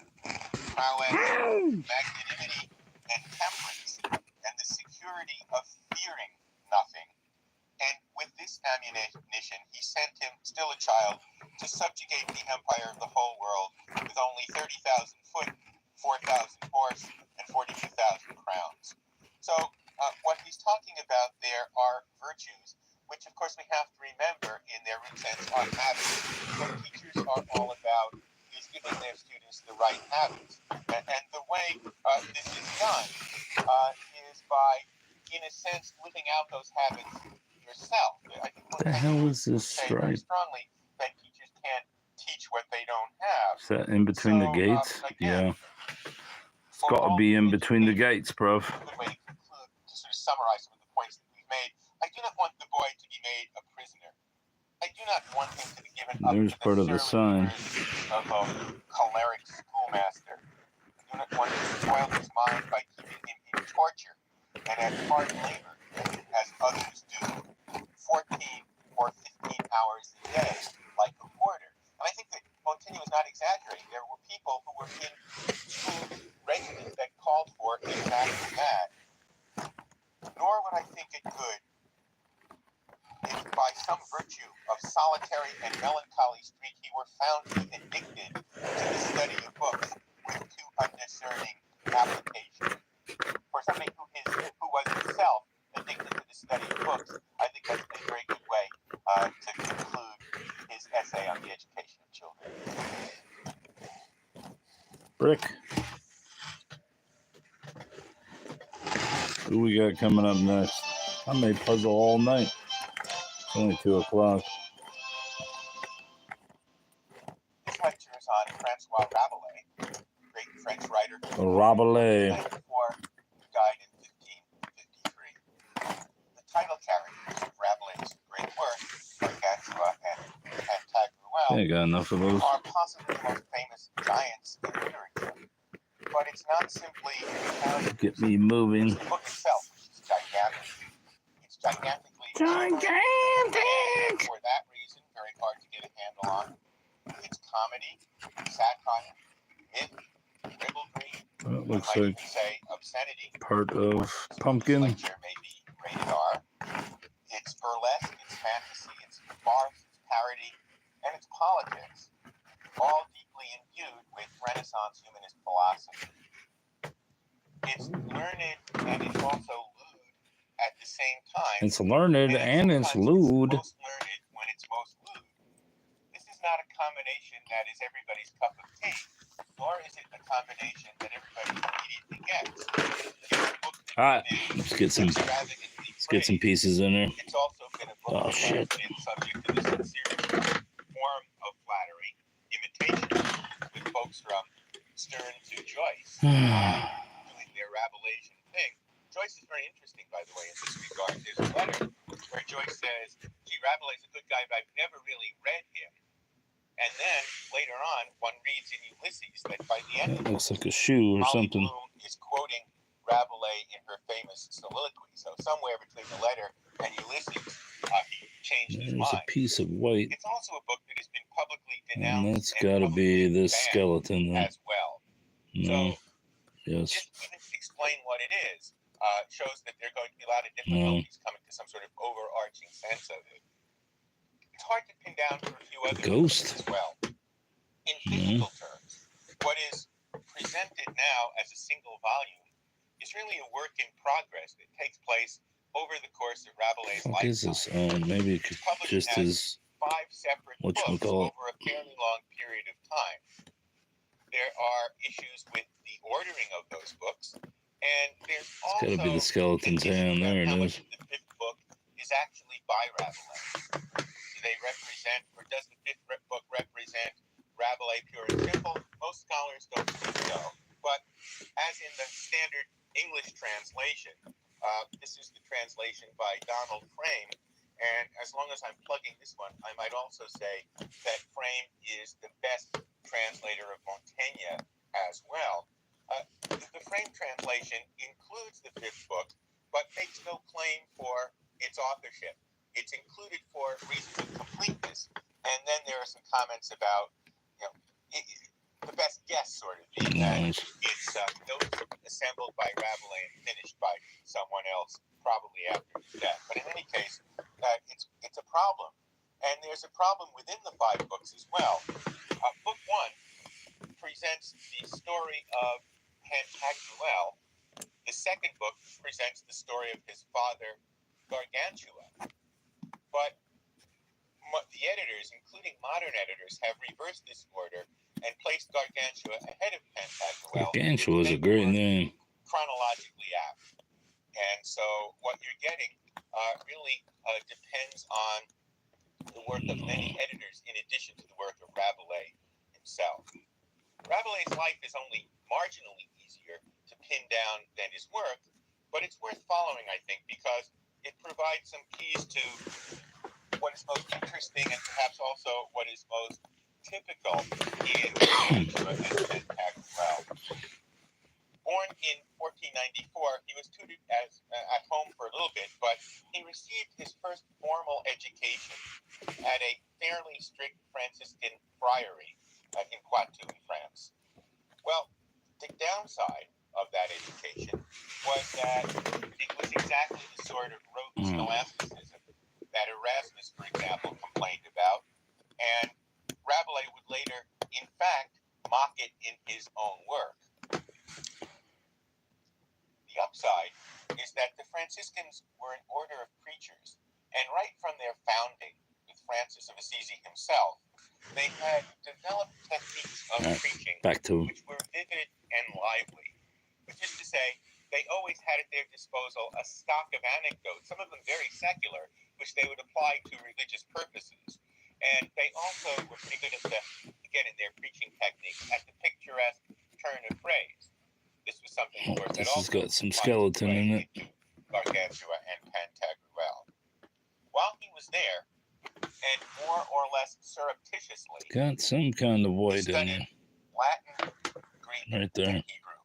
prowess, magnanimity, and temperance, and the security of fearing nothing. And with this ammunition, he sent him, still a child, to subjugate the empire of the whole world with only 30,000 foot, 4,000 horse, and 42,000 crowns." So what he's talking about there are virtues, which of course we have to remember in their root sense are habits. What teachers are all about is giving their students the right habits. And the way this is done is by, in a sense, living out those habits yourself. I think What the hell is this say very stripe? strongly that teachers can't teach what they don't have. Is that in between the gates? Again, Yeah. It's got to be in between the gates, bruv. a good way to conclude, to sort of summarize some of the points that we've made. I do not want the boy to be made a prisoner. I do not want him to be given up There's to part of the surly sign. mercies of a choleric schoolmaster. I do not want to spoil his mind by keeping him in torture and at hard labor, as others do, 14 or 15 hours a day, like a porter. And I think that Montaigne was not exaggerating. There were people who were in school regimens that called for exactly that. Nor would I think it good if by some virtue of solitary and melancholy streak he were found to be addicted to the study of books with too undiscerning application. For somebody who was himself addicted to the study of books, I think that's a very good way to conclude his essay on the education of children. Brick. Who we got coming up next? I may puzzle all night. It's only 2 o'clock. This lecture is on Francois Rabelais, great French writer. Rabelais. 1994, died in 1553. The title characters of Rabelais' great work, Gargantua and Pantagruel, I got enough of those. are possibly the most famous giants in literature. But it's not simply Get me moving. the book itself, which is gigantic. It's gigantically Gigantic! for that reason, very hard to get a handle on. It's comedy, satire, myth, ribaldry, That looks might like even say obscenity. part of Pumpkin. This lecture may be rated R. It's burlesque, it's fantasy, it's farce, it's parody, and it's politics, all deeply imbued with Renaissance humanist philosophy. It's learned and it's also lewd at the same time. It's learned and it's lewd. It's most learned when it's most lewd. This is not a combination that is everybody's cup of tea, nor is it a combination that everybody immediately gets. It's a book that All right, is let's get some pieces in there. It's also been a book Oh, that shit. has been subject to the sincerest form of flattery, imitation, with folks from Sterne to Joyce doing their Rabelaisian thing. Joyce is very interesting, by the way, in this regard. There's a letter where Joyce says, gee, Rabelais is a good guy, but I've never really read him. And then, later on, one reads in Ulysses that by the end of That looks like a shoe or Molly something. Bloom is quoting Rabelais in her famous soliloquy. So somewhere between the letter and Ulysses, he changed his There's a mind. piece of white, It's also a book that has been publicly and denounced that's got to be this skeleton then. as well. No. So Yes. just even to explain what it is shows that there are going to be a lot of difficulties coming to some sort of overarching sense of it. It's hard to pin down for a few other Ghost. reasons as well. In physical terms, what is presented now as a single volume is really a work in progress that takes place over the course of Rabelais' What is this? lifetime. Maybe it could just as 5 separate books whatchamacallit. over a fairly long period of time. There are issues with the ordering of those books. And there's It's got to be the also skeleton's an issue hand. about There it how is. much of the fifth book is actually by Rabelais. Do they represent, or does the fifth book represent Rabelais pure and simple? Most scholars don't think so. But as in the standard English translation, this is the translation by Donald Frame. And as long as I'm plugging this one, I might also say that Frame is the best translator of Montaigne as well. The Frame translation includes the fifth book, but makes no claim for its authorship. It's included for reasons of completeness. And then there are some comments about, the best guess, sort of, being that Nice. it's notes assembled by Rabelais and finished by someone else, probably after his death. But in any case, it's a problem. And there's a problem within the 5 books as well. Book 1 presents the story of Pantagruel. The second book presents the story of his father, Gargantua. But the editors, including modern editors, have reversed this order and placed Gargantua ahead of Pantagruel. Gargantua is a great name. Chronologically apt. And so what you're getting really depends on the work of many editors in addition to the work of Rabelais himself. Rabelais' life is only marginally easier to pin down than his work, but it's worth following, I think, because it provides some keys to what is most interesting and perhaps also what is most typical in Gargantua and Pantagruel. Born in 1494, he was tutored at home for a little bit, but he received his first formal education at a fairly strict Franciscan friary in Poitou, in France. Well, the downside of that education was that it was exactly the sort of rote scholasticism that Erasmus, for example, complained about, and Rabelais would later, in fact, mock it in his own work. The upside is that the Franciscans were an order of preachers, and right from their founding, with Francis of Assisi himself, they had developed techniques of preaching which were vivid and lively. Which is to say, they always had at their disposal a stock of anecdotes, some of them very secular, which they would apply to religious purposes. And they also were pretty good at again, in their preaching techniques, at the picturesque turn of phrase. This was something, of course, that This has also got some skeleton in it. Gargantua and Pantagruel. While he was there, and more or less surreptitiously, got some kind of white in it. Latin, Greek, right there. and Hebrew.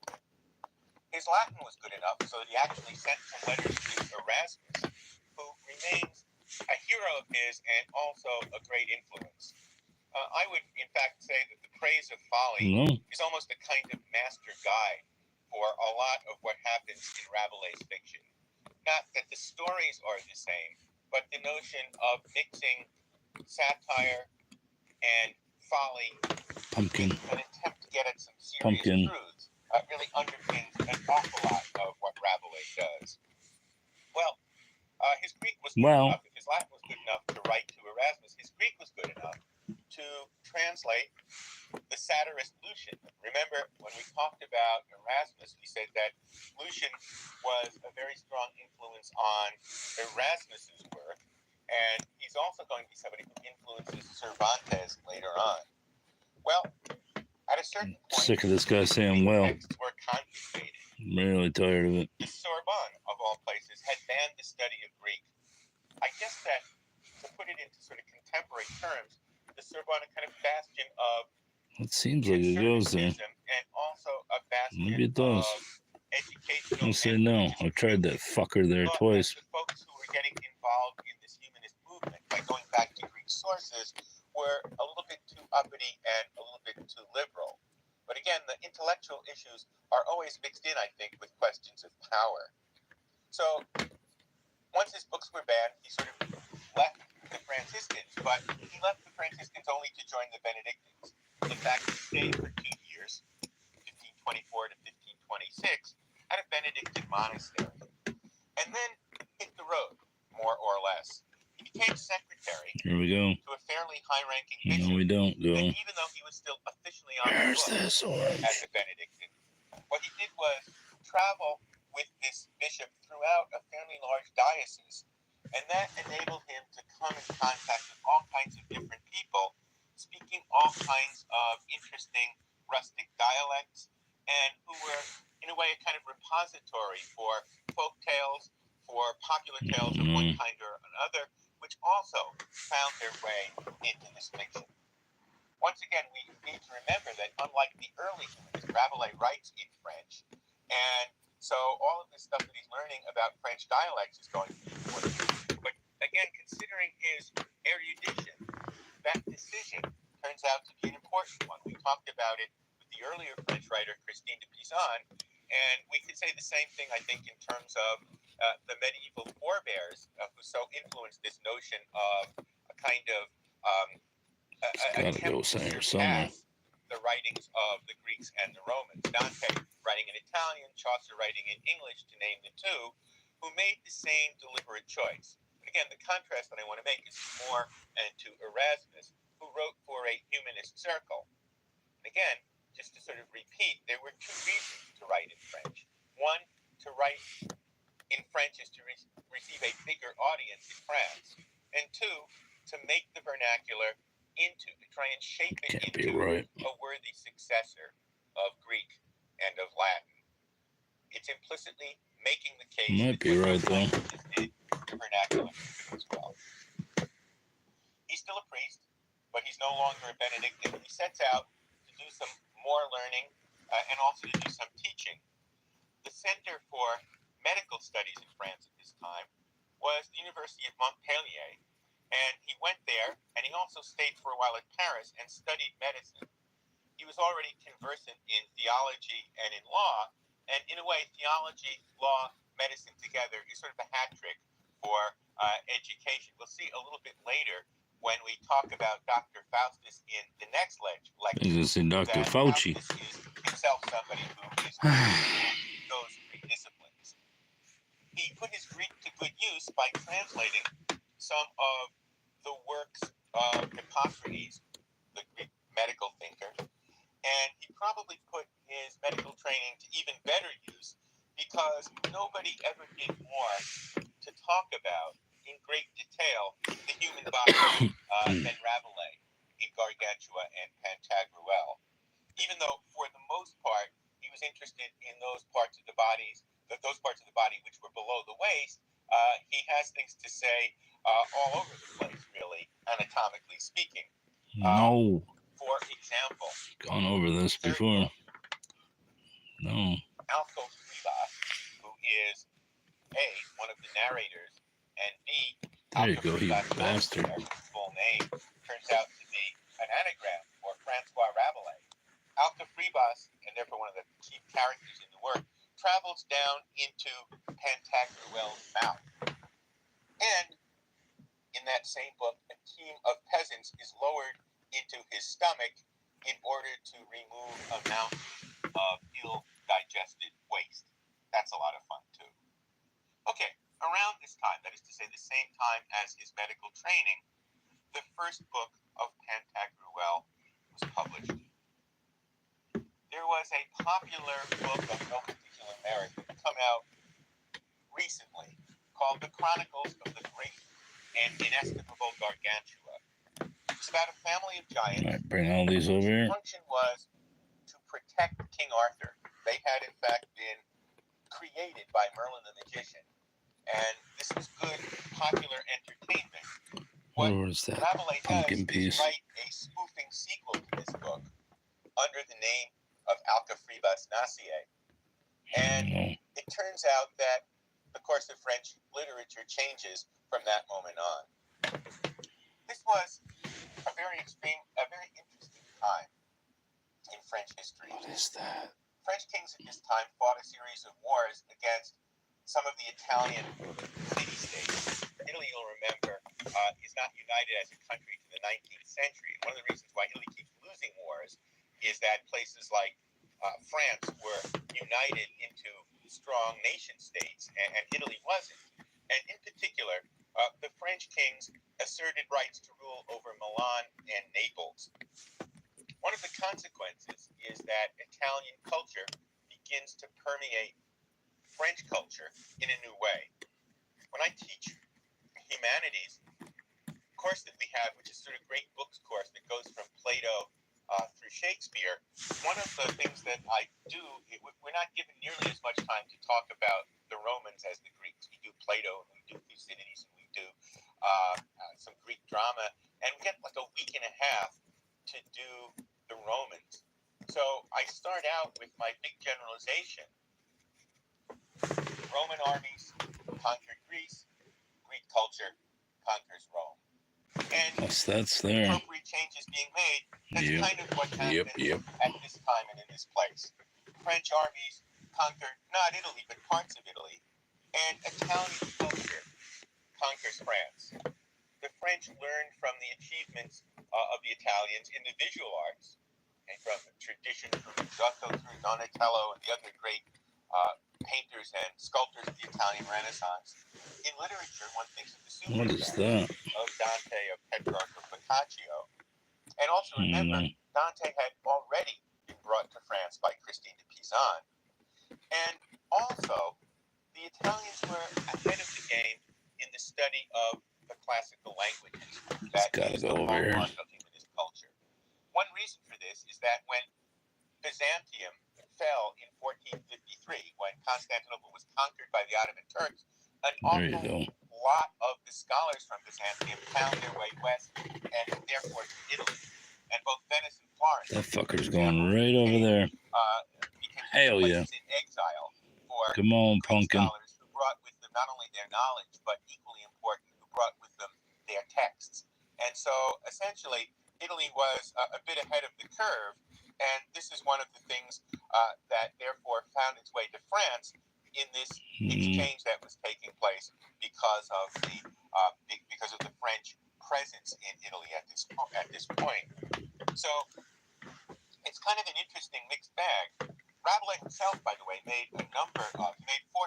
His Latin was good enough so that he actually sent some letters to Erasmus, who remains a hero of his and also a great influence. I would, in fact, say that the praise of folly is almost a kind of master guide for a lot of what happens in Rabelais' fiction. Not that the stories are the same, but the notion of mixing satire and folly Pumpkin. with an attempt to get at some serious truths really underpins an awful lot of what Rabelais does. Well, his Greek was good enough. If his Latin was good enough to write to Erasmus, his Greek was good enough to translate the satirist Lucian. Remember, when we talked about Erasmus, we said that Lucian was a very strong influence on Erasmus's work, and he's also going to be somebody who influences Cervantes later on. Well, at a certain point, sick of this guy saying well. Texts were confiscated. I'm really tired of it. The Sorbonne, of all places, had banned the study of Greek. I guess that, to put it into sort of contemporary terms, the Sorbonne, a kind of bastion of it seems like it goes there. And also a bastion Maybe it does. Educational I'll say no. I've tried that fucker there twice. The folks who were getting involved in this humanist movement by going back to Greek sources were a little bit too uppity and a little bit too liberal. But again, the intellectual issues are always mixed in, I think, with questions of power. So once his books were banned, he sort of left the Franciscans, but he left the Franciscans only to join the Benedictines. In fact, he stayed for 2 years, 1524 to 1526, at a Benedictine monastery, and then hit the road, more or less. He became secretary Here we go. to a fairly high-ranking bishop. No, we don't go. And even though he was still officially on the books as a Benedictine, what he did was travel texts, and who were, in a way, a kind of repository for folk tales, for popular tales of one kind or another, which also found their way into this fiction. Once again, we need to remember that unlike the early humanists, Rabelais writes in French, and so all of this stuff that he's learning about French dialects is going to be important. But again, considering his erudition, that decision turns out to be an important one. We talked about it with the earlier French writer Christine de Pizan, and we could say the same thing, I think, in terms of the medieval forebears who so influenced this notion of a kind of attempt to surpass the writings of the Greeks and the Romans. Dante writing in Italian, Chaucer writing in English, to name the two, who made the same deliberate choice. But again, the contrast that I want to make is More and to Erasmus, who wrote for a humanist circle. And again, just to sort of repeat, there were two reasons to write in French. One, to write in French is to receive a bigger audience in France. And two, to make the vernacular to try and shape it into a worthy successor of Greek and of Latin. It's implicitly making the case might be right, though. The vernacular as well. He's still a priest, but he's no longer a Benedictine. He sets out to do some more learning and also to do some teaching. The Center for Medical Studies in France at this time was the University of Montpellier, and he went there, and he also stayed for a while at Paris and studied medicine. He was already conversant in theology and in law, and in a way, theology, law, medicine together is sort of a hat trick for education. We'll see a little bit later when we talk about Dr. Faustus in the next lecture. This is Dr. Fauci. Faustus is himself somebody who is those three disciplines. He put his Greek to good use by translating some of the works of Hippocrates, the Greek medical thinker, and he probably put his medical training to even better use because nobody ever did more to talk about in great detail the human body than Rabelais in Gargantua and Pantagruel. Even though, for the most part, he was interested in those parts of the body which were below the waist, he has things to say all over the place, really, anatomically speaking. No. For example, Gone over this before. No. Alcofribas, who is A, one of the narrators, and B, there you go, you bastard. Whose full name turns out to be an anagram for Francois Rabelais. Alcofribas, and therefore one of the key characters in the work, travels down into Pantagruel's mouth. And in that same book, a team of peasants is lowered into his stomach in order to remove a mountain of ill-digested waste. That's a lot of fun, too. Okay, around this time, that is to say the same time as his medical training, the first book of Pantagruel was published. There was a popular book of no particular merit that come out recently called The Chronicles of the Great and Inestimable Gargantua. It's about a family of giants. Might bring all these over here. The function was to protect King Arthur. They had, in fact, been created by Merlin the Magician. And this was good, popular entertainment. What was that Rabelais pumpkin does piece? is write a spoofing sequel to this book under the name of Alcofribas Nacier. And it turns out that the course of French literature changes from that moment on. This was a very interesting time in French history. What is that? French kings at this time fought a series of wars against some of the Italian city-states. Italy, you'll remember, is not united as a country to the 19th century. And one of the reasons why Italy keeps losing wars is that places like France were united into strong nation-states, and Italy wasn't. And in particular, the French kings asserted rights to rule over Milan and Naples. One of the consequences is that Italian culture begins to permeate French culture in a new way. When I teach humanities, the course that we have, which is sort of great books course that goes from Plato through Shakespeare, one of the things that I do, we're not given nearly as much time to talk about the Romans as the Greeks. We do Plato, and we do Thucydides, and we do some Greek drama, and we get like a week and a half to do the Romans. So I start out with my big generalization. Roman armies conquered Greece, Greek culture conquers Rome. And That's there. appropriate changes being made. That's kind of what happened at this time and in this place. French armies conquered not Italy, but parts of Italy. And Italian culture conquers France. The French learned from the achievements of the Italians in the visual arts, and from the tradition from Giotto through Donatello and the other great painters and sculptors of the Italian Renaissance. In literature, one thinks of the What is that? of Dante, of Petrarch, of Boccaccio. And also remember, Dante had already been brought to France by Christine de Pizan. And also, the Italians were ahead of the game in the study of the classical languages that is the hallmark of humanist culture. One reason for this is that when Byzantium fell in 1453, when Constantinople was conquered by the Ottoman Turks, an awful lot of the scholars from Byzantium found their way west and therefore to Italy. And both Venice and Florence. That fucker's going right over there. Hell yeah. In exile for come on, pumpkin. Scholars who brought with them not only their knowledge, but equally important, who brought with them their texts. And so essentially, Italy was a bit ahead of the curve. And this is one of the things that therefore found its way to France in this exchange that was taking place because of the French presence in Italy at this point. So it's kind of an interesting mixed bag. Rabelais himself, by the way, made 4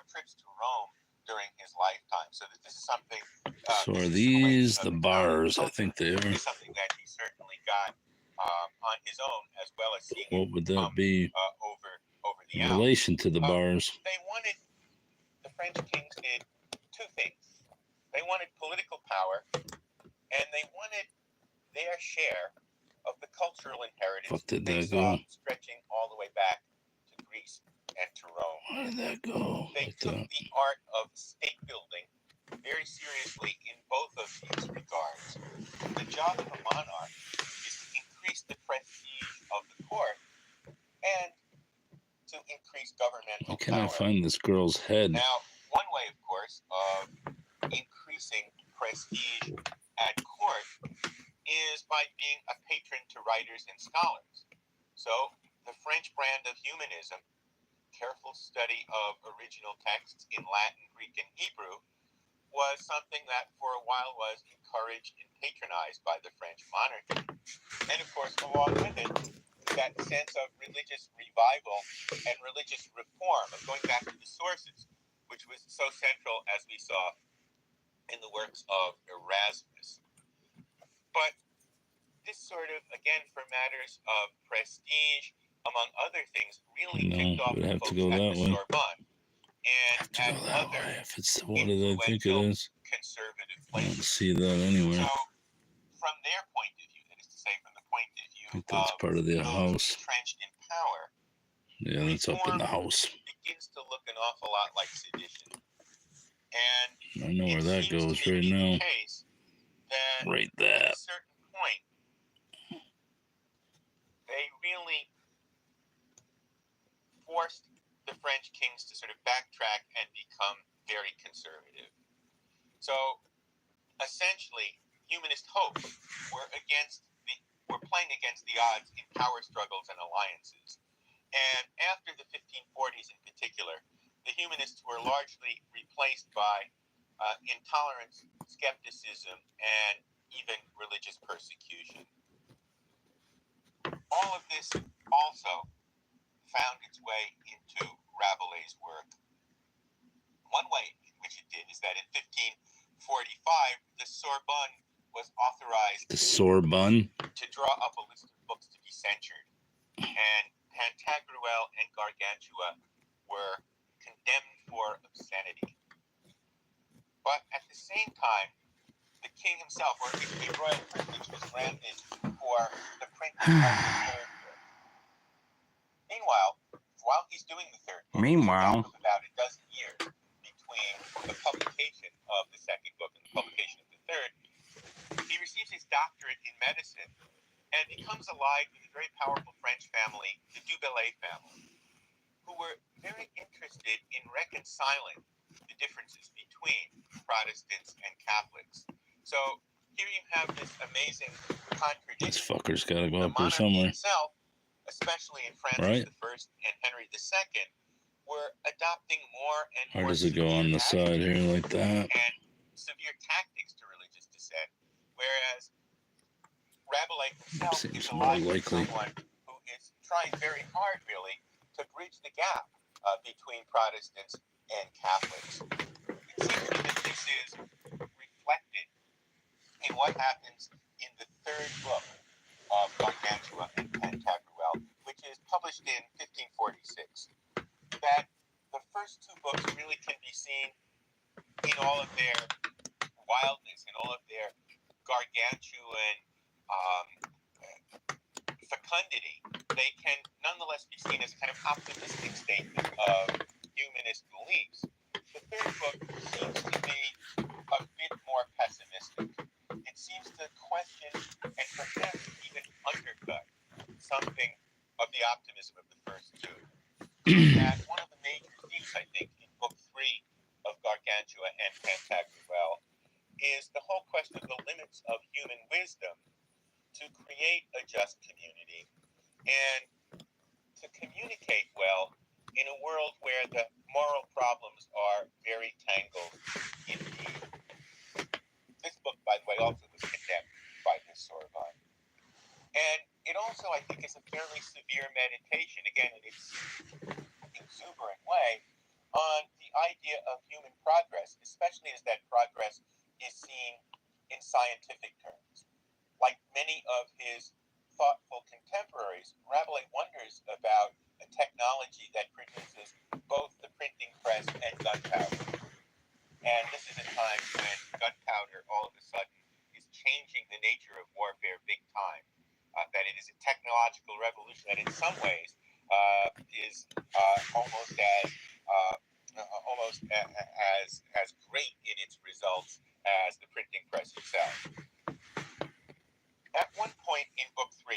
trips to Rome during his lifetime. So that this is something. So are these the bars? I think they are. Something that he certainly got on his own, as well as seeing what would that be over the in relation to the bars? They wanted, the French kings did 2 things. They wanted political power, and they wanted their share of the cultural inheritance they saw stretching all the way back to Greece and to Rome. Where did that go? They took the art of state building very seriously in both of these regards. The job of a monarch is to increase the prestige of the court and to increase governmental How can power. I find this girl's head? Now, one way, of course, of increasing prestige at court is by being a patron to writers and scholars. So, the French brand of humanism, careful study of original texts in Latin, Greek, and Hebrew, was something that for a while was encouraged and patronized by the French monarchy. And of course, along with it, that sense of religious revival and religious reform, of going back to the sources, which was so central, as we saw in the works of Erasmus. But this sort of, again, for matters of prestige, among other things, really kicked off the folks at the Sorbonne. And at other if it's what did I think it is? Conservative I places. don't see that anywhere. So, from their point of view, that is to say, from the point of view I think that's part of the house. Entrenched in power, yeah, that's up in the house. Begins to look an awful lot like sedition. And I know where that goes right now. Right there. At a certain point, they really forced the French kings to sort of backtrack and become very conservative. So, essentially, humanist hopes were playing against the odds in power struggles and alliances. And after the 1540s in particular, the humanists were largely replaced by intolerance, skepticism, and even religious persecution. All of this also found its way into Rabelais' work. One way in which it did is that in 1545, the Sorbonne was authorized to draw up a list of books to be censured. And Pantagruel and Gargantua were condemned for obscenity. But at the same time, the king himself, or a royal privilege, was granted for the printing of the third book. Meanwhile, while he's doing the third book, there's a gap of about a dozen years between the publication of the second book and the publication of the third. He receives his doctorate in medicine and becomes allied with a very powerful French family, the Du Bellay family, who were very interested in reconciling the differences between Protestants and Catholics. So here you have this amazing contradiction. This fucker's got to go The up here monarchy somewhere. itself, especially in Francis I and Henry II, were adopting more and Or more does it go on the side here like that? and severe tactics to religious dissent, whereas Rabelais himself Seems is more aligned with likely. someone who is trying very hard, really, to bridge the gap between Protestants and Catholics. It seems to me that this is reflected in what happens in the third book of Gargantua and Pantagruel, which is published in 1546. That the first two books really can be seen in all of their wildness, in all of their gargantuan fecundity. They can nonetheless be seen as kind of optimistic statement of humanist beliefs. The third book seems to be a bit more pessimistic. It seems to question and perhaps even undercut something of the optimism of the first two. That one of the major themes, I think, in book 3 of Gargantua and Pantagruel is the whole question of the limits of human wisdom to create a just community and to communicate well in a world where the moral problems are very tangled indeed. This book, by the way, also was condemned by the Sorbonne. And it also, I think, is a fairly severe meditation, again, in its exuberant way, on the idea of human progress, especially as that progress is seen in scientific terms. Like many of his thoughtful contemporaries, Rabelais wonders about a technology that produces both the printing press and gunpowder. And this is a time when gunpowder all of a sudden is changing the nature of warfare big time. That it is a technological revolution that in some ways is almost as great in its results as the printing press itself. At one point in book 3,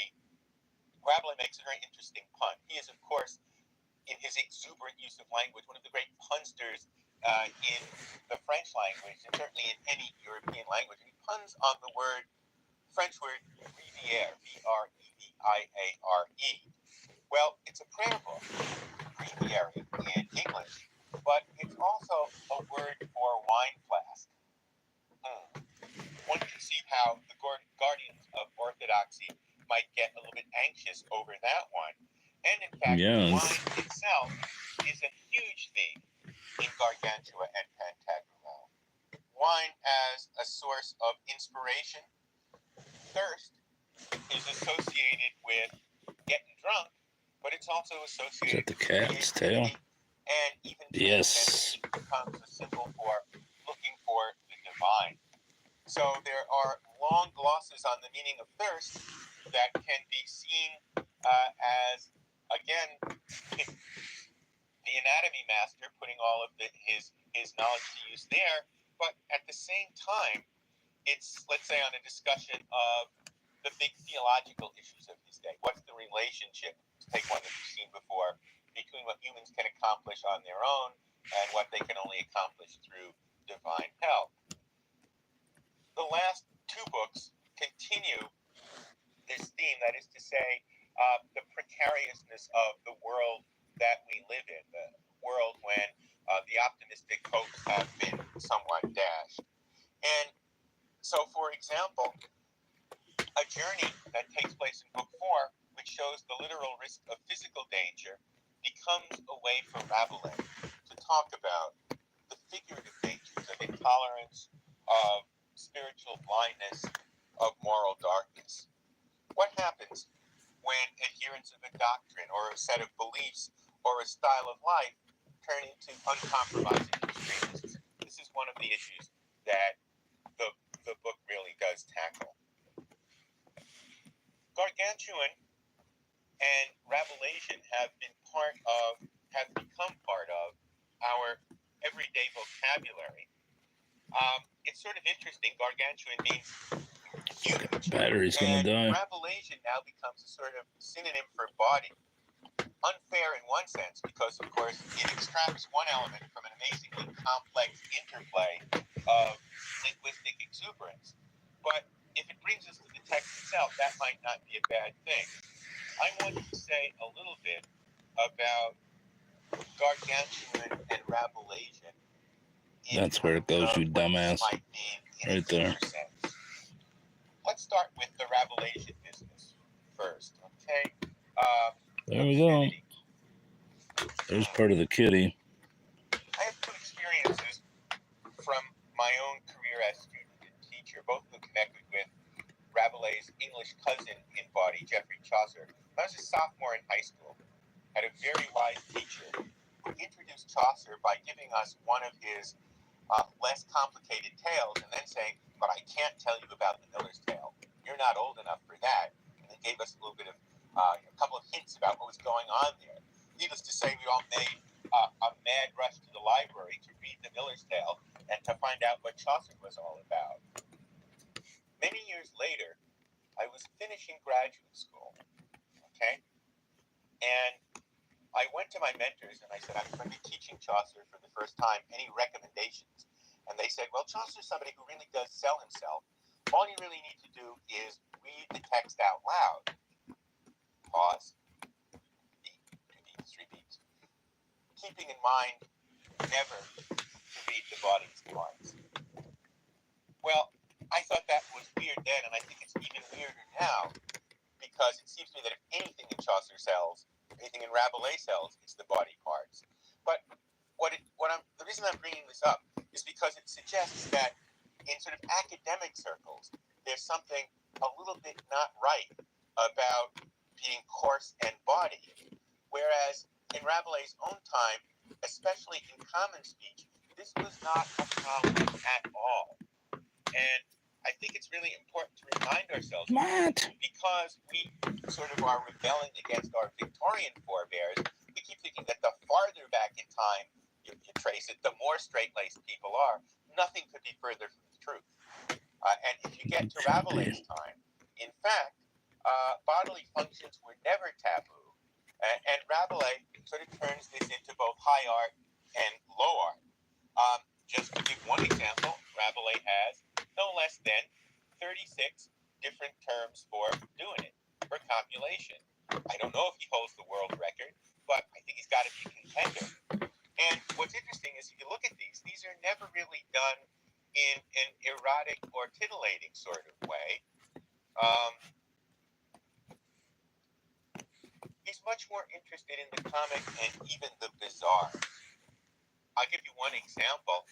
Rabelais makes a very interesting pun. He is, of course, in his exuberant use of language, one of the great punsters in the French language, and certainly in any European language. And he puns on the French word rivière, V-R-E-V-I-A-R-E. Well, it's a prayer book, breviary in English, but it's also a word for wine flask. One can see how the guardians of orthodoxy might get a little bit anxious over that one. And in fact, wine itself is a huge theme in Gargantua and Pantagruel. Wine as a source of inspiration. Thirst is associated with getting drunk, but it's also associated with cat's tail. And even yes, becomes a symbol for looking for the divine. So there are long glosses on the meaning of thirst that can be seen as, again, the anatomy master putting all of his knowledge to use there, but at the same time, it's, let's say, on a discussion of the big theological issues of his day. What's the relationship, to take one that we've seen before, between what humans can accomplish on their own and what they can only accomplish through divine help? The last two books continue this theme, that is to say, the precariousness of the world that we live in, the world when the optimistic hopes have been somewhat dashed. And so, for example, a journey that takes place in book 4, which shows the literal risk of physical danger, becomes a way for Rabelais to talk about the figurative dangers of intolerance, of spiritual blindness, of moral darkness. What happens when adherents of a doctrine or a set of beliefs or a style of life turn into uncompromising extremists? This is one of the issues that the book really does tackle. Gargantuan and Rabelasian have become part of our everyday vocabulary. It's sort of interesting. Gargantuan means huge, Battery's gonna and die. Rabelasian now becomes a sort of synonym for body. Unfair in one sense, because of course it extracts one element from an amazingly complex interplay of linguistic exuberance. But if it brings us to the text itself, that might not be a bad thing. I want to say a little bit about Gargantuan and Rabelasian. That's where it goes, you dumbass. Right there. Let's start with the Rabelasian business first, okay? There we go. There's part of the kitty. I have two experiences from my own career as student and teacher, both of them connected with Rabelais' English cousin in body, Geoffrey Chaucer. When I was a sophomore in high school, I had a very wise teacher who introduced Chaucer by giving us one of his less complicated tales and then saying, but I can't tell you about the Miller's Tale. You're not old enough for that. And he gave us a little bit of, a couple of hints about what was going on there. Needless to say, we all made a mad rush to the library to read the Miller's Tale and to find out what Chaucer was all about. Many years later, I was finishing graduate school, okay? And I went to my mentors and I said, I'm going to be teaching Chaucer for the first time. Any recommendations? And they said, well, Chaucer's somebody who really does sell himself. All you really need to do is read the text out loud. Pause. Beat, 2 beats, 3 beats. Keeping in mind never to read the body's parts. Well, I thought that was weird then, and I think it's even weirder now, because it seems to me that if anything in Chaucer sells, anything in Rabelais sells, it's the body parts. But the reason I'm bringing this up is because it suggests that in sort of academic circles, there's something a little bit not right about being coarse and body, whereas in Rabelais' own time, especially in common speech, this was not a problem at all. And I think it's really important to remind ourselves, because we sort of are rebelling against our Victorian forebears, we keep thinking that the farther back in time you trace it, the more straight-laced people are. Nothing could be further from the truth. And if you get to Rabelais' time, in fact, bodily functions were never taboo. And Rabelais sort of turns this into both high art and low art. Just to give one example, Rabelais has no less than 36 different terms for doing it, for copulation. I don't know if he holds the world record, but I think he's got to be a contender. And what's interesting is if you look at these are never really done in an erotic or titillating sort of way. He's much more interested in the comic and even the bizarre. I'll give you one example.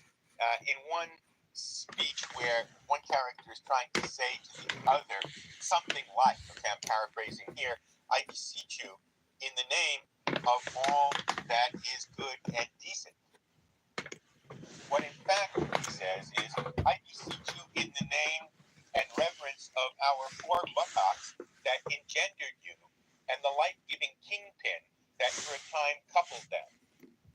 In one speech where one character is trying to say to the other something like, okay, I'm paraphrasing here, I beseech you in the name of all that is good and decent. What in fact he says is, I beseech you in the name and reverence of our 4 buttocks that engendered you and the life-giving kingpin that for a time coupled them.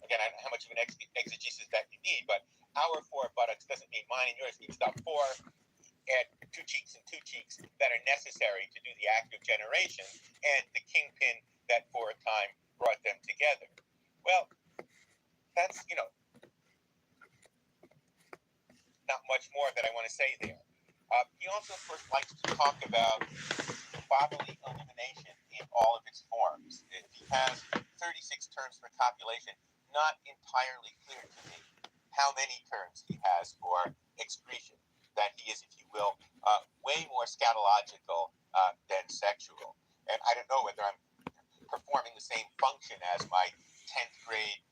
Again, I don't know how much of an exegesis that you need, but our 4 buttocks doesn't mean mine and yours. It means the 4 and 2 cheeks and 2 cheeks that are necessary to do the act of generation, and the kingpin that for a time brought them together. Well, that's, not much more that I want to say there. He also, of course, likes to talk about bodily elimination in all of its forms. He has 36 terms for copulation. Not entirely clear to me how many terms he has for excretion, that he is, if you will, way more scatological than sexual. And I don't know whether I'm performing the same function as my 10th grade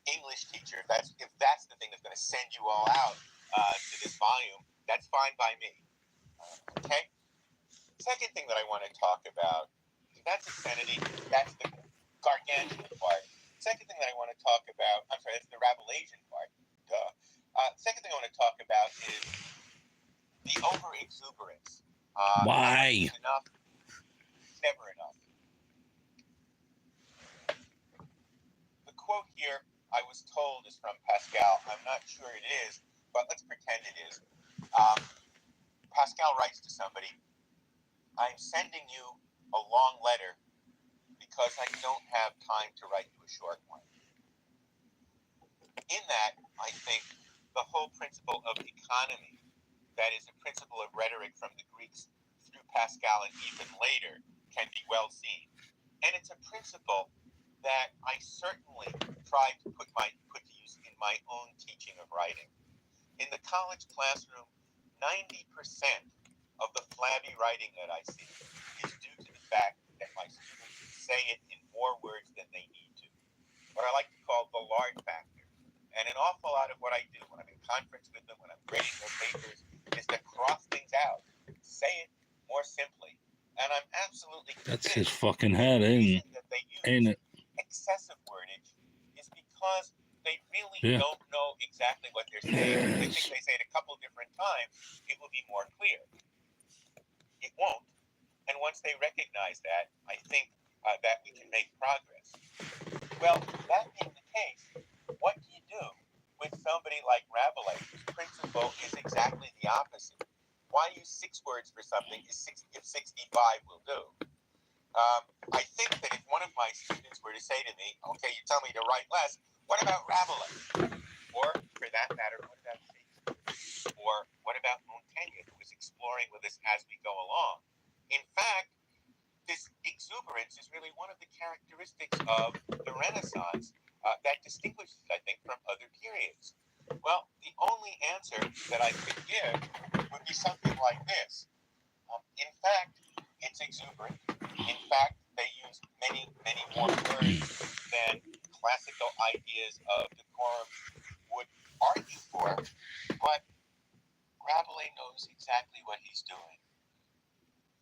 English teacher. If that's the thing that's going to send you all out to this volume, that's fine by me. Okay? Second thing that I want to talk about, that's obscenity, that's the gargantuan part. Second thing that I want to talk about, I'm sorry, that's the Rabelaisian part. Duh. Second thing I want to talk about is the over-exuberance. Why? never enough. The quote here, I was told, is from Pascal. I'm not sure it is, but let's pretend it is. Pascal writes to somebody, I'm sending you a long letter because I don't have time to write you a short one. In that, I think the whole principle of economy, that is a principle of rhetoric from the Greeks through Pascal and even later, can be well seen. And it's a principle that I certainly try to put to use in my own teaching of writing. In the college classroom, 90% of the flabby writing that I see is due to the fact that my students say it in more words than they need to. What I like to call the lard factor. And an awful lot of what I do when I'm in conference with them, when I'm grading their papers, is to cross things out, say it more simply. And I'm absolutely That's convinced his fucking head, the reason that they ain't use it? excessive wordage is because they really Yeah. don't know exactly what they're saying. They think they say it a couple different times, it will be more clear. It won't. And once they recognize that, I think that we can make progress. Well, that being the case, what do you do with somebody like Rabelais, whose principle is exactly the opposite? Why use 6 words for something if 65 will do? I think that if one of my students were to say to me, okay, you tell me to write less, what about Rabelais? Or, for that matter, what about Shakespeare? Or what about Montaigne, who was exploring with us as we go along? In fact, this exuberance is really one of the characteristics of the Renaissance that distinguishes, I think, from other periods. Well, the only answer that I could give would be something like this. In fact, it's exuberant. In fact, they use many, many more words than classical ideas of decorum would argue for. But Rabelais knows exactly what he's doing.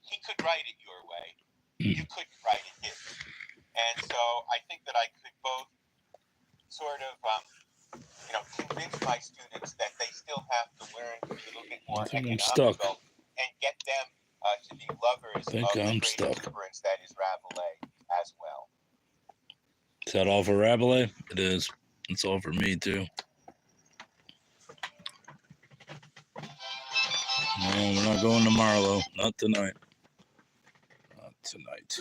He could write it your way. You couldn't write it his. And so I think that I could both sort of, convince my students that they still have to learn to be a little bit more economical and get them to be lovers of the great exuberance that is Rabelais as well. Is that all for Rabelais? It is. It's all for me too. No, we're not going tomorrow though. Not tonight. Not tonight.